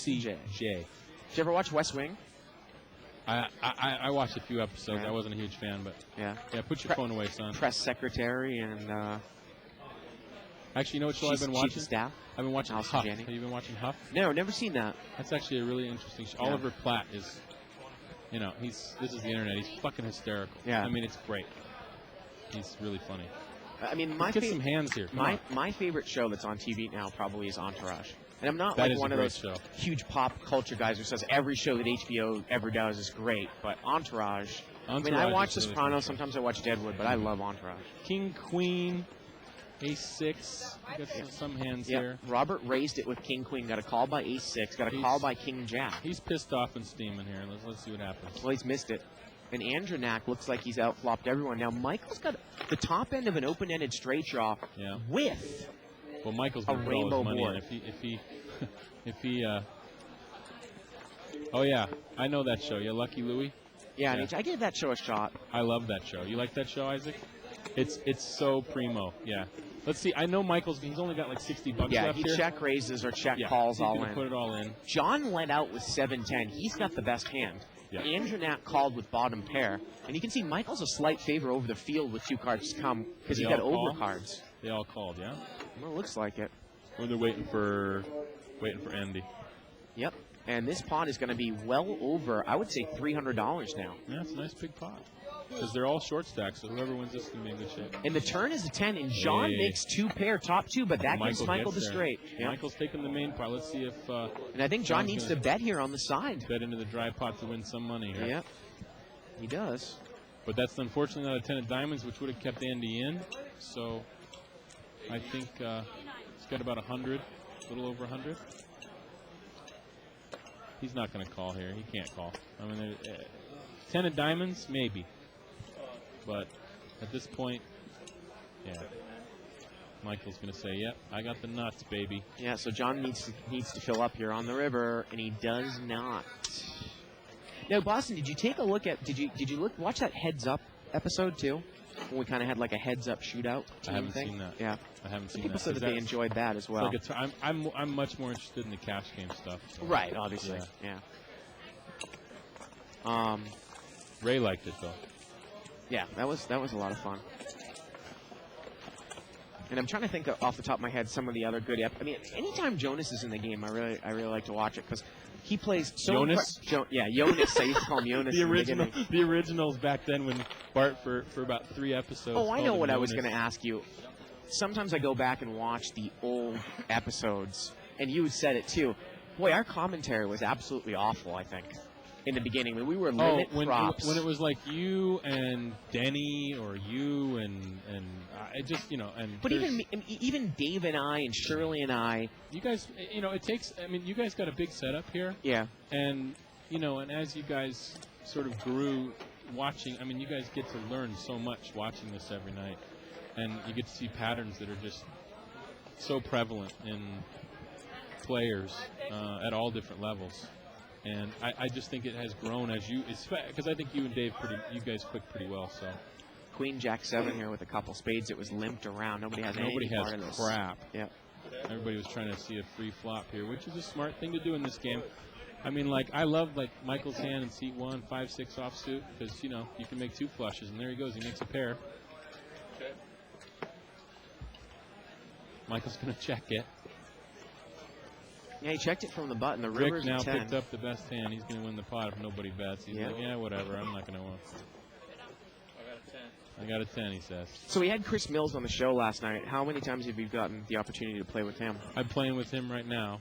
S2: Did you ever watch West Wing?
S8: I watched a few episodes.
S2: Yeah.
S8: I wasn't a huge fan, but
S2: yeah.
S8: Put your phone away, son.
S2: Press secretary and.
S8: Actually, you know what show I've been watching?
S2: Chief of Staff.
S8: I've been watching
S2: Allison
S8: Huff.
S2: Janney.
S8: Have you been watching Huff?
S2: No, never seen that.
S8: That's actually a really interesting show.
S2: Yeah.
S8: Oliver Platt is, this is the internet. He's fucking hysterical.
S2: Yeah.
S8: It's great. He's really funny.
S2: Get
S8: some hands here.
S2: My favorite show that's on TV now probably is Entourage. And I'm not
S8: that
S2: like one of those
S8: show.
S2: huge pop culture guys who says every show that HBO ever does is great, but Entourage I watch The Sopranos, really sometimes I watch Deadwood, but I love Entourage.
S8: King, Queen, Ace-6. I got some hands here.
S2: Robert raised it with King, Queen. Got a call by Ace-6. Got a call by King, Jack.
S8: He's pissed off and steaming here. Let's see what happens.
S2: Well, he's missed it. And Andronak looks like he's outflopped everyone. Now, Michael's got the top end of an open-ended straight draw with
S8: Well, Michael's
S2: a
S8: going to put all
S2: rainbow
S8: his money
S2: board.
S8: in. If he oh, yeah. I know that show. Yeah, Lucky Louie?
S2: Yeah, I gave that show a shot.
S8: I love that show. You like that show, Isaac? It's so primo. Yeah. Let's see. I know he's only got like $60 left
S2: Yeah, he
S8: here.
S2: check raises or check calls all in.
S8: Put it all in.
S2: John led out with 7-10. He's got the best hand.
S8: Yeah.
S2: Andronak called with bottom pair. And you can see Michael's a slight favor over the field with 2 cards to come because he's got over cards.
S8: They all called, yeah?
S2: Well, it looks like it.
S8: Or they're waiting for Andy.
S2: Yep. And this pot is going to be well over, I would say, $300 now.
S8: Yeah, it's a nice big pot. because they're all short stacks, so whoever wins this is going to be in good shape.
S2: And the turn is a 10, and John
S8: Hey.
S2: makes 2 pair, top 2, but that gives Michael the
S8: gets there.
S2: straight. Yep.
S8: Michael's taking the main part. Let's see if
S2: And I think John
S8: John's
S2: needs
S8: gonna
S2: to bet here on the side.
S8: bet into the dry pot to win some money here.
S2: Yep, he does.
S8: But that's unfortunately not a 10 of diamonds, which would have kept Andy in. So I think he's got about 100, a little over 100. He's not going to call here. He can't call. I mean, 10 of diamonds, maybe. But at this point, yeah. Michael's going to say, yep, I got the nuts, baby.
S2: Yeah, so John needs to fill up here on the river, and he does not. Now, Boston, did you take a look at? Did you watch that Heads Up episode too? When we kind of had like a Heads Up shootout.
S8: I haven't
S2: thing?
S8: seen that.
S2: Yeah,
S8: I haven't seen
S2: people
S8: that.
S2: said that they enjoyed that as well.
S8: Like I'm much more interested in the cash game stuff. So.
S2: Right, obviously. Yeah.
S8: Ray liked it though.
S2: Yeah, that was a lot of fun. And I'm trying to think off the top of my head some of the other good. I mean, anytime Jonas is in the game, I really like to watch it because he plays so.
S8: Jonas?
S2: Jonas. I used to call him Jonas.
S8: The originals back then when Bart for about 3 episodes.
S2: Oh, I know
S8: called
S2: what
S8: him
S2: I was
S8: Jonas.
S2: going to ask you. Sometimes I go back and watch the old episodes, and you said it too. Boy, our commentary was absolutely awful, I think, in the beginning. I mean, we were limit props.
S8: When it was like you and Denny or you and I just, and
S2: But even Dave and I and Shirley and I.
S8: you guys, it takes, I mean, you guys got a big setup here.
S2: Yeah.
S8: And, and as you guys sort of grew watching, I mean, you guys get to learn so much watching this every night. And you get to see patterns that are just so prevalent in players at all different levels. And I just think it has grown as because I think you and Dave, you guys click pretty well. So
S2: Queen Jack 7 here with a couple spades. It was limped around. Nobody has part of this.
S8: crap.
S2: Yep.
S8: Everybody was trying to see a free flop here, which is a smart thing to do in this game. I mean, I love Michael's hand in seat 1, 5-6 offsuit because you can make 2 flushes, and there he goes. He makes a pair. Michael's going to check it.
S2: Yeah, he checked it from the button. The
S8: Rick
S2: river's
S8: now
S2: a 10.
S8: picked up the best hand. He's going to win the pot if nobody bets. He's like, yeah, whatever. I'm not going to win. I got a 10, he says.
S2: So we had Chris Mills on the show last night. How many times have you gotten the opportunity to play with him?
S8: I'm playing with him right now.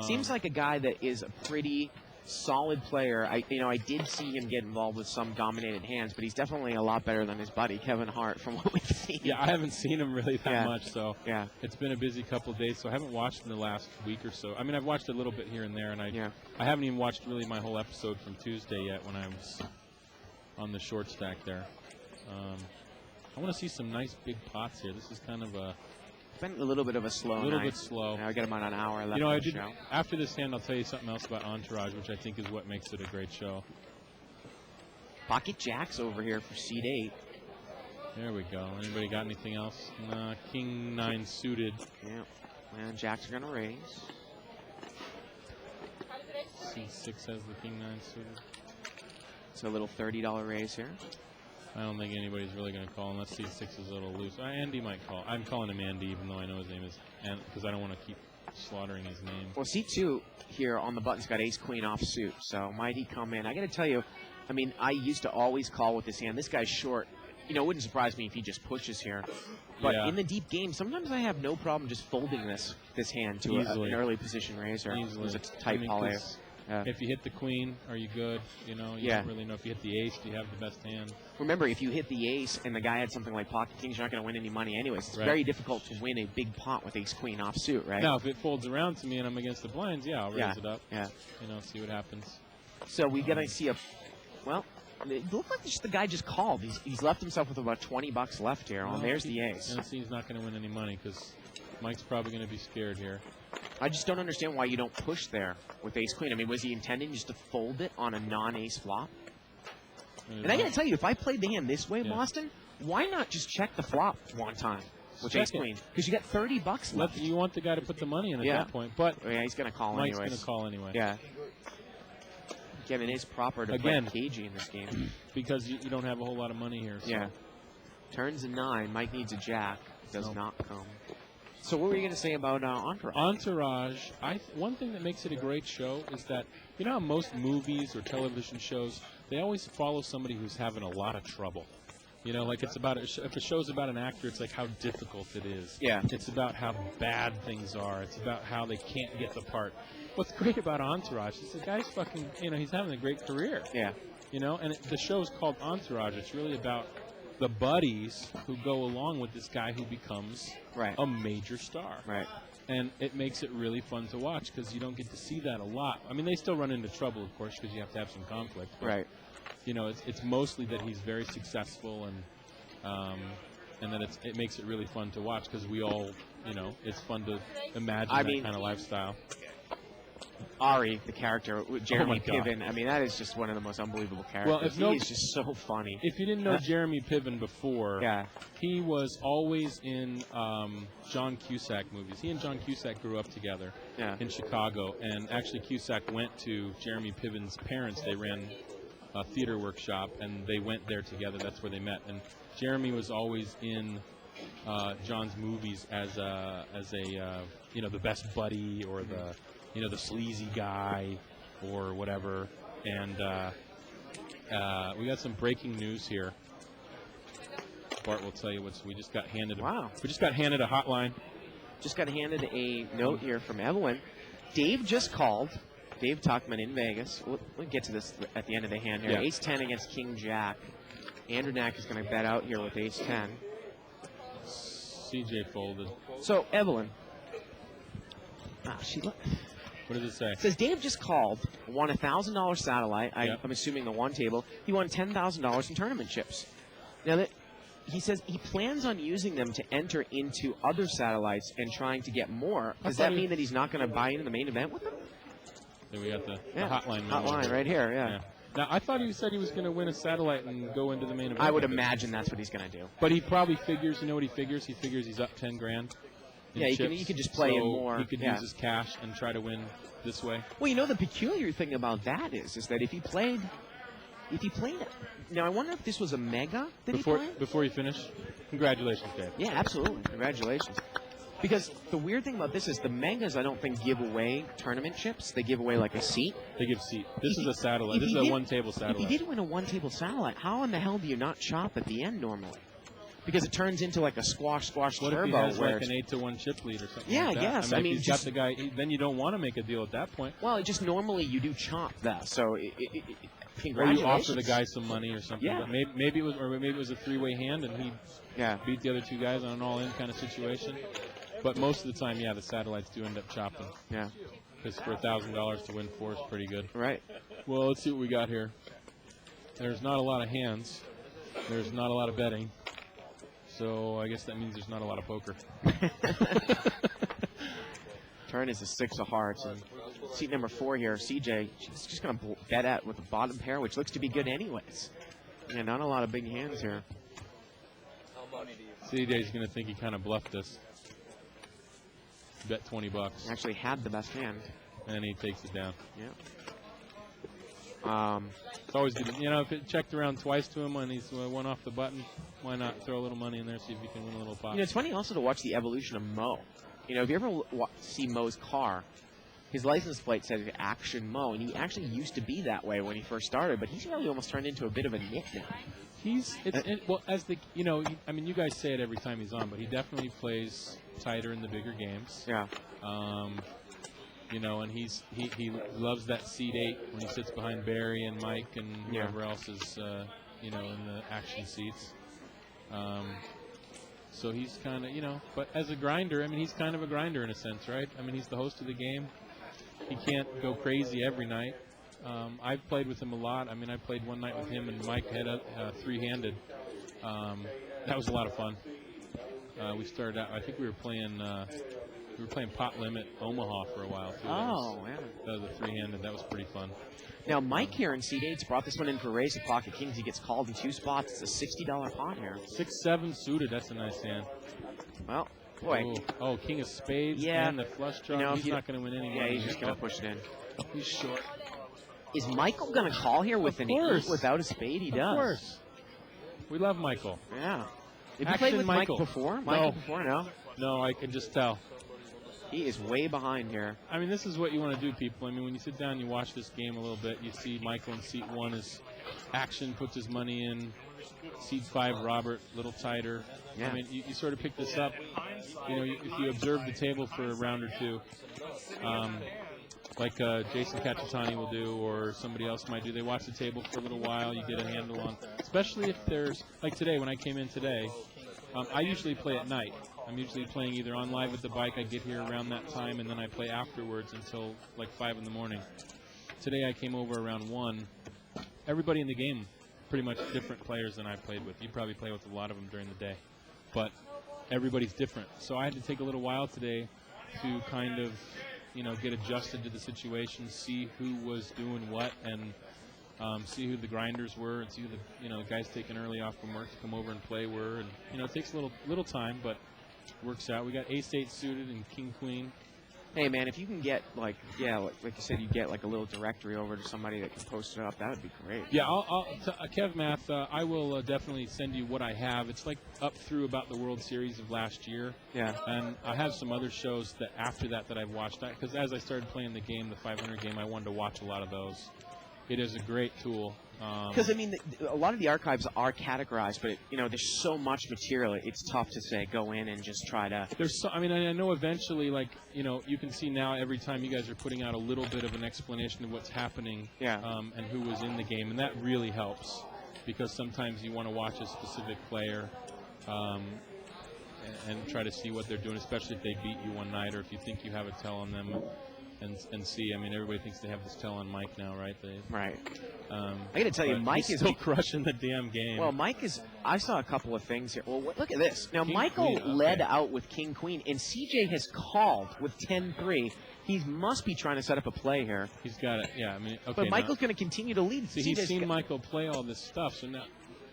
S2: Seems like a guy that is a pretty solid player. I did see him get involved with some dominated hands, but he's definitely a lot better than his buddy Kevin Hart from what we've seen.
S8: Yeah, I haven't seen him really that much, so
S2: yeah,
S8: it's been a busy couple of days, so I haven't watched in the last week or so. I mean, I've watched a little bit here and there, and I haven't even watched really my whole episode from Tuesday yet when I was on the short stack there. I want to see some nice big pots here. This is kind of
S2: been a little bit of a slow night.
S8: bit slow.
S2: I got about an hour left on the show.
S8: After this hand, I'll tell you something else about Entourage, which I think is what makes it a great show.
S2: Pocket jacks over here for seat 8.
S8: There we go. Anybody got anything else? Nah, King 9 suited.
S2: Yeah, and jacks are going to raise.
S8: C6 has the King 9 suited.
S2: It's a little $30 raise here.
S8: I don't think anybody's really going to call unless C6 is a little loose. Andy might call. I'm calling him Andy, even though I know his name is Andy, because I don't want to keep slaughtering his name.
S2: Well, C2 here on the button's got ace-queen offsuit, so might he come in? I got to tell you, I mean, I used to always call with this hand. This guy's short. It wouldn't surprise me if he just pushes here. But in the deep game, sometimes I have no problem just folding this hand to an early position raiser. It was a tight parlay.
S8: If you hit the queen, are you good? You don't really know. If you hit the ace, do you have the best hand?
S2: Remember, if you hit the ace and the guy had something like pocket kings, you're not going to win any money anyways. It's very difficult to win a big pot with ace-queen offsuit, right?
S8: Now, if it folds around to me and I'm against the blinds, I'll raise it up.
S2: Yeah.
S8: See what happens.
S2: So we got to see it looked like the guy just called. He's left himself with about $20 left here. Oh, there's the ace.
S8: He's not going to win any money because Mike's probably going to be scared here.
S2: I just don't understand why you don't push there with ace-queen. I mean, was he intending just to fold it on a non-ace flop? And I got to tell you, if I played the hand this way, Boston, why not just check the flop one time with ace-queen? Because you got $30 left.
S8: You want the guy to put the money in at that point. But
S2: he's going to call
S8: Mike's going to call anyway.
S2: Yeah. Again, it is proper to play cagey in this game.
S8: Because you don't have a whole lot of money here. So.
S2: Yeah. Turns a 9. Mike needs a jack. Does not come. So what were you going to say about Entourage?
S8: Entourage, one thing that makes it a great show is that, how most movies or television shows, they always follow somebody who's having a lot of trouble. You know, like it's about if a show's about an actor, it's like how difficult it is.
S2: Yeah.
S8: It's about how bad things are. It's about how they can't get the part. What's great about Entourage is the guy's fucking, you know, he's having a great career.
S2: Yeah.
S8: You know, and the show's called Entourage. It's really about the buddies who go along with this guy who becomes a major star.
S2: Right.
S8: And it makes it really fun to watch because you don't get to see that a lot. I mean, they still run into trouble, of course, because you have to have some conflict. But,
S2: Right.
S8: You know, it's mostly that he's very successful and that it makes it really fun to watch because we all, you know, it's fun to imagine that kind of lifestyle.
S2: Ari, the character, Jeremy
S8: God.
S2: Piven, I mean, that is just one of the most unbelievable characters.
S8: Well,
S2: he's just so funny.
S8: If you didn't know Jeremy Piven before, he was always in John Cusack movies. He and John Cusack grew up together in Chicago, and actually Cusack went to Jeremy Piven's parents. They ran a theater workshop, and they went there together. That's where they met. And Jeremy was always in John's movies as a you know, the best buddy or the you know, the sleazy guy or whatever. And we got some breaking news here. Bart will tell you we just got handed. We just got handed a hotline.
S2: Just got handed a note here from Evelyn. Dave just called. Dave Tuckman in Vegas. We'll get to this at the end of the hand here.
S8: Yeah.
S2: Ace-10 against King-Jack. Andrew Knack is going to bet out here with Ace-10.
S8: CJ folded.
S2: So, Evelyn.
S8: What does it say?
S2: It says Dave just called, won a $1,000 satellite. I'm assuming the one table. He won $10,000 in tournament chips. Now, he says he plans on using them to enter into other satellites and trying to get more. Does that mean that he's not going to buy into the main event with them?
S8: Then we got the hotline.
S2: Hotline right here, yeah.
S8: Now, I thought he said he was going to win a satellite and go into the main event.
S2: I would imagine that's what he's going to do.
S8: But he probably figures, you know what he figures? He figures he's up 10 grand.
S2: Yeah, you can just play in more.
S8: He could use his cash and try to win this way.
S2: Well, you know, the peculiar thing about that is that if he played it. Now, I wonder if this was a mega that he played?
S8: Before you finish, congratulations, Dave.
S2: Yeah, absolutely. Congratulations. Because the weird thing about this is the megas, I don't think, give away tournament chips. They give away, like, a seat.
S8: They give seat. This is a satellite. This is a one-table satellite.
S2: If he did win a one-table satellite, how in the hell do you not chop at the end normally? Because it turns into, like, a squash
S8: what
S2: turbo.
S8: If he has, like, an 8-1 chip lead or something
S2: yeah,
S8: like that?
S2: I guess.
S8: I mean, if he's got the guy, then you don't want to make a deal at that point.
S2: Well, just normally you do chop that. So,
S8: Or
S2: congratulations.
S8: you offer the guy some money or something.
S2: Yeah.
S8: But maybe it was a three-way hand and he beat the other two guys on an all-in kind of situation. But most of the time, the satellites do end up chopping.
S2: Yeah.
S8: Because for $1,000 to win 4 is pretty good.
S2: Right.
S8: Well, let's see what we got here. There's not a lot of hands. There's not a lot of betting. So I guess that means there's not a lot of poker.
S2: Turn is a 6 of hearts. And seat number 4 here, CJ, she's just going to bet at with the bottom pair, which looks to be good anyways. Yeah, not a lot of big hands here.
S8: CJ's going to think he kind of bluffed us. Bet $20.
S2: Actually had the best hand.
S8: And he takes it down.
S2: Yeah.
S8: It's always good. You know, if it checked around twice to him when he's one off the button, why not throw a little money in there, see if you can win a little pot.
S2: You know, it's funny also to watch the evolution of Mo. You know, if you ever see Mo's car, his license plate says Action Mo, and he actually used to be that way when he first started, but he's really almost turned into a bit of a nickname.
S8: Well, as the, you know, I mean, you guys say it every time he's on, but he definitely plays tighter in the bigger games.
S2: Yeah.
S8: You know, and he loves that seat 8 when he sits behind Barry and Mike and whoever else is, you know, in the action seats. So he's kind of, you know, but as a grinder, I mean, he's kind of a grinder in a sense, right? I mean, he's the host of the game. He can't go crazy every night. I've played with him a lot. I mean, I played one night with him and Mike had a three-handed. That was a lot of fun. We started out, I think we were playing Pot Limit Omaha for a while, too.
S2: Oh, yeah.
S8: That was a three-handed. That was pretty fun.
S2: Now, Mike here in seat 8's brought this one in for a race at Pocket Kings. He gets called in 2 spots. It's a $60 pot here.
S8: 6-7 suited. That's a nice hand.
S2: Well, boy.
S8: Ooh. Oh, King of Spades and the flush draw. You know, he's not going to win any money.
S2: Yeah, he's just going to push it in.
S8: He's short.
S2: Is Michael going to call here with an 8 without a spade? He does.
S8: Of course. We love Michael.
S2: Yeah. Have you played with Michael before?
S8: No.
S2: No?
S8: No, I can just tell.
S2: He is way behind here.
S8: I mean, this is what you want to do, people. I mean, when you sit down and you watch this game a little bit, you see Michael in seat 1 is Action puts his money in. Seed 5, Robert, a little tighter.
S2: Yeah.
S8: I mean, you sort of pick this up. You know, if you observe the table for a round or two, like Jason Cacciatani will do, or somebody else might do. They watch the table for a little while. You get a handle on, especially if there's, like today, when I came in today, I usually play at night. I'm usually playing either on Live at the Bike. I get here around that time, and then I play afterwards until like 5 in the morning. Today I came over around 1. Everybody in the game, pretty much different players than I've played with. You probably play with a lot of them during the day. But everybody's different. So I had to take a little while today to kind of, you know, get adjusted to the situation, see who was doing what, and see who the grinders were, and see who the, you know, the guys taking early off from work to come over and play were. And, you know, it takes a little time, but works out. We got Ace-8 suited and King-Queen.
S2: Hey, man, if you can get, like you said, you get like a little directory over to somebody that can post it up, that would be great.
S8: Yeah, Kev Math, I will definitely send you what I have. It's like up through about the World Series of last year.
S2: Yeah.
S8: And I have some other shows that after that I've watched. Because as I started playing the game, the 500 game, I wanted to watch a lot of those. It is a great tool.
S2: Because, I mean, a lot of the archives are categorized, but, you know, there's so much material, it's tough to say, go in and just try to...
S8: I mean, I know eventually, like, you know, you can see now every time you guys are putting out a little bit of an explanation of what's happening and who was in the game, and that really helps. Because sometimes you want to watch a specific player and try to see what they're doing, especially if they beat you one night or if you think you have a tell on them. And see, I mean, everybody thinks they have this tell on Mike now, right?
S2: Right. I got to tell you, Mike is
S8: still crushing the damn game.
S2: Well, Mike is. I saw a couple of things here. Well, look at this. Now, Michael led out with King Queen, and CJ has called with 10-3. He must be trying to set up a play here.
S8: He's got it. Yeah, I mean, okay.
S2: But Michael's going to continue to lead.
S8: See, he's seen Michael play all this stuff, so now.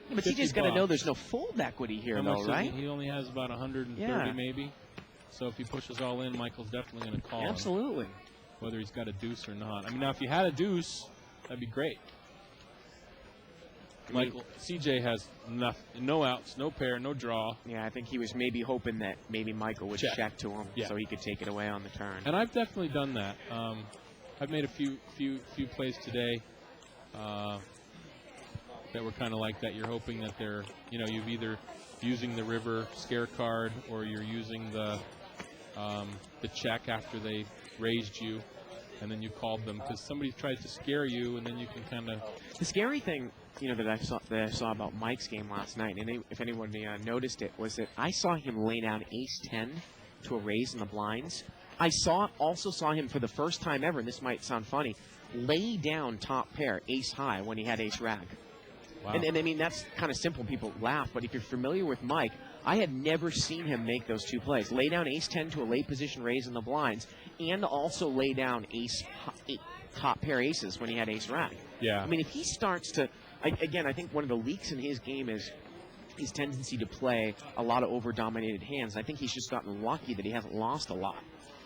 S2: Yeah, but CJ's got to know there's no fold equity here, though, right?
S8: He only has about 130 maybe. So if he pushes all in, Michael's definitely going to call.
S2: Absolutely.
S8: Whether he's got a deuce or not. I mean, now if you had a deuce, that'd be great. Michael, CJ has no outs, no pair, no draw.
S2: Yeah, I think he was maybe hoping that maybe Michael would check to him so he could take it away on the turn.
S8: And I've definitely done that. I've made a few plays today that were kind of like that. You're hoping that they're, you know, you've either using the river scare card or you're using the check after they raised you, and then you called them because somebody tries to scare you, and then you can kind of.
S2: The scary thing, you know, that I saw about Mike's game last night, and if anyone noticed it, was that I saw him lay down Ace-10 to a raise in the blinds. I also saw him for the first time ever, and this might sound funny, lay down top pair Ace-High when he had Ace-Rag. Wow. And I mean, that's kind of simple. People laugh, but if you're familiar with Mike, I had never seen him make those two plays. Lay down Ace-10 to a late position raise in the blinds, and also lay down top pair aces when he had Ace-Rag.
S8: Yeah.
S2: I mean, if he starts to, again, I think one of the leaks in his game is his tendency to play a lot of over-dominated hands. I think he's just gotten lucky that he hasn't lost a lot.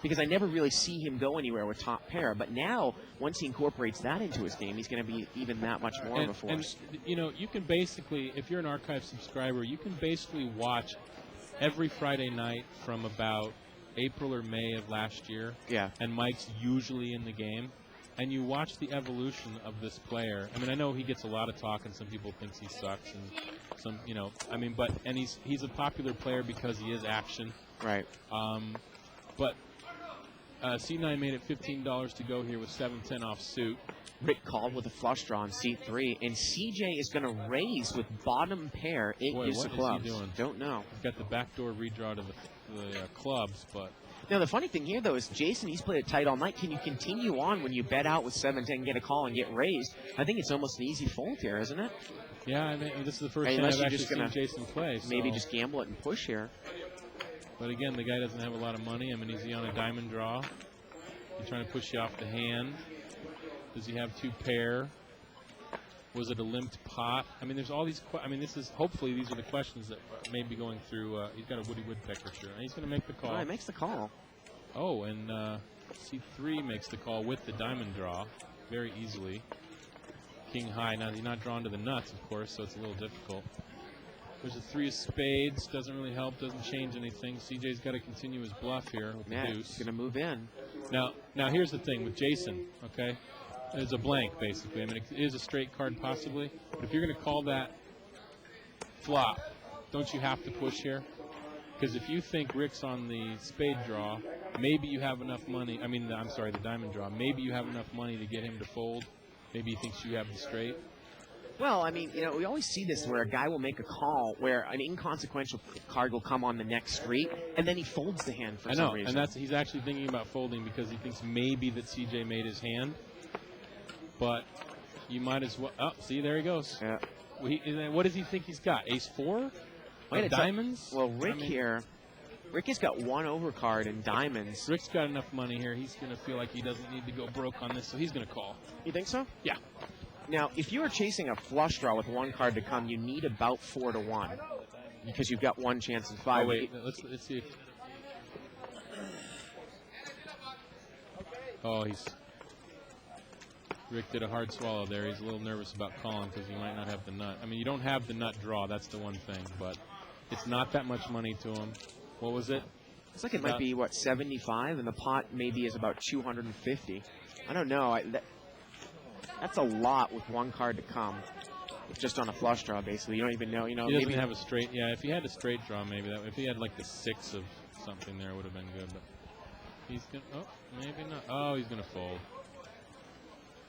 S2: Because I never really see him go anywhere with top pair. But now, once he incorporates that into his game, he's going to be even that much more of a force.
S8: And, you know, you can basically, if you're an archive subscriber, you can basically watch every Friday night from about April or May of last year.
S2: Yeah. And
S8: Mike's usually in the game. And you watch the evolution of this player. I mean, I know he gets a lot of talk, and some people think he sucks, and some, you know, I mean, but and he's a popular player because he is action.
S2: Right.
S8: But C9 made it $15 to go here with 7-10 off suit.
S2: Rick called with a flush draw on C3, and CJ is going to raise with bottom pair 8 use of clubs.
S8: What is he doing?
S2: Don't know.
S8: He's got the backdoor redraw to the clubs, but.
S2: Now, the funny thing here, though, is Jason, he's played it tight all night. Can you continue on when you bet out with 7-10, get a call, and get raised? I think it's almost an easy fold here, isn't it?
S8: Yeah, I mean, this is the first time I've actually seen Jason play. So.
S2: Maybe just gamble it and push here.
S8: But again, the guy doesn't have a lot of money. I mean, is he on a diamond draw? He's trying to push you off the hand. Does he have 2 pair? Was it a limped pot? I mean, there's all these. I mean, hopefully these are the questions that may be going through. He's got a Woody Woodpecker shirt, and he's going to make the call.
S2: Oh, he makes the call.
S8: Oh, and C3 makes the call with the diamond draw very easily. King high. Now he's not drawn to the nuts, of course, so it's a little difficult. There's a 3 of spades. Doesn't really help. Doesn't change anything. CJ's got to continue his bluff here with the deuce.
S2: He's going to move in.
S8: Now here's the thing with Jason. Okay, It's a blank, basically. I mean, it is a straight card, possibly. But if you're going to call that flop, don't you have to push here? Because if you think Rick's on the spade draw, maybe you have enough money. I mean, I'm sorry, the diamond draw. Maybe you have enough money to get him to fold. Maybe he thinks you have the straight.
S2: Well, I mean, we always see this where a guy will make a call where an inconsequential card will come on the next street, and then he folds the hand for some reason.
S8: And he's actually thinking about folding because he thinks maybe that CJ made his hand. But you might as well. Oh, see, there he goes.
S2: Yeah.
S8: What does he think he's got? Ace-4? Diamonds?
S2: Well, Rick has got one overcard in diamonds.
S8: Rick's got enough money here. He's going to feel like he doesn't need to go broke on this, so he's going to call.
S2: You think so?
S8: Yeah.
S2: Now, if you are chasing a flush draw with one card to come, you need about 4 to 1 because you've got one chance in 5.
S8: Oh, wait. Let's see. Oh, Rick did a hard swallow there. He's a little nervous about calling because he might not have the nut. I mean, you don't have the nut draw. That's the one thing. But it's not that much money to him. What was it?
S2: It's like it might be, 75? And the pot maybe is about 250. I don't know. That's a lot with one card to come. Just on a flush draw, basically. You don't even know.
S8: He doesn't have a straight. Yeah, if he had a straight draw, maybe. If he had like the 6 of something there, it would have been good. But he's going to... Oh, maybe not. Oh, he's going to fold.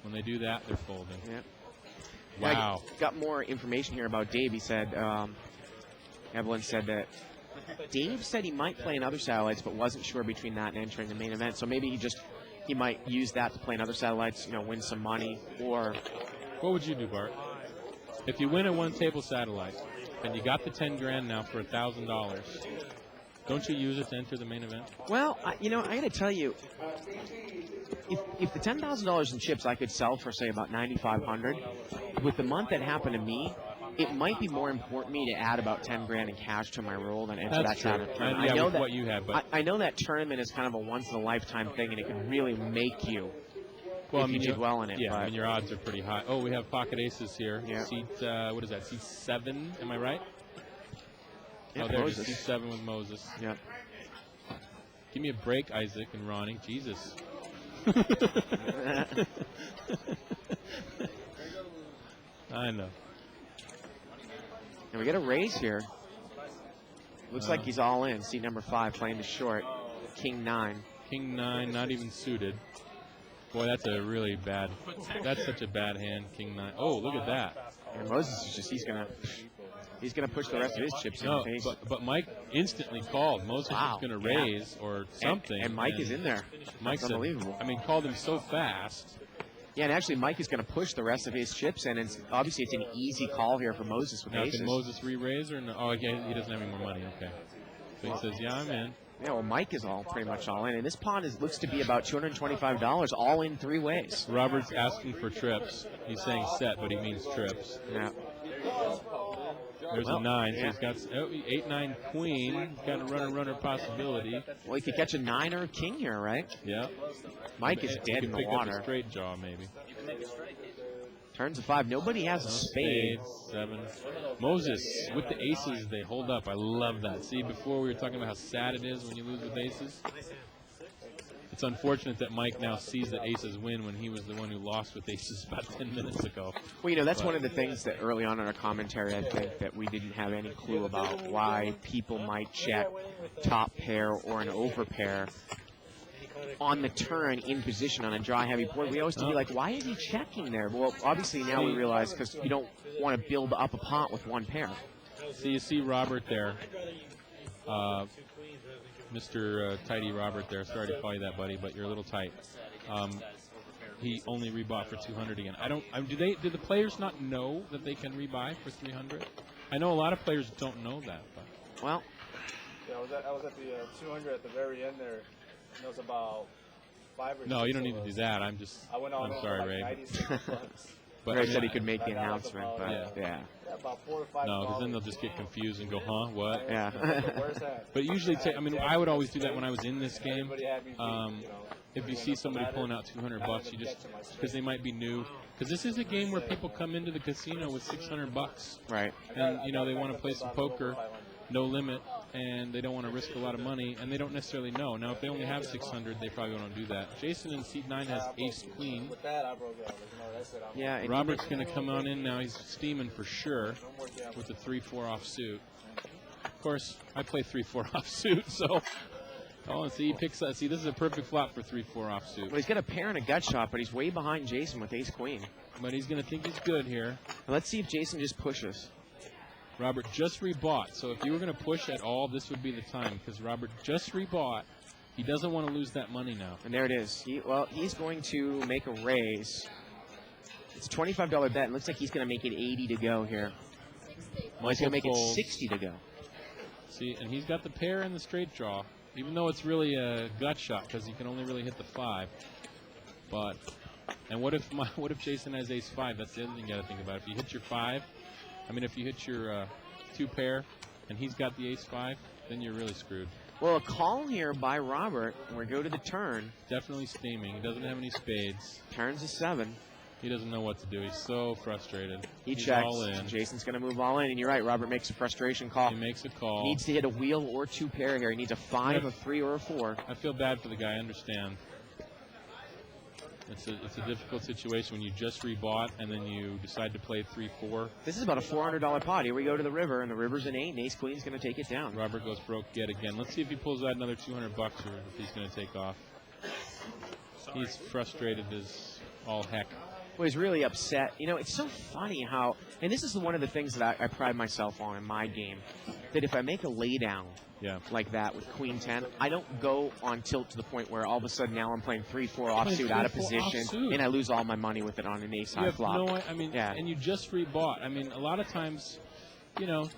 S8: When they do that, they're folding.
S2: Yeah.
S8: Wow.
S2: I got more information here about Dave. He said, Evelyn said that Dave said he might play in other satellites, but wasn't sure between that and entering the main event. So maybe he might use that to play in other satellites, win some money, or...
S8: What would you do, Bart? If you win a one-table satellite, and you got the 10 grand now for $1,000, don't you use it to enter the main event?
S2: Well, I got to tell you, if the $10,000 in chips I could sell for, say, about $9,500, with the month that happened to me, it might be more important to me to add about 10 grand in cash to my roll than enter that tournament.
S8: I know that what you have, but
S2: I know that tournament is kind of a once-in-a-lifetime thing, and it can really make you.
S8: Well,
S2: if you did well in it.
S8: Yeah, and your odds are pretty high. Oh, we have pocket aces here.
S2: Yeah.
S8: Seat, what is that? Seat 7. Am I right?
S2: Yeah,
S8: oh, there's
S2: Moses.
S8: seat 7 with Moses.
S2: Yeah.
S8: Give me a break, Isaac and Ronnie. Jesus. I know.
S2: And we get a raise here. Looks like he's all in. Seat number 5 playing the short. King 9.
S8: King 9, not even suited. Boy, that's a really bad. That's such a bad hand, King 9. Oh, look at that.
S2: And Moses is just, he's gonna push the rest of his chips in the face.
S8: But Mike instantly called. Moses was going to raise or something.
S2: And Mike is in there.
S8: Mike's
S2: unbelievable.
S8: Called him so fast.
S2: Yeah, and actually Mike is going to push the rest of his chips in, and obviously it's an easy call here for Moses with aces.
S8: Can Moses re-raise or no? Oh, okay, he doesn't have any more money. Okay. So he says, yeah, I'm in.
S2: Yeah, well, Mike is pretty much all in, and this pot looks to be about $225, all in 3 ways.
S8: Robert's asking for trips. He's saying set, but he means trips.
S2: Yeah.
S8: There's a 9, so he's got 8-9 queen. Got a runner possibility.
S2: Well, he could catch a 9 or a king here, right?
S8: Yeah.
S2: Mike is dead in the water.
S8: Up a straight jaw, maybe.
S2: Turns a 5. Nobody has a spade.
S8: 7. Moses with the aces, they hold up. I love that. See, before we were talking about how sad it is when you lose with aces. It's unfortunate that Mike now sees that aces win when he was the one who lost with aces about 10 minutes ago.
S2: Well, that's one of the things that early on in our commentary, I think, that we didn't have any clue about why people might check top pair or an over pair on the turn in position on a draw-heavy board. We always be like, why is he checking there? Well, obviously now we realize because you don't want to build up a pot with one pair.
S8: So you see Robert there. Mr. Tighty Robert there. Sorry to call you that, buddy, but you're a little tight. He only rebought for 200 again. Do the players not know that they can rebuy for 300? I know a lot of players don't know that. But.
S2: Well,
S3: yeah, I was at the 200 at the very end there. And it was about 5 or 6.
S8: No, you don't need to do that. I'm sorry,
S3: like
S8: Ray.
S3: 96 bucks.
S2: But Ray said he could make the announcement, but yeah.
S3: About 4 or 5.
S8: No, because then they'll just get confused and go, huh, what?
S2: Yeah.
S3: Where's that?
S8: But usually, I would always do that when I was in this game. If you see somebody pulling out $200, you just because they might be new. Because this is a game where people come into the casino with $600.
S2: Right.
S8: And they want to play some poker, no limit. and they don't want to risk a lot of money, and they don't necessarily know. Now, if they only have 600, they probably won't do that. Jason in seat 9 has ace queen.
S3: With that, I broke out. That's it.
S2: Yeah, and
S8: Robert's going to come on in now. He's steaming for sure with the 3-4 offsuit. Of course, I play 3-4 offsuit, so. Oh, and see, he picks up. See, this is a perfect flop for 3-4 offsuit.
S2: Well, he's got a pair and a gut shot, but he's way behind Jason with ace queen.
S8: But he's going to think he's good here.
S2: Now, let's see if Jason just pushes.
S8: Robert just rebought, so if you were going to push at all, this would be the time, because Robert just rebought. He doesn't want to lose that money now.
S2: And there it is. He's going to make a raise. It's a $25 bet. It looks like he's going to make it 80 to go here. Well, he's going to make it 60 to go.
S8: See, and he's got the pair and the straight draw, even though it's really a gut shot because he can only really hit the 5. But, and what if Jason has ace 5? That's the other thing you got to think about. If you hit your 5, I mean, if you hit your 2 pair and he's got the ace 5, then you're really screwed.
S2: Well, a call here by Robert. We go to the turn.
S8: Definitely steaming. He doesn't have any spades.
S2: Turns a 7.
S8: He doesn't know what to do. He's so frustrated.
S2: He's
S8: checks. All in.
S2: Jason's going to move all in. And you're right. Robert makes a frustration call.
S8: He makes a call.
S2: He needs to hit a wheel or 2 pair here. He needs a 5, a 3, or a 4.
S8: I feel bad for the guy. I understand. It's a difficult situation when you just rebought and then you decide to play 3-4.
S2: This is about a $400 pot. Here we go to the river, and the river's an 8, and ace queen's going to take it down.
S8: Robert goes broke yet again. Let's see if he pulls out another $200 or if he's going to take off. He's frustrated as all heck.
S2: Well, he's really upset. You know, it's so funny how, and this is one of the things that I pride myself on in my game, that if I make a laydown like that with Queen 10, I don't go on tilt to the point where all of a sudden now I'm playing 3-4 offsuit out of position, and I lose all my money with it on an ace high flop.
S8: No, I mean, and you just rebought. I mean, a lot of times, you know,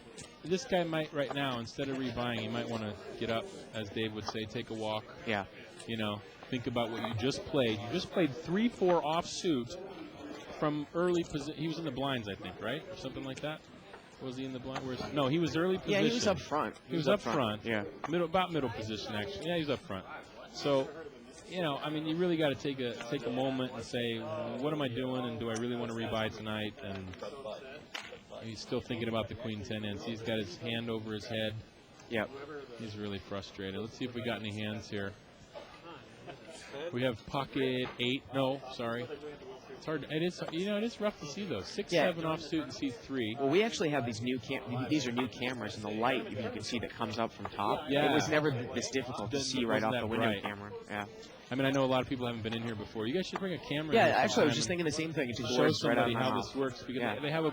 S8: this guy might right now, instead of rebuying, he might want to get up, as Dave would say, take a walk.
S2: Yeah.
S8: You know, think about what you just played. You just played 3-4 offsuit. From early position, he was in the blinds, I think, right, or something like that. Was he in the blind? No, he was early position.
S2: Yeah, he was up front.
S8: He was up front.
S2: Yeah,
S8: about middle position actually. Yeah, he was up front. So, you know, I mean, you really got to take a moment and say, what am I doing, and do I really want to rebuy tonight? And he's still thinking about the Queen 10 ends. He's got his hand over his head.
S2: Yep.
S8: He's really frustrated. Let's see if we got any hands here. We have pocket 8. No, sorry. It's hard. It is. You know, it is rough to see those 6, 7 offsuit and C3.
S2: Well, we actually have these new these are new cameras, and the light you can see that comes up from top.
S8: Yeah.
S2: It was never this difficult to see right off the window camera. Yeah.
S8: I mean, I know a lot of people haven't been in here before. You guys should bring a camera.
S2: Yeah, actually, I was just thinking the same thing.
S8: To show somebody how this works, because they have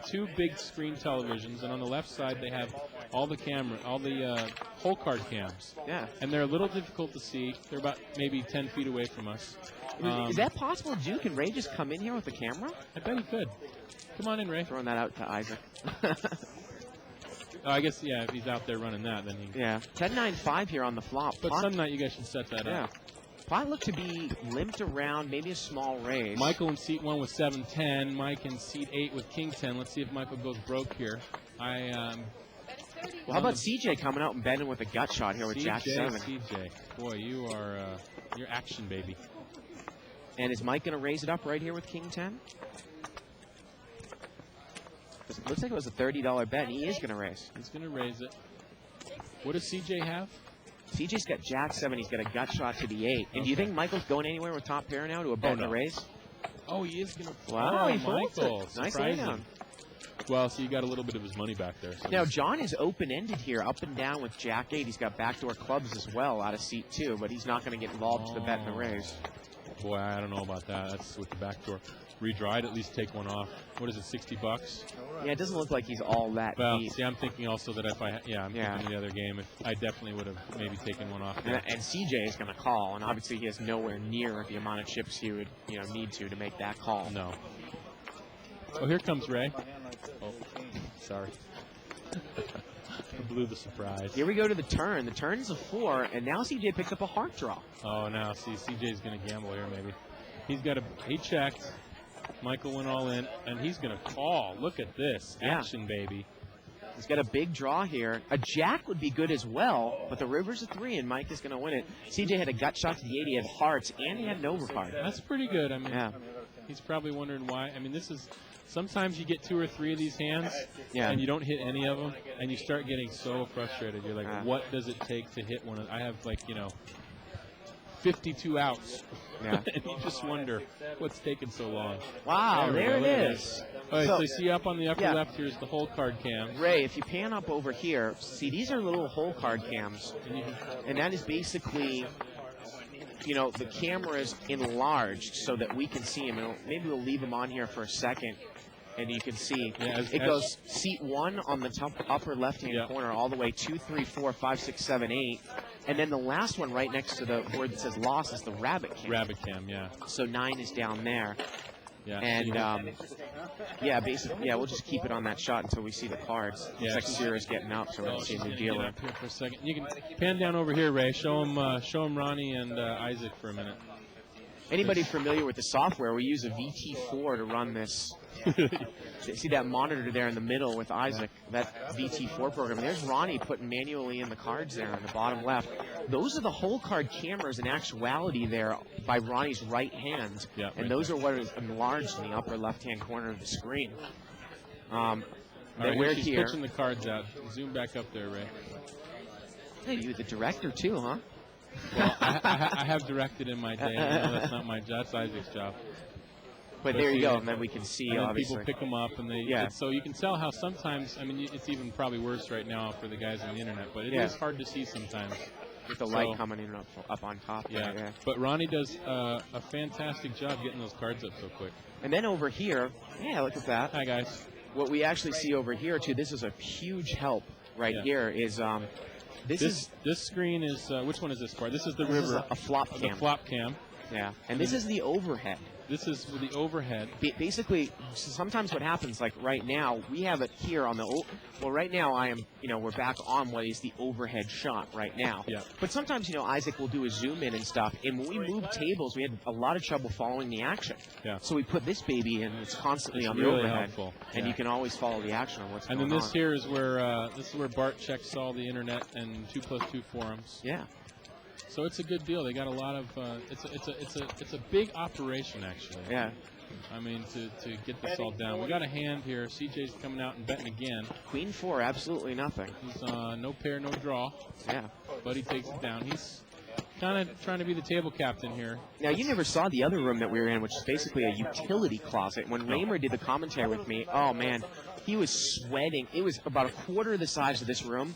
S8: 2 big screen televisions, and on the left side they have all the hole card cams.
S2: Yeah.
S8: And they're a little difficult to see. They're about maybe 10 feet away from us.
S2: Is that possible? Can Ray just come in here with the camera?
S8: I bet he could. Come on in, Ray.
S2: Throwing that out to Isaac.
S8: I guess, yeah, if he's out there running that, then he...
S2: Yeah. 10-9-5 here on the flop.
S8: But some night you guys should set that up.
S2: Pot looked to be limped around, maybe a small raise.
S8: Michael in seat 1 with 7-10. Mike in seat 8 with King 10. Let's see if Michael goes broke here.
S2: Well, how about CJ coming out and bending with a gut shot here with Jack 7?
S8: CJ. Boy, you are... you're action, baby.
S2: And is Mike going to raise it up right here with King 10? It looks like it was a $30 bet. He is going to raise.
S8: He's going to raise it. What does CJ have?
S2: CJ's got Jack 7. He's got a gut shot to the 8. And do you think Michael's going anywhere with top pair now to a bet and a raise?
S8: Oh, he is going to.
S2: Wow, he
S8: Michael.
S2: It. Nice laydown.
S8: Well, so you got a little bit of his money back there. So
S2: now, John is open-ended here, up and down with Jack 8. He's got backdoor clubs as well out of seat 2, but he's not going to get involved to the bet and the raise.
S8: Boy, I don't know about that. That's with the backdoor. Redraw, I'd at least take one off. What is it, $60?
S2: Yeah, it doesn't look like he's all that deep.
S8: See, I'm thinking also that if I'm thinking the other game, I definitely would have maybe taken one off.
S2: And CJ is going to call, and obviously he has nowhere near the amount of chips he would need to make that call.
S8: No. Oh, here comes Ray. Oh, sorry. Blew the surprise.
S2: Here we go to the turn. The turn's a 4, and now CJ picks up a heart draw.
S8: Oh, now see, CJ's going to gamble here maybe. He checked. Michael went all in, and he's going to call. Look at this. Action, baby.
S2: He's got a big draw here. A jack would be good as well, but the river's a 3, and Mike is going to win it. CJ had a gut shot to the 8. He had hearts, and he had an overcard.
S8: That's pretty good. I mean, he's probably wondering why. I mean, this is sometimes you get 2 or 3 of these hands, and you don't hit any of them, and you start getting so frustrated. You're like, what does it take to hit one of? I have 52 outs. Yeah. And you just wonder what's taking so long.
S2: Wow, there it is.
S8: All right, so you see up on the upper left here is the hole card cam.
S2: Ray, if you pan up over here, see these are little hole card cams, and that is basically, the camera is enlarged so that we can see them. Maybe we'll leave them on here for a second, and you can see it goes seat 1 on the top upper left-hand corner all the way 2, 3, 4, 5, 6, 7, 8. And then the last one right next to the word that says loss is the rabbit cam.
S8: Rabbit cam, yeah.
S2: So 9 is down there.
S8: Yeah.
S2: And, basically, we'll just keep it on that shot until we see the cards.
S8: Yeah.
S2: It's like Sierra's getting up, so we'll see a new dealer.
S8: Get up here for a second. You can pan down over here, Ray. Show him Ronnie and Isaac for a minute.
S2: Anybody familiar with the software? We use a VT4 to run this. See that monitor there in the middle with Isaac, that VT4 program. There's Ronnie putting manually in the cards there on the bottom left. Those are the hole card cameras in actuality there by Ronnie's right hand.
S8: Yeah,
S2: and those are what is enlarged in the upper left-hand corner of the screen.
S8: All right,
S2: we're
S8: she's
S2: here.
S8: pitching the cards out. Zoom back up there, Ray.
S2: Hey, you're the director too, huh?
S8: Well, I have directed in my day. That's not my job. That's Isaac's job.
S2: But there you go, and then we can see,
S8: and then
S2: obviously.
S8: people pick them up, and so you can tell how sometimes, it's even probably worse right now for the guys on the internet, but it is hard to see sometimes.
S2: With the light coming in up on top.
S8: Yeah. But Ronnie does a fantastic job getting those cards up so quick.
S2: And then over here, look at that.
S8: Hi, guys.
S2: What we actually see over here, too, this is a huge help here, is
S8: this screen is, which one is this part? This is the
S2: This
S8: river.
S2: is a flop cam.
S8: The flop cam.
S2: Yeah, and this is the overhead.
S8: This is the overhead.
S2: Basically, sometimes what happens, like right now, we have it here on the, right now I am, we're back on what is the overhead shot right now.
S8: Yeah.
S2: But sometimes, Isaac will do a zoom in and stuff, and when we move tables, we had a lot of trouble following the action.
S8: Yeah.
S2: So we put this baby in, it's constantly on
S8: really
S2: the overhead.
S8: Helpful.
S2: And you can always follow the action on what's
S8: going on. And then this here is where Bart checks all the internet and 2+2 forums.
S2: Yeah.
S8: So it's a good deal. They got a lot of. It's a big operation actually.
S2: Yeah.
S8: To get this all down. We got a hand here. CJ's coming out and betting again.
S2: Queen 4, absolutely nothing.
S8: He's no pair, no draw.
S2: Yeah.
S8: But he takes it down. He's kind of trying to be the table captain here.
S2: Now, you never saw the other room that we were in, which is basically a utility closet. When Raymer did the commentary with me, oh man, he was sweating. It was about a quarter the size of this room.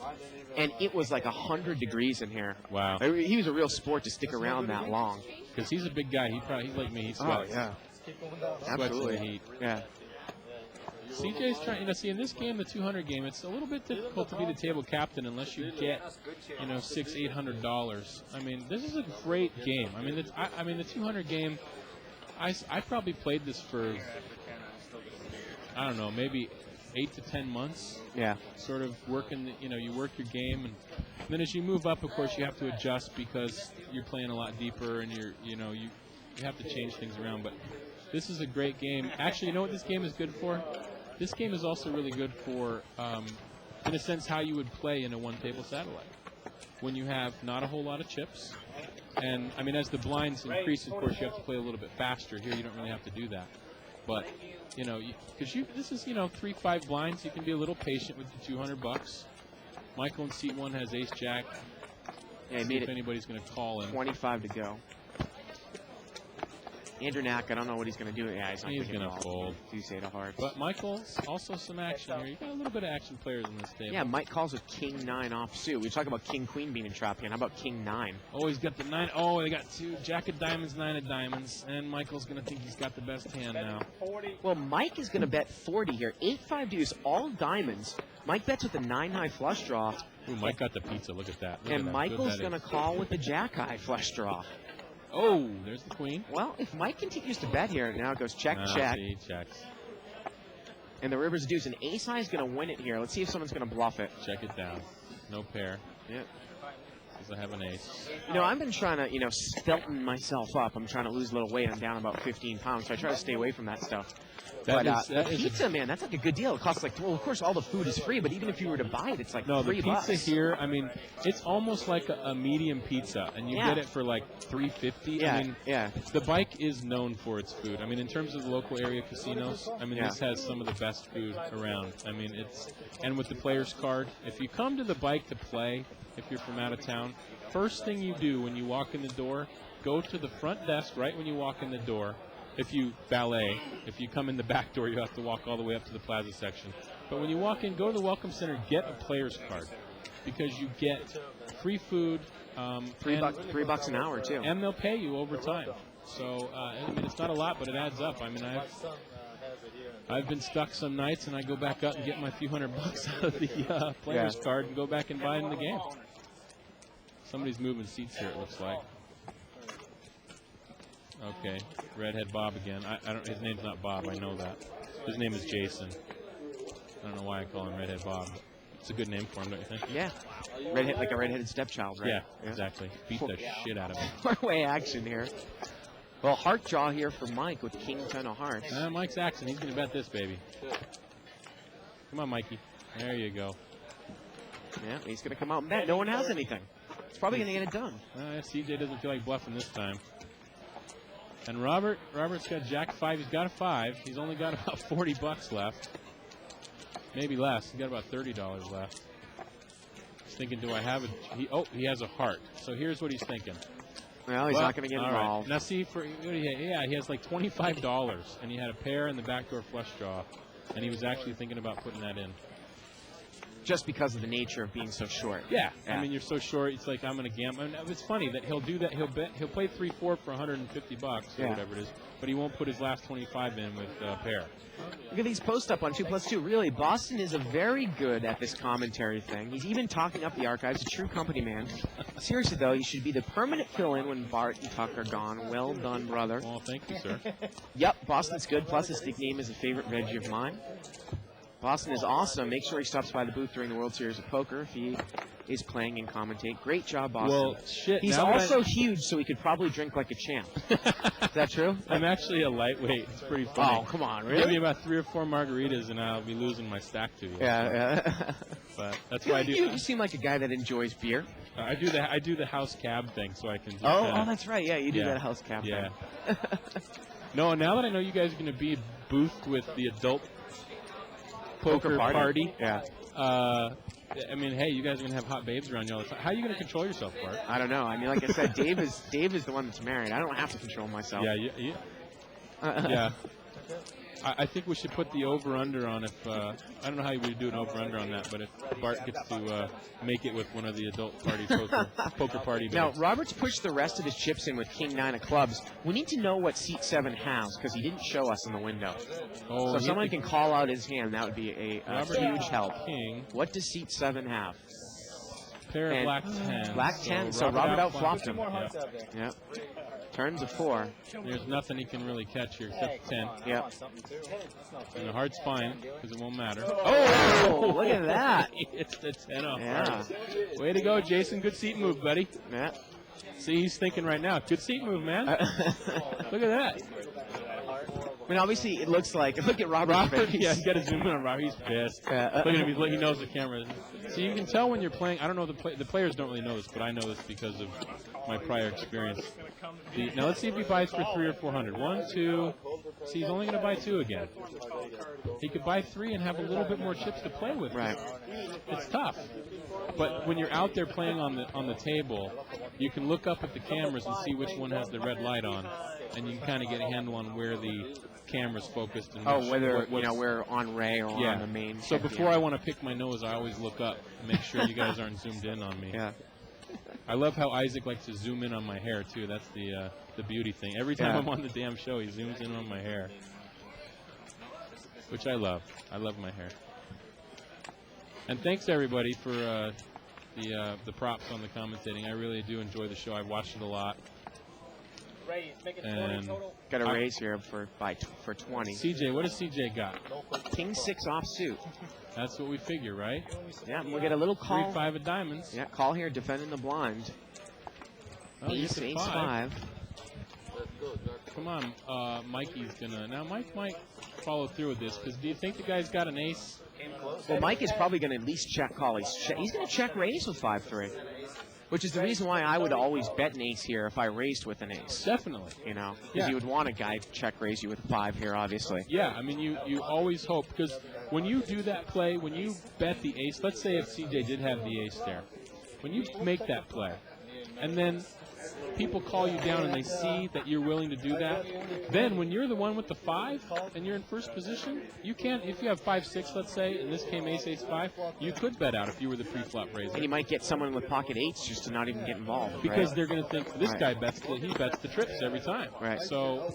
S2: And it was like 100 degrees in here.
S8: Wow.
S2: He was a real sport to stick around that long.
S8: Because he's a big guy. He's like me. He sweats.
S2: Oh, yeah.
S8: Absolutely. Sweats in the heat.
S2: Yeah.
S8: CJ's trying, see, in this game, the 200 game, it's a little bit difficult to be the table captain unless you get, $600, $800. This is a great game. The 200 game, I probably played this for, I don't know, maybe 8 to 10 months.
S2: Yeah.
S8: Sort of working, you work your game, and then as you move up, of course, you have to adjust because you're playing a lot deeper, and you have to change things around. But this is a great game. Actually, you know what this game is good for? This game is also really good for, in a sense, how you would play in a one-table satellite. When you have not a whole lot of chips, and as the blinds increase, of course, you have to play a little bit faster. Here, you don't really have to do that. But because this is 3-5 blinds, you can be a little patient with the $200. Michael in seat 1 has Ace Jack.
S2: Yeah,
S8: see if anybody's going to call him.
S2: 25 to go. Andrew Knack, I don't know what he's going to do. Yeah, he's
S8: going to fold.
S2: Deuce 8 of hearts.
S8: But Michael's also some action here. You got a little bit of action players in this table.
S2: Yeah, Mike calls with King 9 offsuit. We were talking about King Queen being in trap hand. How about King 9?
S8: Oh, he's got the 9. Oh, they got 2. Jack of diamonds, 9 of diamonds. And Michael's going to think he's got the best hand now.
S2: Well, Mike is going to bet 40 here. 8-5 deuce, all diamonds. Mike bets with the 9-high flush draw.
S8: Ooh, Mike got the pizza. Look at that. Look
S2: and
S8: at that.
S2: Michael's going to call with the Jack-high flush draw.
S8: Oh, there's the queen.
S2: Well, if Mike continues to bet here, now it goes check, check.
S8: See, checks.
S2: And the river's deuce. And ace high is going to win it here. Let's see if someone's going to bluff it.
S8: Check it down. No pair.
S2: Yep.
S8: Because I have an ace.
S2: I've been trying to, stelton myself up. I'm trying to lose a little weight. I'm down about 15 pounds, so I try to stay away from that stuff. Pizza, man, that's like a good deal. It costs like, well, of course, all the food is free, but even if you were to buy it, it's like
S8: no,
S2: $3.
S8: the pizza here, I mean, it's almost like a medium pizza, and you get it for like $3.50.
S2: Yeah,
S8: I mean, the bike is known for its food. I mean, in terms of the local area casinos, I mean, this has some of the best food around. I mean, and with the player's card, if you come to the bike to play, if you're from out of town, first thing you do when you walk in the door, go to the front desk right when you walk in the door. If you valet, if you come in the back door, you have to walk all the way up to the plaza section. But when you walk in, go to the Welcome Center, get a player's card, because you get free food.
S2: $3 an hour, too.
S8: And they'll pay you over time. So, I mean, it's not a lot, but it adds up. I mean, I've been stuck some nights, and I go back up and get my few $100 out of the player's card and go back and buy it in the game. Somebody's moving seats here, it looks like. Okay, Redhead Bob again. I don't. His name's not Bob. I know that. His name is Jason. I don't know why I call him Redhead Bob. It's a good name for him, don't you think?
S2: Yeah. Redhead, like a redheaded stepchild, right?
S8: Yeah, exactly. Beat the shit out of him.
S2: Four-way action here. Well, heart draw here for Mike with King 10 of hearts.
S8: Mike's action. He's going to bet this, baby. Come on, Mikey. There you go.
S2: Yeah, he's going to come out and bet. No one has anything. It's probably going to get it done.
S8: CJ doesn't feel like bluffing this time. And Robert's got Jack 5. He's got a 5. He's only got about $40 left. Maybe less. He's got about $30 left. He's thinking, do I have a... He has a heart. So here's what he's thinking.
S2: Well, he's not going to get involved.
S8: Right. Now, see, he has like $25. And he had a pair in the backdoor flush draw. And he was actually thinking about putting that in.
S2: Just because of the nature of being so short.
S8: Yeah. I mean, you're so short. It's like, I'm going to gamble. I mean, it's funny that he'll do that. He'll play 3-4 for $150 or whatever it is, but he won't put his last 25 in with a pair.
S2: Look at these post up on 2+2. Really, Boston is a very good at this commentary thing. He's even talking up the archives. A true company man. Seriously though, you should be the permanent fill-in when Bart and Tuck are gone. Well done, brother.
S8: Well, thank you, sir.
S2: Yep, Boston's good. Plus, his nickname is a favorite veggie of mine. Boston is awesome. Make sure he stops by the booth during the World Series of Poker if he is playing and commentate. Great job, Boston.
S8: Well, shit.
S2: He's also huge, so he could probably drink like a champ. Is that true?
S8: I'm actually a lightweight. It's pretty funny.
S2: Oh, come on, really?
S8: Give me about 3 or 4 margaritas, and I'll be losing my stack to you.
S2: Yeah.
S8: But that's why I do.
S2: You seem like a guy that enjoys beer.
S8: I do the house cab thing, so I can. Just,
S2: oh, that's right. Yeah, you do that house cab
S8: thing.
S2: Yeah.
S8: No, now that I know you guys are going to be boothed with the adult poker party.
S2: Yeah.
S8: I mean, hey, you guys are going to have hot babes around you all the time. How are you going to control yourself, Bart?
S2: I don't know. I mean, like I said, Dave is the one that's married. I don't have to control myself.
S8: Yeah. Yeah. I think we should put the over-under on if, I don't know how you would do an over-under on that, but if Bart gets to make it with one of the adult party poker party babes.
S2: Now, Robert's pushed the rest of his chips in with King 9 of clubs. We need to know what seat 7 has, because he didn't show us in the window. So if someone can call out his hand, that would be a huge help.
S8: King.
S2: What does seat 7 have?
S8: Pair of black 10.
S2: Black 10, so Robert outflopped him.
S8: Yep.
S2: Turns a 4.
S8: There's nothing he can really catch here except 10.
S2: Yep.
S8: And the heart's fine, because it won't matter.
S2: Oh, look at that.
S8: It's the 10 of hearts. Way to go, Jason. Good seat move, buddy.
S2: Yeah.
S8: See, he's thinking right now. Good seat move, man. Look at that.
S2: I mean, obviously, it looks like. Look at Robert's face.
S8: Yeah, you got to zoom in on Robert. He's pissed. Look at him. He knows the camera. So you can tell when you're playing. I don't know the players don't really know this, but I know this because of my prior experience. Now let's see if he buys for 300 or 400. 1, 2. See, he's only going to buy 2 again. He could buy 3 and have a little bit more chips to play with.
S2: Right.
S8: It's tough. But when you're out there playing on the table, you can look up at the cameras and see which one has the red light on, and you can kind of get a handle on where the camera's focused. And
S2: whether we're on Ray or on the main.
S8: So before I want to pick my nose, I always look up and make sure you guys aren't zoomed in on me.
S2: Yeah.
S8: I love how Isaac likes to zoom in on my hair too. That's the beauty thing. Every time I'm on the damn show, he zooms in on my hair, which I love. I love my hair. And thanks everybody for the props on the commentating. I really do enjoy the show. I've watched it a lot. And
S2: got a raise here for 20.
S8: CJ, what does CJ got?
S2: King 6 offsuit.
S8: That's what we figure, right?
S2: Yeah, we'll get a little call.
S8: 3-5 of diamonds.
S2: Yeah, call here, defending the blind.
S8: Oh,
S2: Ace 5.
S8: Come on, Mikey's gonna now. Mike might follow through with this, because do you think the guy's got an ace?
S2: Well, Mike is probably going to at least check call. He's going to check raise with 5-3, which is the reason why I would always bet an ace here if I raised with an ace.
S8: Definitely.
S2: You know, because
S8: Yeah.
S2: you would want a guy to check raise you with 5 here, obviously.
S8: Yeah, I mean, you always hope, because when you do that play, when you bet the ace, let's say if CJ did have the ace there, when you make that play, and then people call you down and they see that you're willing to do that, then when you're the one with the 5 and you're in first position, you can't, if you have 5-6, let's say, and this came ace-ace-5, you could bet out if you were the pre-flop raiser.
S2: And you might get someone with pocket 8s just to not even get involved.
S8: Because
S2: right?
S8: they're going to think, this guy bets the trips every time.
S2: Right.
S8: So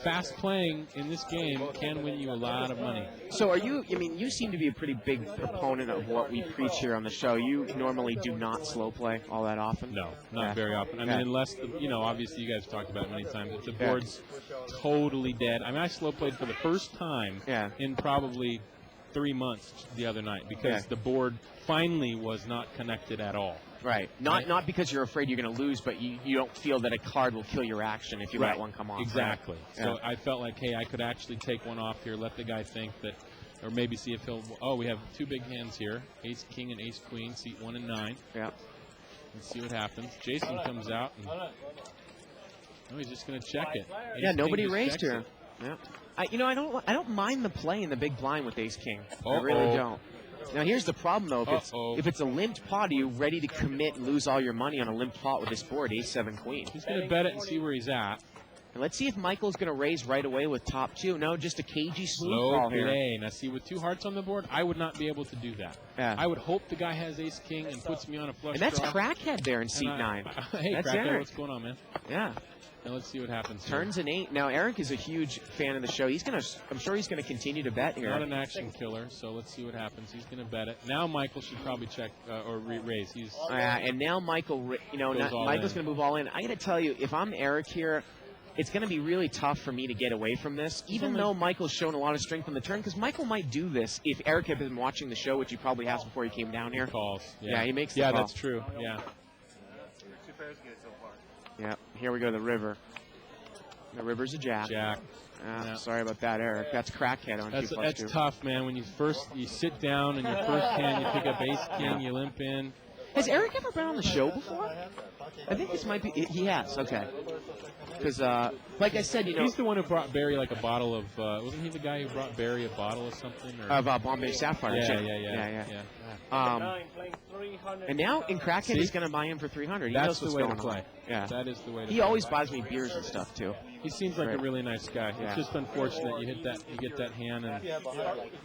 S8: fast playing in this game can win you a lot of money.
S2: So are you, I mean, you seem to be a pretty big proponent of what we preach here on the show. You normally do not slow play all that often?
S8: No, not very often. I mean, unless, obviously you guys talked about it many times. If the board's totally dead. I mean, I slow played for the first time in probably 3 months the other night because the board finally was not connected at all.
S2: Right. Not because you're afraid you're going to lose, but you don't feel that a card will kill your action if you let one come off.
S8: Exactly.
S2: Right?
S8: So I felt like, hey, I could actually take one off here, let the guy think that, or maybe see if he'll, we have 2 big hands here, ace-king and ace-queen, seat 1 and 9.
S2: Yeah.
S8: Let's see what happens. Jason comes out and he's just going to check it.
S2: Yeah, nobody raised here. Yeah. I don't mind the play in the big blind with ace king. I really don't. Now here's the problem though. If it's a limped pot, are you ready to commit and lose all your money on a limped pot with this board, ace-7 queen?
S8: He's going to bet it and see where he's at.
S2: And let's see if Michael's going to raise right away with top 2. No, just a cagey
S8: slow
S2: call
S8: play.
S2: Here.
S8: Now see, with 2 hearts on the board, I would not be able to do that.
S2: Yeah.
S8: I would hope the guy has ace-king and puts me on a flush
S2: And that's
S8: draw.
S2: Crackhead there in seat 9.
S8: Hey,
S2: that's
S8: Crackhead,
S2: Eric.
S8: what's going on, man?
S2: Yeah.
S8: Now let's see what happens.
S2: Turns an 8. Now Eric is a huge fan of the show. I'm sure he's gonna continue to bet here.
S8: Not an action killer, so let's see what happens. He's gonna bet it. Now Michael should probably check or raise. He's
S2: and now Michael's gonna move all in. I gotta tell you, if I'm Eric here, it's going to be really tough for me to get away from this, even though Michael's shown a lot of strength on the turn, because Michael might do this if Eric had been watching the show, which he probably has before he came down here.
S8: Calls.
S2: Yeah, he makes the call.
S8: Yeah, that's true. Yeah.
S2: Yeah, here we go, the river. The river's a jack.
S8: Jack.
S2: Sorry about that, Eric. That's Crackhead on 2+2.
S8: That's tough, man. When you sit down and your first hand, you pick up ace-king, you limp in.
S2: Has Eric ever been on the show before? I think this might be. He has. Okay. Because, like I said,
S8: he's the one who brought Barry like a bottle of. Wasn't he the guy who brought Barry a bottle of something? Or?
S2: Of Bombay Sapphire.
S8: Yeah.
S2: And now in Crackhead, he's going to buy him for 300. He knows what's going on.
S8: Yeah. That is the way to
S2: He always buys me beers and stuff too.
S8: He seems like a really nice guy. It's just unfortunate you get that hand and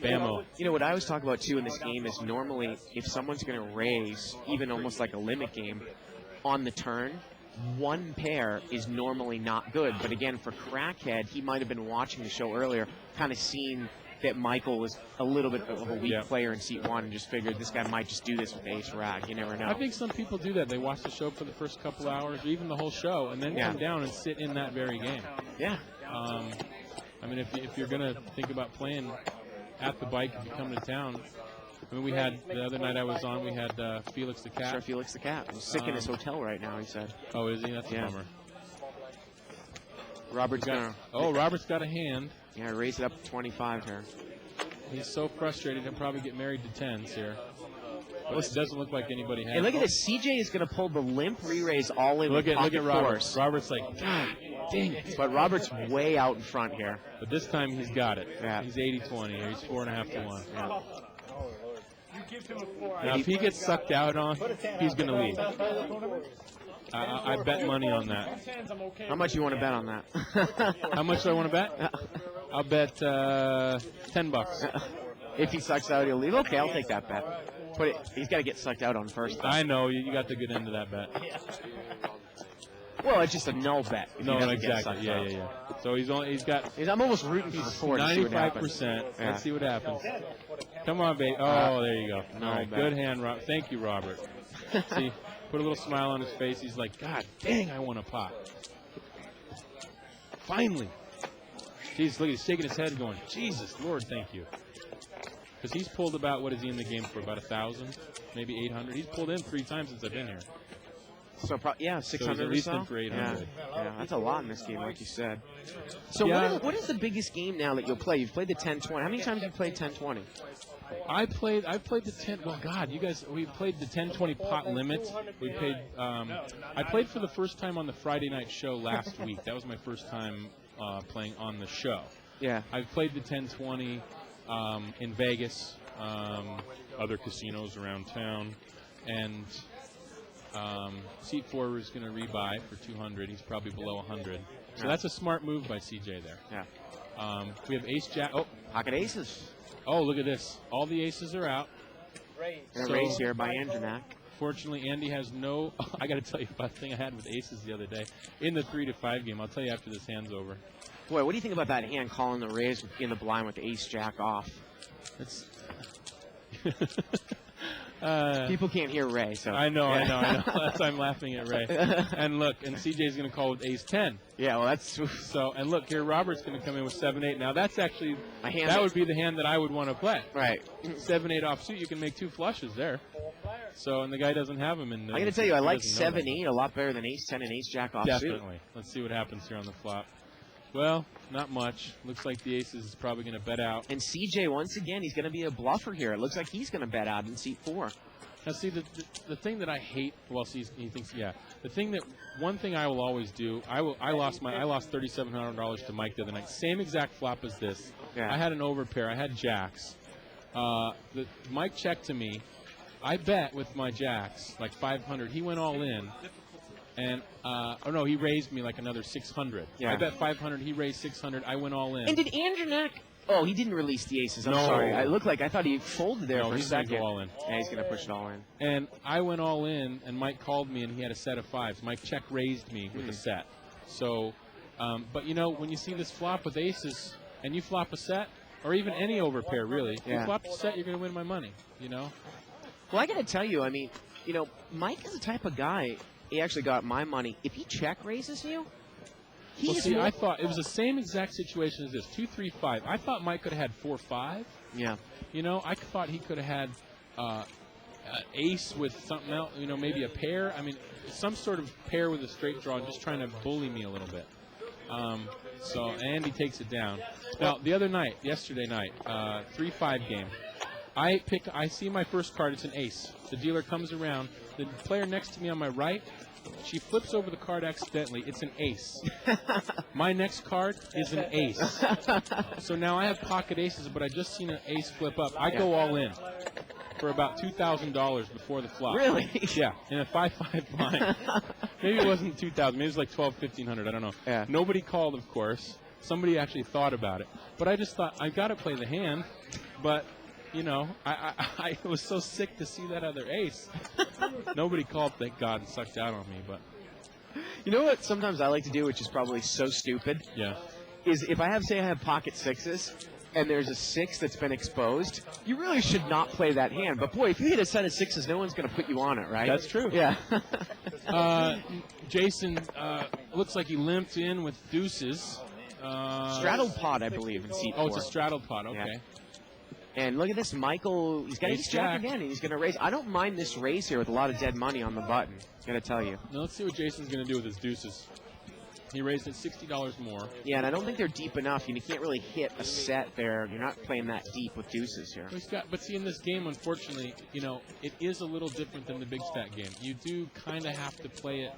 S8: bammo.
S2: You know what I always talk about too in this game is normally if someone's going to raise, even almost like a limit game, on the turn, one pair is normally not good. But again, for Crackhead, he might have been watching the show earlier, kind of seen that Michael was a little bit of a weak player in seat 1 and just figured this guy might just do this with ace rag. You never know.
S8: I think some people do that. They watch the show for the first couple hours, or even the whole show, and then come down and sit in that very game.
S2: Yeah.
S8: I mean, if you're going to think about playing at the bike if you come to town, I mean, we had, the other night I was on, we had Felix the Cat.
S2: Sure, Felix the Cat. He's sick in his hotel right now, he said.
S8: Oh, is he? That's a bummer.
S2: Robert's
S8: got a hand.
S2: Yeah, raise it up to 25 here.
S8: He's so frustrated he'll probably get married to 10s here. But it doesn't look like anybody has.
S2: Hey, look at this. CJ is going to pull the limp re-raise all in.
S8: Look at Robert.
S2: Force.
S8: Robert's like, God dang it.
S2: But Robert's way out in front here.
S8: But this time he's got it.
S2: Yeah.
S8: He's 80-20. He's 4.5 to 1.
S2: Yeah.
S8: Now, if he gets sucked out on, he's going to leave. I bet money on that.
S2: How much you want to bet on that?
S8: How much do I want to bet? I'll bet $10.
S2: If he sucks out, he'll leave. Okay, I'll take that bet. But he's got to get sucked out on first. Though.
S8: I know. You got the good end of that bet.
S2: Well, it's just a null bet.
S8: No, exactly. Yeah. So
S2: I'm almost rooting for 4
S8: 95%. Let's see what happens. Come on, babe. Oh, there you go. All right, good hand, Rob. Thank you, Robert. See, put a little smile on his face. He's like, God dang, I want a pot. Finally. Jeez, look, he's shaking his head going, Jesus, Lord, thank you. Because he's pulled about, what is he in the game for, about 1,000, maybe 800? He's pulled in 3 times since I've been here.
S2: So, yeah, 600
S8: at least
S2: or so.
S8: in for 800.
S2: Yeah, that's a lot in this game, like you said. So
S8: Yeah.
S2: what is the biggest game now that you'll play? You've played the 10-20. How many times have you played 10-20?
S8: I played the 10. Well, God, you guys, we played the 10-20 pot limit. We paid. I played for the first time on the Friday night show last week. That was my first time playing on the show.
S2: Yeah.
S8: I've played the 10-20 in Vegas, other casinos around town, and Seat 4 is going to rebuy for 200. He's probably below 100. So that's a smart move by CJ there.
S2: Yeah.
S8: We have ace jack. Oh,
S2: Pocket aces.
S8: oh, look at this. All the aces are out.
S2: And a
S8: So-
S2: raise here by Andrenak.
S8: Fortunately, Andy has no. I got to tell you about the thing I had with aces the other day in the 3-5 game. I'll tell you after this hand's over.
S2: Boy, what do you think about that hand calling the raise in the blind with the ace jack off?
S8: It's.
S2: People can't hear Ray, so.
S8: I know. That's why I'm laughing at Ray. And look, and CJ's going to call with ace 10.
S2: Yeah, well, that's.
S8: So, and look, here Robert's going to come in with 7-8. Now, that's actually,
S2: A hand
S8: that would be the hand that I would want to play.
S2: Right.
S8: 7-8 offsuit, you can make 2 flushes there. So, and the guy doesn't have them in the.
S2: I got to tell you, I
S8: he
S2: like
S8: doesn't know that.
S2: 7-8 a lot better than ace 10 and ace jack off suit.
S8: Definitely. Let's see what happens here on the flop. Well, not much. Looks like the aces is probably going to bet out.
S2: And CJ, once again, he's going to be a bluffer here. It looks like he's going to bet out in seat 4.
S8: Now, see, the thing that I hate, well, see, he thinks, yeah. The thing that, one thing I will always do, I lost $3,700 to Mike the other night. Same exact flop as this.
S2: Yeah.
S8: I had an overpair. I had jacks. Mike checked to me. I bet with my jacks, like 500. He went all in. And, oh no, he raised me like another 600.
S2: Yeah.
S8: I bet 500. He raised 600. I went all in.
S2: And did Andrenak... Oh, he didn't release the aces. I'm
S8: No.
S2: sorry. I thought he folded there
S8: No,
S2: for a
S8: he's gonna
S2: second.
S8: go all in.
S2: Yeah, he's going to push it all in.
S8: And I went all in, and Mike called me, and he had a set of 5s. Mike check raised me with a set. So, but you know, when you see this flop with aces, and you flop a set, or even any overpair, really, if
S2: Yeah.
S8: you flop a set, you're going to win my money, you know?
S2: Well, I got to tell you, I mean, you know, Mike is the type of guy, he actually got my money. If he check raises you,
S8: Well,
S2: he's
S8: see,
S2: more...
S8: I thought it was the same exact situation as this, 2-3-5. I thought Mike could have had 4-5.
S2: Yeah.
S8: You know, I thought he could have had ace with something else, you know, maybe a pair. I mean, some sort of pair with a straight draw, just trying to bully me a little bit. So Andy takes it down. Now, the other night, yesterday night, 3-5 game. I see my first card. It's an ace. The dealer comes around. The player next to me on my right, she flips over the card accidentally. It's an ace. My next card is an ace. So now I have pocket aces, but I just seen an ace flip up. I go all in for about $2,000 before the flop.
S2: Really?
S8: Yeah, in a 5-5 blind. Maybe it wasn't 2,000. Maybe it was like 1,200, 1,500. I don't know.
S2: Yeah.
S8: Nobody called, of course. Somebody actually thought about it. But I just thought, I got to play the hand. But, you know, I was so sick to see that other ace. Nobody called, thank God, and sucked out on me. But
S2: You know what sometimes I like to do, which is probably so stupid,
S8: yeah.
S2: is if I have pocket sixes, and there's a 6 that's been exposed, you really should not play that hand. But, boy, if you hit a set of 6s, no one's going to put you on it, right?
S8: That's true.
S2: Yeah.
S8: Jason looks like he limped in with deuces.
S2: Straddled pot, I believe, in seat 4.
S8: Oh, it's a straddled pot. Okay.
S2: Yeah. And look at this, Michael. He's got
S8: Ace
S2: ace jack
S8: jack.
S2: again, and he's going to raise. I don't mind this raise here with a lot of dead money on the button. Got to tell you.
S8: Now let's see what Jason's going to do with his deuces. He raised it $60 more.
S2: Yeah, and I don't think they're deep enough. You can't really hit a set there. You're not playing that deep with deuces here.
S8: But see, in this game, unfortunately, you know, it is a little different than the big stack game. You do kind of have to play it,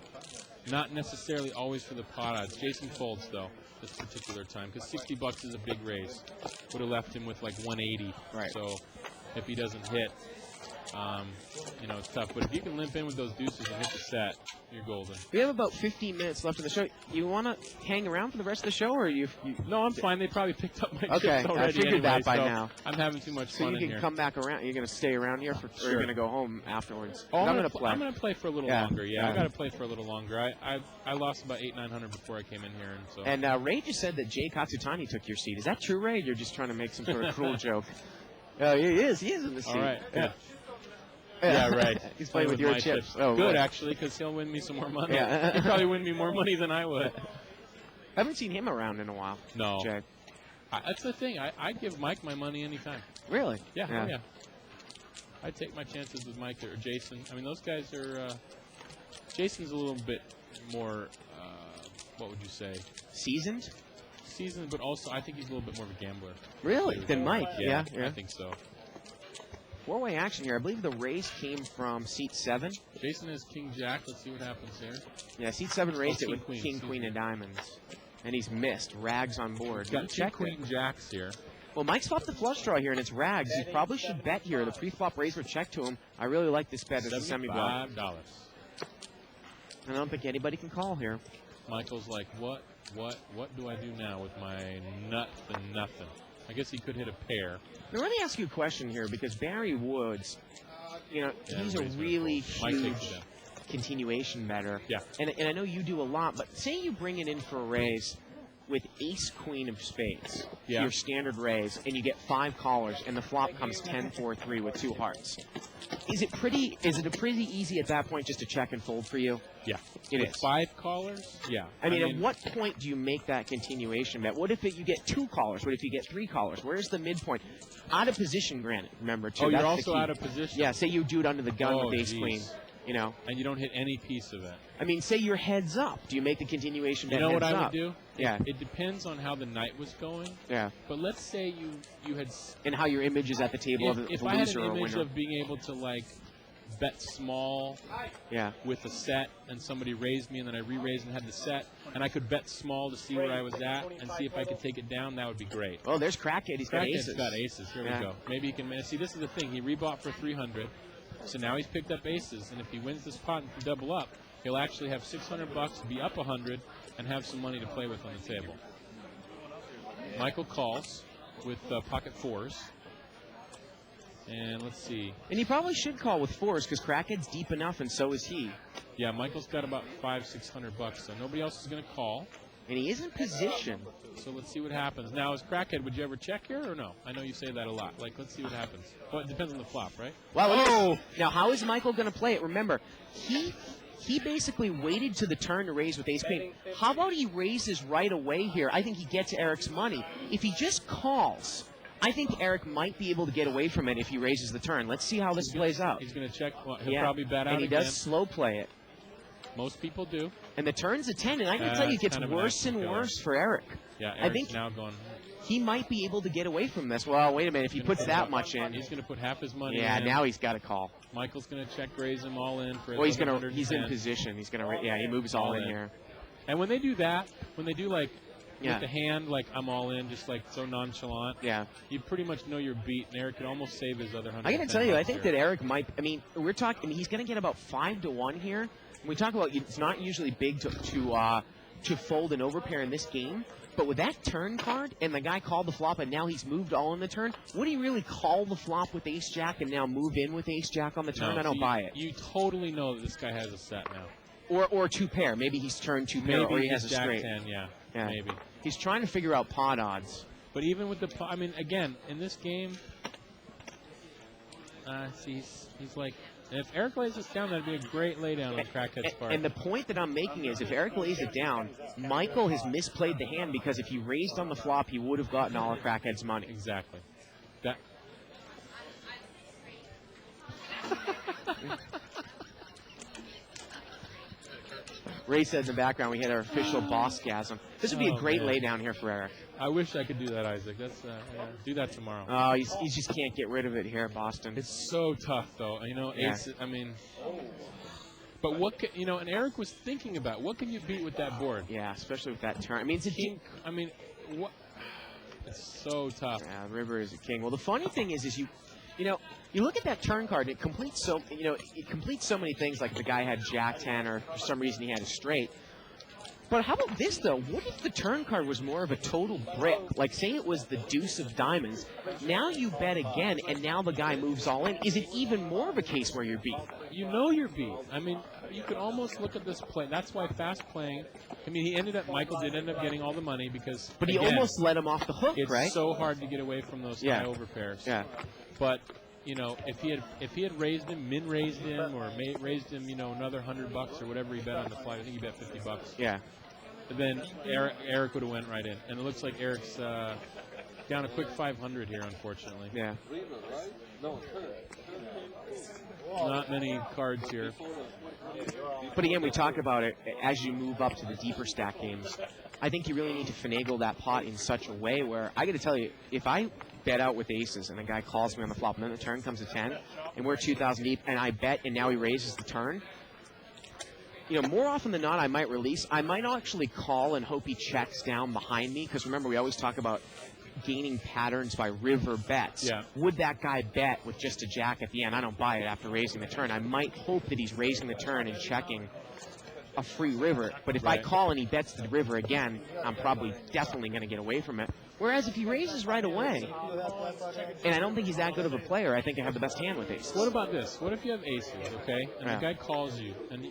S8: not necessarily always for the pot odds. Jason folds, though, this particular time, because $60 is a big raise. Would have left him with like 180.
S2: Right.
S8: So if he doesn't hit, you know, it's tough. But if you can limp in with those deuces and hit the set, you're golden.
S2: We have about 15 minutes left in the show. You want to hang around for the rest of the show, or you?
S8: No, I'm fine. They probably picked up my
S2: Okay,
S8: chips
S2: I
S8: already
S2: figured
S8: anyway,
S2: that by
S8: so
S2: now.
S8: I'm having too much
S2: So
S8: fun
S2: you
S8: in
S2: can
S8: here.
S2: come back around. You're going to stay around here, or
S8: Sure.
S2: you're going to go home afterwards?
S8: Oh,
S2: I'm going to play.
S8: I'm going to play for a little
S2: Yeah.
S8: longer. Yeah,
S2: Yeah.
S8: I got to play for a little longer. I lost about $800-900 before I came in here, and so.
S2: And Ray just said that Jay Katsutani took your seat. Is that true, Ray? You're just trying to make some sort of cruel joke. Oh, he is. He is in the seat.
S8: All right.
S2: Yeah.
S8: Yeah, right.
S2: He's playing with your
S8: my
S2: chips. Oh,
S8: good,
S2: right.
S8: actually, because he'll win me some more money.
S2: Yeah.
S8: He'd probably win me more money than I would.
S2: I haven't seen him around in a while.
S8: No.
S2: Jay.
S8: That's the thing. I give Mike my money anytime.
S2: Really?
S8: Yeah, oh, yeah. I take my chances with Mike or Jason. I mean, those guys are Jason's a little bit more, what would you say?
S2: Seasoned?
S8: Seasoned, but also I think he's a little bit more of a gambler.
S2: Really? Than Mike? Yeah.
S8: I think so.
S2: Four-way action here. I believe the raise came from seat 7.
S8: Jason has King Jack. Let's see what happens here.
S2: Yeah, seat 7 raised it with
S8: Queen,
S2: King, Queen, and diamonds. And he's missed. Rags on board.
S8: He's got two Queen Jacks here.
S2: Well, Mike's flopped the flush draw here, and it's Rags. He probably should bet here. The pre-flop raise would check to him. I really like this bet as a semi-block.
S8: $75.
S2: I don't think anybody can call here.
S8: Michael's like, what do I do now with my nothing? I guess he could hit a pair.
S2: Now, let me ask you a question here, because Barry Woods, he's a really huge continuation better.
S8: Yeah.
S2: And I know you do a lot, but say you bring it in for a raise with ace queen of spades, your standard raise, and you get 5 callers, and the flop comes 10-4-3 with 2 hearts. Is it pretty easy at that point just to check and fold for you?
S8: Yeah.
S2: It
S8: with
S2: is.
S8: 5 callers? Yeah.
S2: I mean, at what point do you make that continuation bet? What if you get 2 callers? What if you get 3 callers? Where's the midpoint? Out of position, granted, remember, too.
S8: Oh,
S2: That's
S8: you're
S2: the
S8: also
S2: key.
S8: out of position?
S2: Yeah, say you do it under the gun with ace queen.
S8: And you don't hit any piece of it.
S2: I mean, say you're heads up. Do you make the continuation bet
S8: You know what
S2: heads
S8: I would
S2: up?
S8: do?
S2: Yeah.
S8: It depends on how the night was going.
S2: Yeah.
S8: But let's say you had...
S2: And how your image is at the table of a
S8: If I had
S2: loser
S8: an
S2: or a
S8: image
S2: winner.
S8: of being able to, like, bet small with a set, and somebody raised me, and then I re-raised and had the set, and I could bet small to see where I was at and see if I could take it down, that would be great.
S2: Oh, there's Crackhead. He's got aces.
S8: He's got aces. Here we go. Maybe he can... See, this is the thing. He rebought for 300. So now he's picked up aces, and if he wins this pot and can double up, he'll actually have $600, be up 100, and have some money to play with on the table. Michael calls with pocket 4s. And let's see.
S2: And he probably should call with 4s because Crackhead's deep enough, and so is he.
S8: Yeah, Michael's got about $500-600, so nobody else is going to call.
S2: And he is in position.
S8: So let's see what happens. Now, as Crackhead, would you ever check here or no? I know you say that a lot. Like, let's see what happens. Well, it depends on the flop, right?
S2: Well, now, how is Michael going to play it? Remember, he basically waited to the turn to raise with ace queen. How about he raises right away here? I think he gets Eric's money. If he just calls, I think Eric might be able to get away from it if he raises the turn. Let's see how this plays out.
S8: He's going to check. Well, he'll probably bet out
S2: and he
S8: again.
S2: does slow play it.
S8: Most people do.
S2: And the turn's a 10, and I can tell you it gets worse and worse for Eric.
S8: Yeah, Eric's
S2: I think
S8: now going.
S2: He might be able to get away from this. Well, wait a minute. If he puts that much in.
S8: He's going to put half his money in.
S2: Yeah, now he's got to call.
S8: Michael's going to check raise him all in for.
S2: Well, he's in position. He's going to. Yeah, he moves all in here.
S8: And when they do that, when they do like with the hand, like I'm all in, just like so nonchalant.
S2: Yeah.
S8: You pretty much know you're beat, and Eric could almost save his other 100.
S2: I got to tell you, I think that Eric might. I mean, we're talking. He's going to get about 5-1 here. When we talk about it's not usually big to fold an overpair in this game. But with that turn card, and the guy called the flop, and now he's moved all in the turn, would he really call the flop with ace-jack and now move in with ace-jack on the turn?
S8: No,
S2: I don't buy it.
S8: You totally know that this guy has a set now.
S2: Or two-pair. Maybe he's turned two-pair, or he has a straight.
S8: Jack 10, yeah, maybe.
S2: He's trying to figure out pot odds.
S8: But even with the pot, I mean, again, in this game, he's like... If Eric lays this down, that'd be a great laydown on Crackhead's part.
S2: And the point that I'm making is if Eric lays it down, Michael has misplayed the hand because if he raised on the flop, he would have gotten all of Crackhead's money.
S8: Exactly. That.
S2: Ray said in the background we had our official boss-gasm. This would be a great laydown here for Eric.
S8: I wish I could do that, Isaac. That's do that tomorrow.
S2: Oh, he just can't get rid of it here, Boston.
S8: It's so tough, though. You know, I mean, but what can, and Eric was thinking about what can you beat with that board?
S2: Yeah, especially with that turn. I mean,
S8: what? It's so tough.
S2: Yeah, River is a king. Well, the funny thing is you look at that turn card and it completes so many things. Like the guy had Jack 10, or for some reason he had a straight. But how about this, though? What if the turn card was more of a total brick? Like, say it was the deuce of diamonds. Now you bet again, and now the guy moves all in. Is it even more of a case where you're beat?
S8: You know you're beat. I mean, you could almost look at this play. That's why fast playing. I mean, Michael did end up getting all the money because.
S2: But he almost let him off the hook, right?
S8: It's so hard to get away from those high overpairs.
S2: Yeah.
S8: But. If he had raised him, min raised him, or raised him, another $100 or whatever he bet on the fly. I think he bet $50.
S2: Yeah.
S8: Then Eric would have went right in, and it looks like Eric's Down a quick 500 here, unfortunately.
S2: Yeah.
S8: Not many cards here.
S2: But again, we talk about it as you move up to the deeper stack games. I think you really need to finagle that pot in such a way where, I got to tell you, if I bet out with aces and a guy calls me on the flop and then the turn comes to 10 and we're 2,000 deep and I bet and now he raises the turn, you know, more often than not, I might release. I might actually call and hope he checks down behind me because remember, we always talk about gaining patterns by river bets.
S8: Yeah.
S2: Would that guy bet with just a jack at the end? I don't buy it after raising the turn. I might hope that he's raising the turn and checking a free river. But if I call and he bets the river again, I'm probably definitely going to get away from it. Whereas if he raises right away, and I don't think he's that good of a player, I think I have the best hand with aces.
S8: What about this? What if you have aces, okay, and the guy calls you, and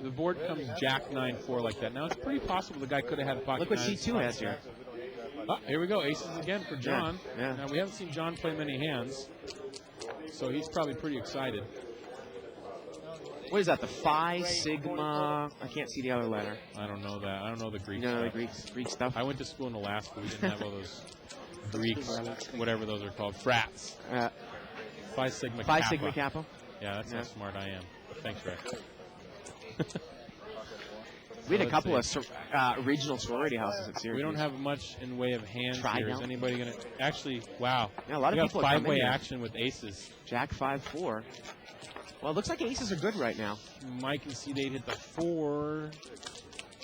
S8: the board comes jack 9-4 like that? Now, it's pretty possible the guy could have had pocket
S2: Look what
S8: nines.
S2: C2 has here.
S8: Oh, here we go. Aces again for John.
S2: Yeah.
S8: Now, we haven't seen John play many hands, so he's probably pretty excited.
S2: What is that, the Phi Sigma? I can't see the other letter.
S8: I don't know that. I don't know the Greek
S2: No,
S8: stuff.
S2: the Greek stuff.
S8: I went to school in Alaska. We didn't have all those Greeks, whatever those are called. Frats. Phi Sigma
S2: Phi
S8: Kappa.
S2: Sigma Kappa?
S8: Yeah, that's how smart I am. Thanks, Rick.
S2: We had a
S8: let's
S2: couple of regional sorority houses at Syracuse.
S8: We don't have much in way of hands
S2: Try
S8: here. Is
S2: down.
S8: anybody going to... Actually, wow.
S2: Yeah, a lot
S8: we
S2: of
S8: got
S2: people are coming
S8: five-way
S2: here.
S8: action with aces.
S2: Jack 5-4. Well, it looks like aces are good right now.
S8: Mike and C8 hit the 4.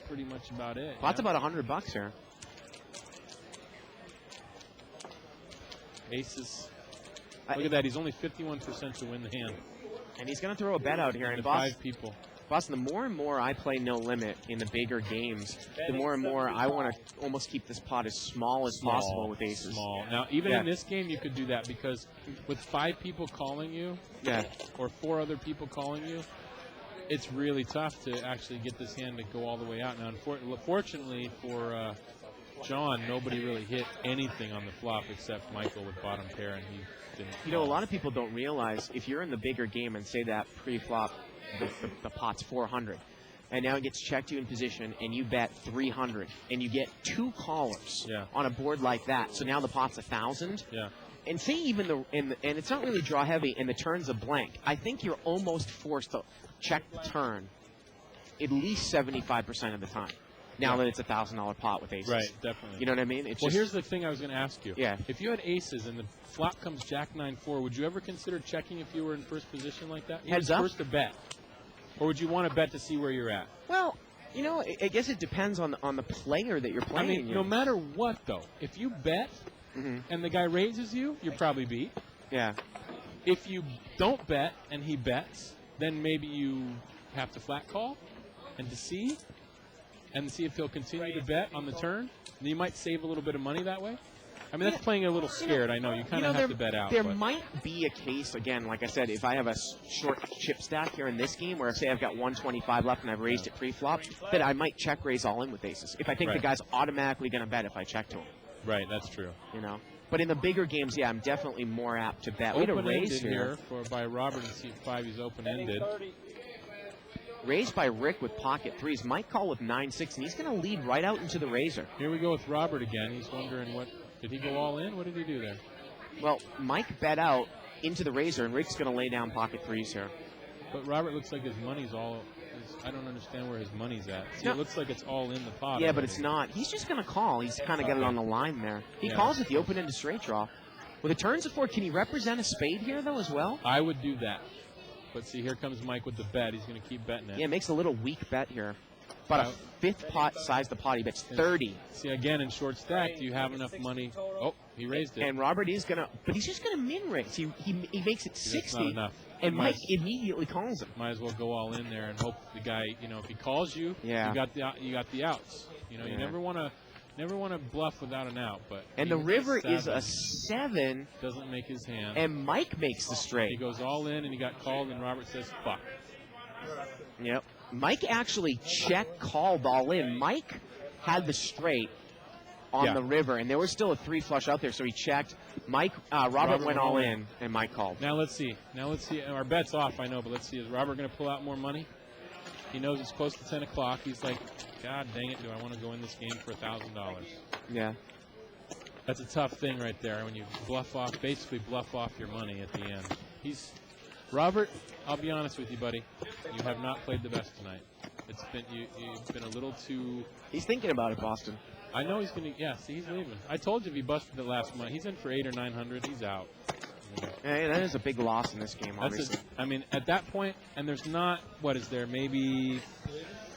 S8: Pretty much about it.
S2: Well, that's about $100 here.
S8: Aces. Look at that. He's only 51% to win the hand.
S2: And he's going to throw a bet out here.
S8: And
S2: And
S8: five people.
S2: Boston, the more and more I play no limit in the bigger games, the more and more I want to almost keep this pot as small as possible with aces.
S8: Small. Now, even in this game, you could do that because with 5 people calling you, or 4 other people calling you, it's really tough to actually get this hand to go all the way out. Now, fortunately for John, nobody really hit anything on the flop except Michael with bottom pair, and he didn't.
S2: You know, a lot of people don't realize if you're in the bigger game and say that pre-flop, the pot's 400, and now it gets checked you in position, and you bet 300, and you get 2 callers on a board like that. So now the pot's 1,000.
S8: Yeah.
S2: And say even and it's not really draw heavy, and the turn's a blank. I think you're almost forced to check the turn at least 75% of the time. Now that it's $1,000 pot with aces.
S8: Right, definitely.
S2: You know what I mean? It's
S8: well,
S2: just,
S8: here's the thing I was going to ask you.
S2: Yeah.
S8: If you had aces and the flop comes jack 9-4, would you ever consider checking if you were in first position like that?
S2: Heads up?
S8: First to bet. Or would you want to bet to see where you're at?
S2: Well, you know, I guess it depends on the player that you're playing.
S8: I mean, no matter what, though, if you bet and the guy raises you, you're probably beat.
S2: Yeah.
S8: If you don't bet and he bets, then maybe you have to flat call and to see if he'll continue to bet on the turn. And you might save a little bit of money that way. I mean, that's playing a little scared. I know you kind of have to bet out.
S2: There might be a case, again, like I said, if I have a short chip stack here in this game, where say I've got 125 left and I've raised it pre-flop, that I might check raise all in with aces. If I think the guy's automatically going to bet if I check to him.
S8: Right, that's true.
S2: You know, but in the bigger games, yeah, I'm definitely more apt to bet. We had a raise here
S8: by Robert and C5. He's open-ended.
S2: Raised by Rick with pocket threes. Mike call with 9-6, and he's going to lead right out into the razor.
S8: Here we go with Robert again. He's wondering what. Did he go all in? What did he do there?
S2: Well, Mike bet out into the razor, and Rick's going to lay down pocket threes here.
S8: But Robert looks like his money's all. I don't understand where his money's at. See,
S2: No.
S8: It looks like it's all in the pot.
S2: Yeah, but it's not. He's just going to call. He's kind of got it on the line there. He calls it the open-ended straight draw. With a turns of 4, can he represent a spade here, though, as well?
S8: I would do that. But see, here comes Mike with the bet. He's going to keep betting it.
S2: Yeah, makes a little weak bet here. About a fifth pot size the pot. He bets 30.
S8: See, again, in short stack, do you have enough money? Oh, he raised it.
S2: And Robert is going to, but he's just going to min raise. He makes it 60.
S8: That's not enough.
S2: And Mike immediately calls him.
S8: Might as well go all in there and hope the guy, if he calls you, you got the outs. You never want to bluff without an out.
S2: And the river is a 7.
S8: Doesn't make his hand.
S2: And Mike makes the straight.
S8: He goes all in and he got called, and Robert says, fuck.
S2: Yep. Mike actually called all in. Mike had the straight on the river, and there was still a 3 flush out there, so he checked. Robert went all in, and Mike called.
S8: Now let's see. Our bet's off, I know, but let's see. Is Robert going to pull out more money? He knows it's close to 10 o'clock. He's like, God dang it, do I want to go in this game for $1,000?
S2: Yeah.
S8: That's a tough thing right there when you basically bluff off your money at the end. Robert, I'll be honest with you, buddy. You have not played the best tonight. You've been a little too...
S2: He's thinking about it, Boston.
S8: I know he's going to... Yeah, see, he's leaving. I told you if he busted it last month, he's in for 800 or 900. He's out.
S2: Hey, that is a big loss in this game, obviously.
S8: At that point, and there's not... What is there? Maybe...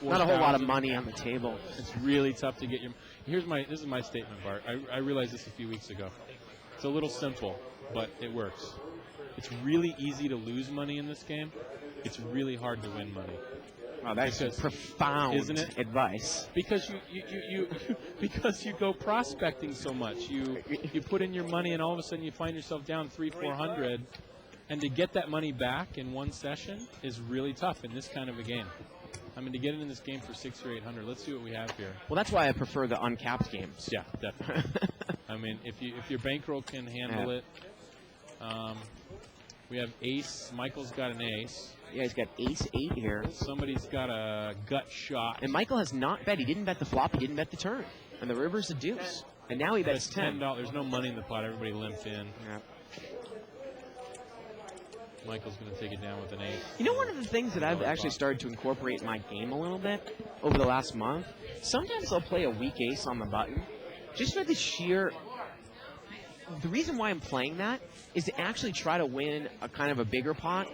S2: Not a whole lot of money on the table.
S8: It's really tough to get your... This is my statement, Bart. I realized this a few weeks ago. It's a little simple, but it works. It's really easy to lose money in this game. It's really hard to win money.
S2: Wow, that's profound,
S8: isn't it?
S2: Advice.
S8: Because you go prospecting so much. You put in your money, and all of a sudden you find yourself down 300-400, and to get that money back in one session is really tough in this kind of a game. I mean, to get it in this game for 600 or 800. Let's see what we have here.
S2: Well, that's why I prefer the uncapped games.
S8: Yeah, definitely. I mean, if your bankroll can handle it. We have ace. Michael's got an ace.
S2: Yeah, he's got ace-8 here.
S8: Somebody's got a gut shot.
S2: And Michael has not bet. He didn't bet the flop. He didn't bet the turn. And the river's a deuce. And now he bets 10.
S8: There's no money in the pot. Everybody limped in.
S2: Yeah.
S8: Michael's going to take it down with an ace.
S2: You know, one of the things that I've actually started to incorporate in my game a little bit over the last month, sometimes I'll play a weak ace on the button just for the sheer... The reason why I'm playing that is to actually try to win a kind of a bigger pot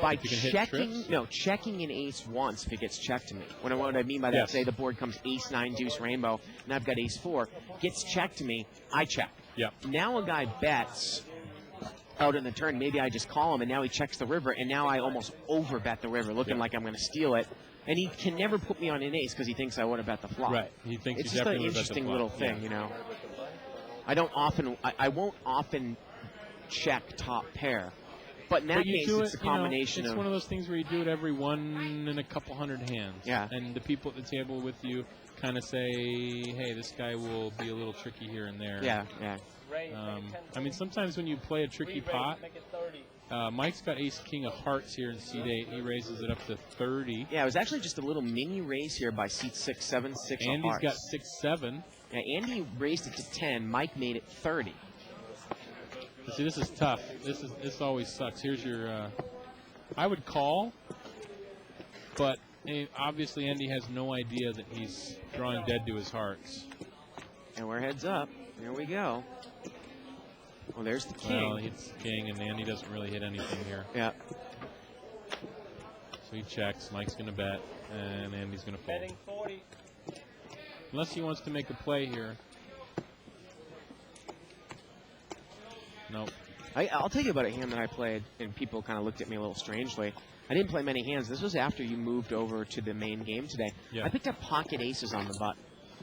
S2: by checking an ace once if it gets checked to me. What I mean by that, say the board comes ace 9 deuce rainbow, and I've got ace 4, gets checked to me, I check.
S8: Yep.
S2: Now a guy bets out in the turn, maybe I just call him, and now he checks the river, and now I almost over bet the river, looking like I'm going to steal it. And he can never put me on an ace because he thinks I would have bet the flop.
S8: Right. He thinks
S2: it's
S8: you
S2: just an
S8: definitely
S2: interesting little thing, you know. I won't often check top pair. But in that case, it's a combination
S8: of... It's one of those things where you do it every 1 in a couple hundred hands.
S2: Yeah.
S8: And the people at the table with you kind of say, hey, this guy will be a little tricky here and there.
S2: Yeah, yeah.
S8: I mean, sometimes when you play a tricky pot, Mike's got ace-king of hearts here in seat 8. He raises it up to 30.
S2: Yeah, it was actually just a little mini raise here by seat 6, 7, 6
S8: Andy's
S2: of hearts.
S8: got 6-7.
S2: Yeah, Andy raised it to 10. Mike made it 30.
S8: See, this is tough. This always sucks. Here's your... I would call, but obviously Andy has no idea that he's drawing dead to his hearts.
S2: And we're heads up. Here we go. Well, there's the king.
S8: Well, it's king, and Andy doesn't really hit anything here.
S2: Yeah.
S8: So he checks. Mike's going to bet, and Andy's going to fold.
S6: Betting 40.
S8: Unless he wants to make a play here. Nope.
S2: I'll tell you about a hand that I played, and people kind of looked at me a little strangely. I didn't play many hands. This was after you moved over to the main game today.
S8: Yeah.
S2: I picked up pocket aces on the button,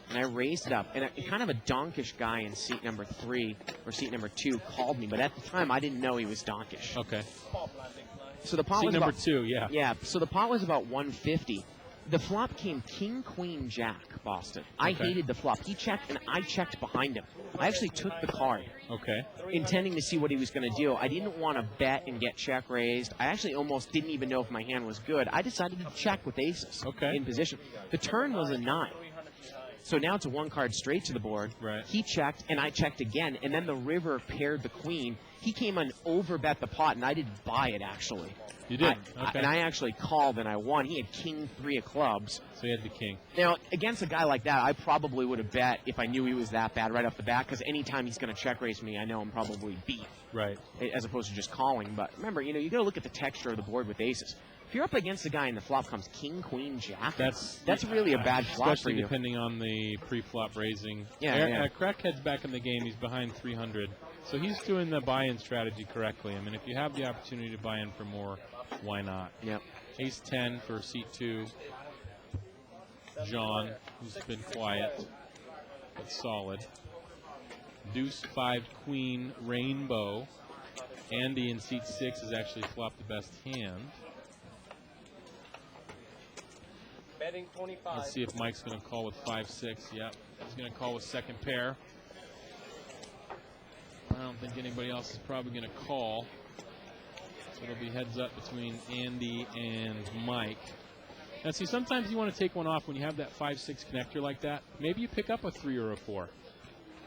S2: and I raised it up. And kind of a donkish guy in seat number 3 or seat number 2 called me, but at the time I didn't know he was donkish.
S8: Okay.
S2: So the pot
S8: seat
S2: was
S8: number
S2: about,
S8: 2, yeah.
S2: Yeah, so the pot was about 150. The flop came king, queen, jack, Boston. I hated the flop. He checked, and I checked behind him. I actually took the card.
S8: Okay.
S2: Intending to see what he was going to do. I didn't want to bet and get check raised. I actually almost didn't even know if my hand was good. I decided to check with aces in position. The turn was a 9. So now it's a 1 card straight to the board.
S8: Right.
S2: He checked, and I checked again, and then the river paired the queen. He came and over-bet the pot, and I didn't buy it, actually.
S8: You did? Okay.
S2: And I actually called, and I won. He had king 3 of clubs.
S8: So he had the king.
S2: Now, against a guy like that, I probably would have bet if I knew he was that bad right off the bat, because anytime he's going to check raise me, I know I'm probably beat.
S8: Right.
S2: As opposed to just calling. But remember, you got to look at the texture of the board with aces. If you're up against a guy and the flop comes king, queen, jack, that's really a bad flop
S8: especially
S2: for you.
S8: Depending on the pre-flop raising.
S2: Yeah.
S8: Crackhead's back in the game. He's behind 300. So he's doing the buy-in strategy correctly. I mean, if you have the opportunity to buy in for more, why not?
S2: Yep.
S8: Ace-10 for seat 2. John, who's been quiet, but solid. Deuce-5 queen, rainbow. Andy in seat 6 has actually flopped the best hand.
S6: Betting 25.
S8: Let's see if Mike's going to call with 5-6. Yep, he's going to call with second pair. I don't think anybody else is probably going to call. So it'll be heads up between Andy and Mike. Now, see, sometimes you want to take one off when you have that 5-6 connector like that. Maybe you pick up a 3 or a 4.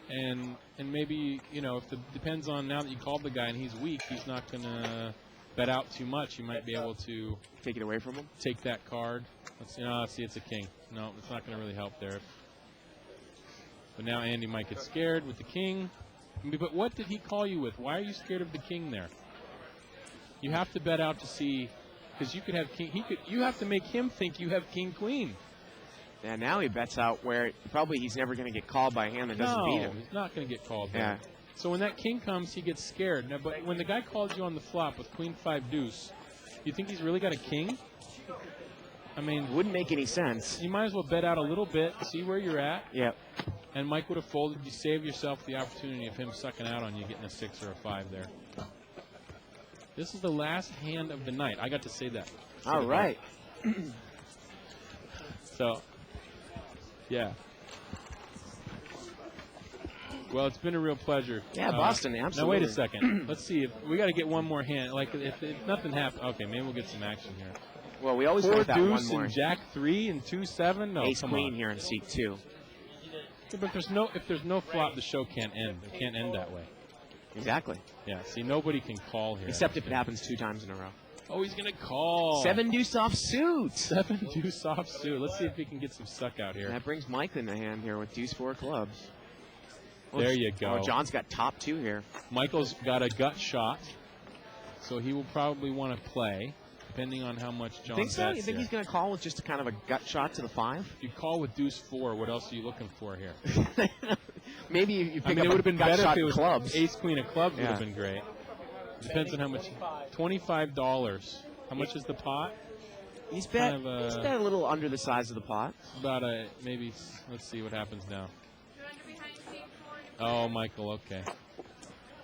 S8: and maybe, you know, if it depends on now that you called the guy and he's weak, he's not going to bet out too much. You might be able to
S2: take it away from him.
S8: Take that card. Let's see, it's a king. No, it's not going to really help there. But now Andy might get scared with the king. But what did he call you with? Why are you scared of the king there? You have to bet out to see, because you could have king. You have to make him think you have king queen.
S2: Yeah, now he bets out where probably he's never going to get called by a hand that doesn't beat him.
S8: He's not going to get called.
S2: Yeah.
S8: So when that king comes, he gets scared. Now, but when the guy calls you on the flop with queen 5 deuce, you think he's really got a king? I mean,
S2: wouldn't make any sense.
S8: You might as well bet out a little bit, see where you're at.
S2: Yep.
S8: And Mike would have folded. You save yourself the opportunity of him sucking out on you, getting a 6 or a 5 there. This is the last hand of the night. I got to say that.
S2: All right.
S8: So, yeah. Well, it's been a real pleasure.
S2: Yeah, Boston, absolutely.
S8: Now, wait a second. Let's see. If we got to get one more hand. Like, if nothing happens. Okay, maybe we'll get some action here.
S2: Well, we always
S8: 4
S2: want that one
S8: deuce
S2: more.
S8: and Jack 3 and 2-7. No,
S2: Ace
S8: come
S2: queen
S8: on.
S2: here in seat 2.
S8: Yeah, but if there's no flop, the show can't end. It can't end that way.
S2: Exactly.
S8: Yeah. See, nobody can call here.
S2: Except if it happens 2 times in a row.
S8: Oh, he's gonna call.
S2: 7 deuce off suit.
S8: 7 deuce off suit. Let's see if we can get some suck out here.
S2: That brings Mike in the hand here with deuce 4 clubs.
S8: There you go.
S2: Oh, John's got top 2 here.
S8: Michael's got a gut shot, so he will probably want to play, depending on how much John
S2: Think so?
S8: bets
S2: You think
S8: here.
S2: he's going to call with just a kind of a gut shot to the 5?
S8: If you call with deuce 4, what else are you looking for here?
S2: Maybe you pick
S8: I mean,
S2: up
S8: it would have been
S2: gut
S8: better
S2: shot
S8: if it was
S2: clubs.
S8: ace queen of clubs.
S2: Yeah.
S8: Would have been great. Depends on how much. $25. How much is the pot?
S2: He's bet a little under the size of the pot.
S8: About maybe. Let's see what happens now. Oh, Michael. Okay.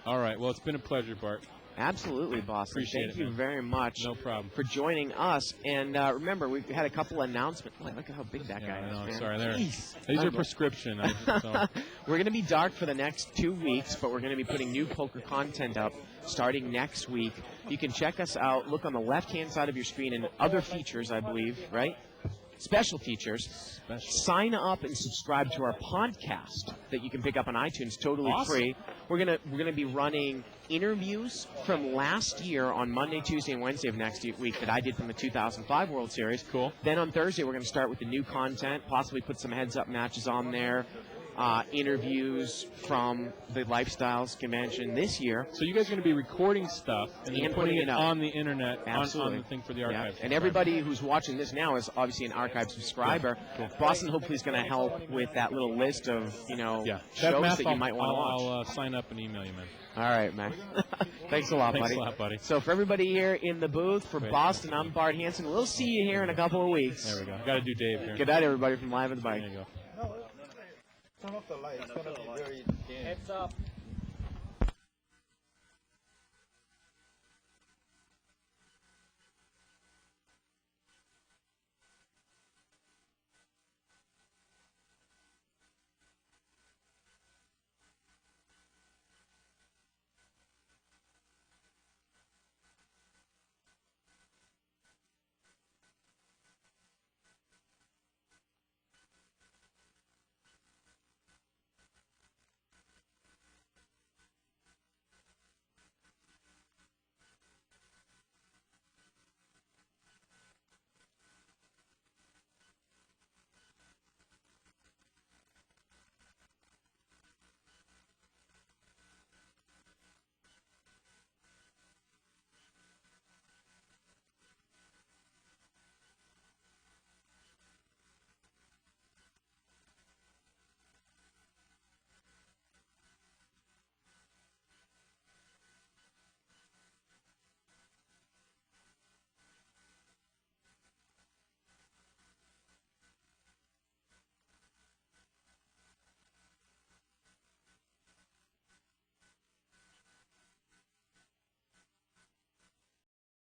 S8: All right. Well, it's been a pleasure, Bart.
S2: Absolutely, Boston.
S8: Appreciate
S2: Thank
S8: it,
S2: you
S8: man.
S2: very much.
S8: No problem.
S2: For joining us. And remember, we've had a couple announcements. Boy, look at how big that guy is, man.
S8: Sorry,
S2: Jeez.
S8: these are prescription.
S2: We're going to be dark for the next 2 weeks, but we're going to be putting new poker content up starting next week. You can check us out. Look on the left-hand side of your screen and other features, I believe, right? Special features. Sign up and subscribe to our podcast that you can pick up on iTunes, totally free. We're gonna be running interviews from last year on Monday, Tuesday, and Wednesday of next week that I did from the 2005 World Series.
S8: Cool.
S2: Then on Thursday we're gonna start with the new content, possibly put some heads-up matches on there. Interviews from the Lifestyles Convention this year.
S8: So you guys are going to be recording stuff and then putting it on the internet, on the thing for the archives.
S2: And everybody who's watching this now is obviously an archive subscriber.
S8: Cool.
S2: Boston hopefully is going to help with that little list of, shows that you might want to watch.
S8: I'll sign up and email you, man.
S2: All right, man. Thanks a lot, buddy.
S8: Thanks a lot, buddy.
S2: So for everybody here in the booth, for Boston, I'm Bart Hansen. We'll see you here in a couple of weeks.
S8: There we go. Got to do Dave here.
S2: Good night, everybody, from Live at the Bike.
S8: There you go.
S3: Turn off the light. It's going to be very dim.
S4: Heads up.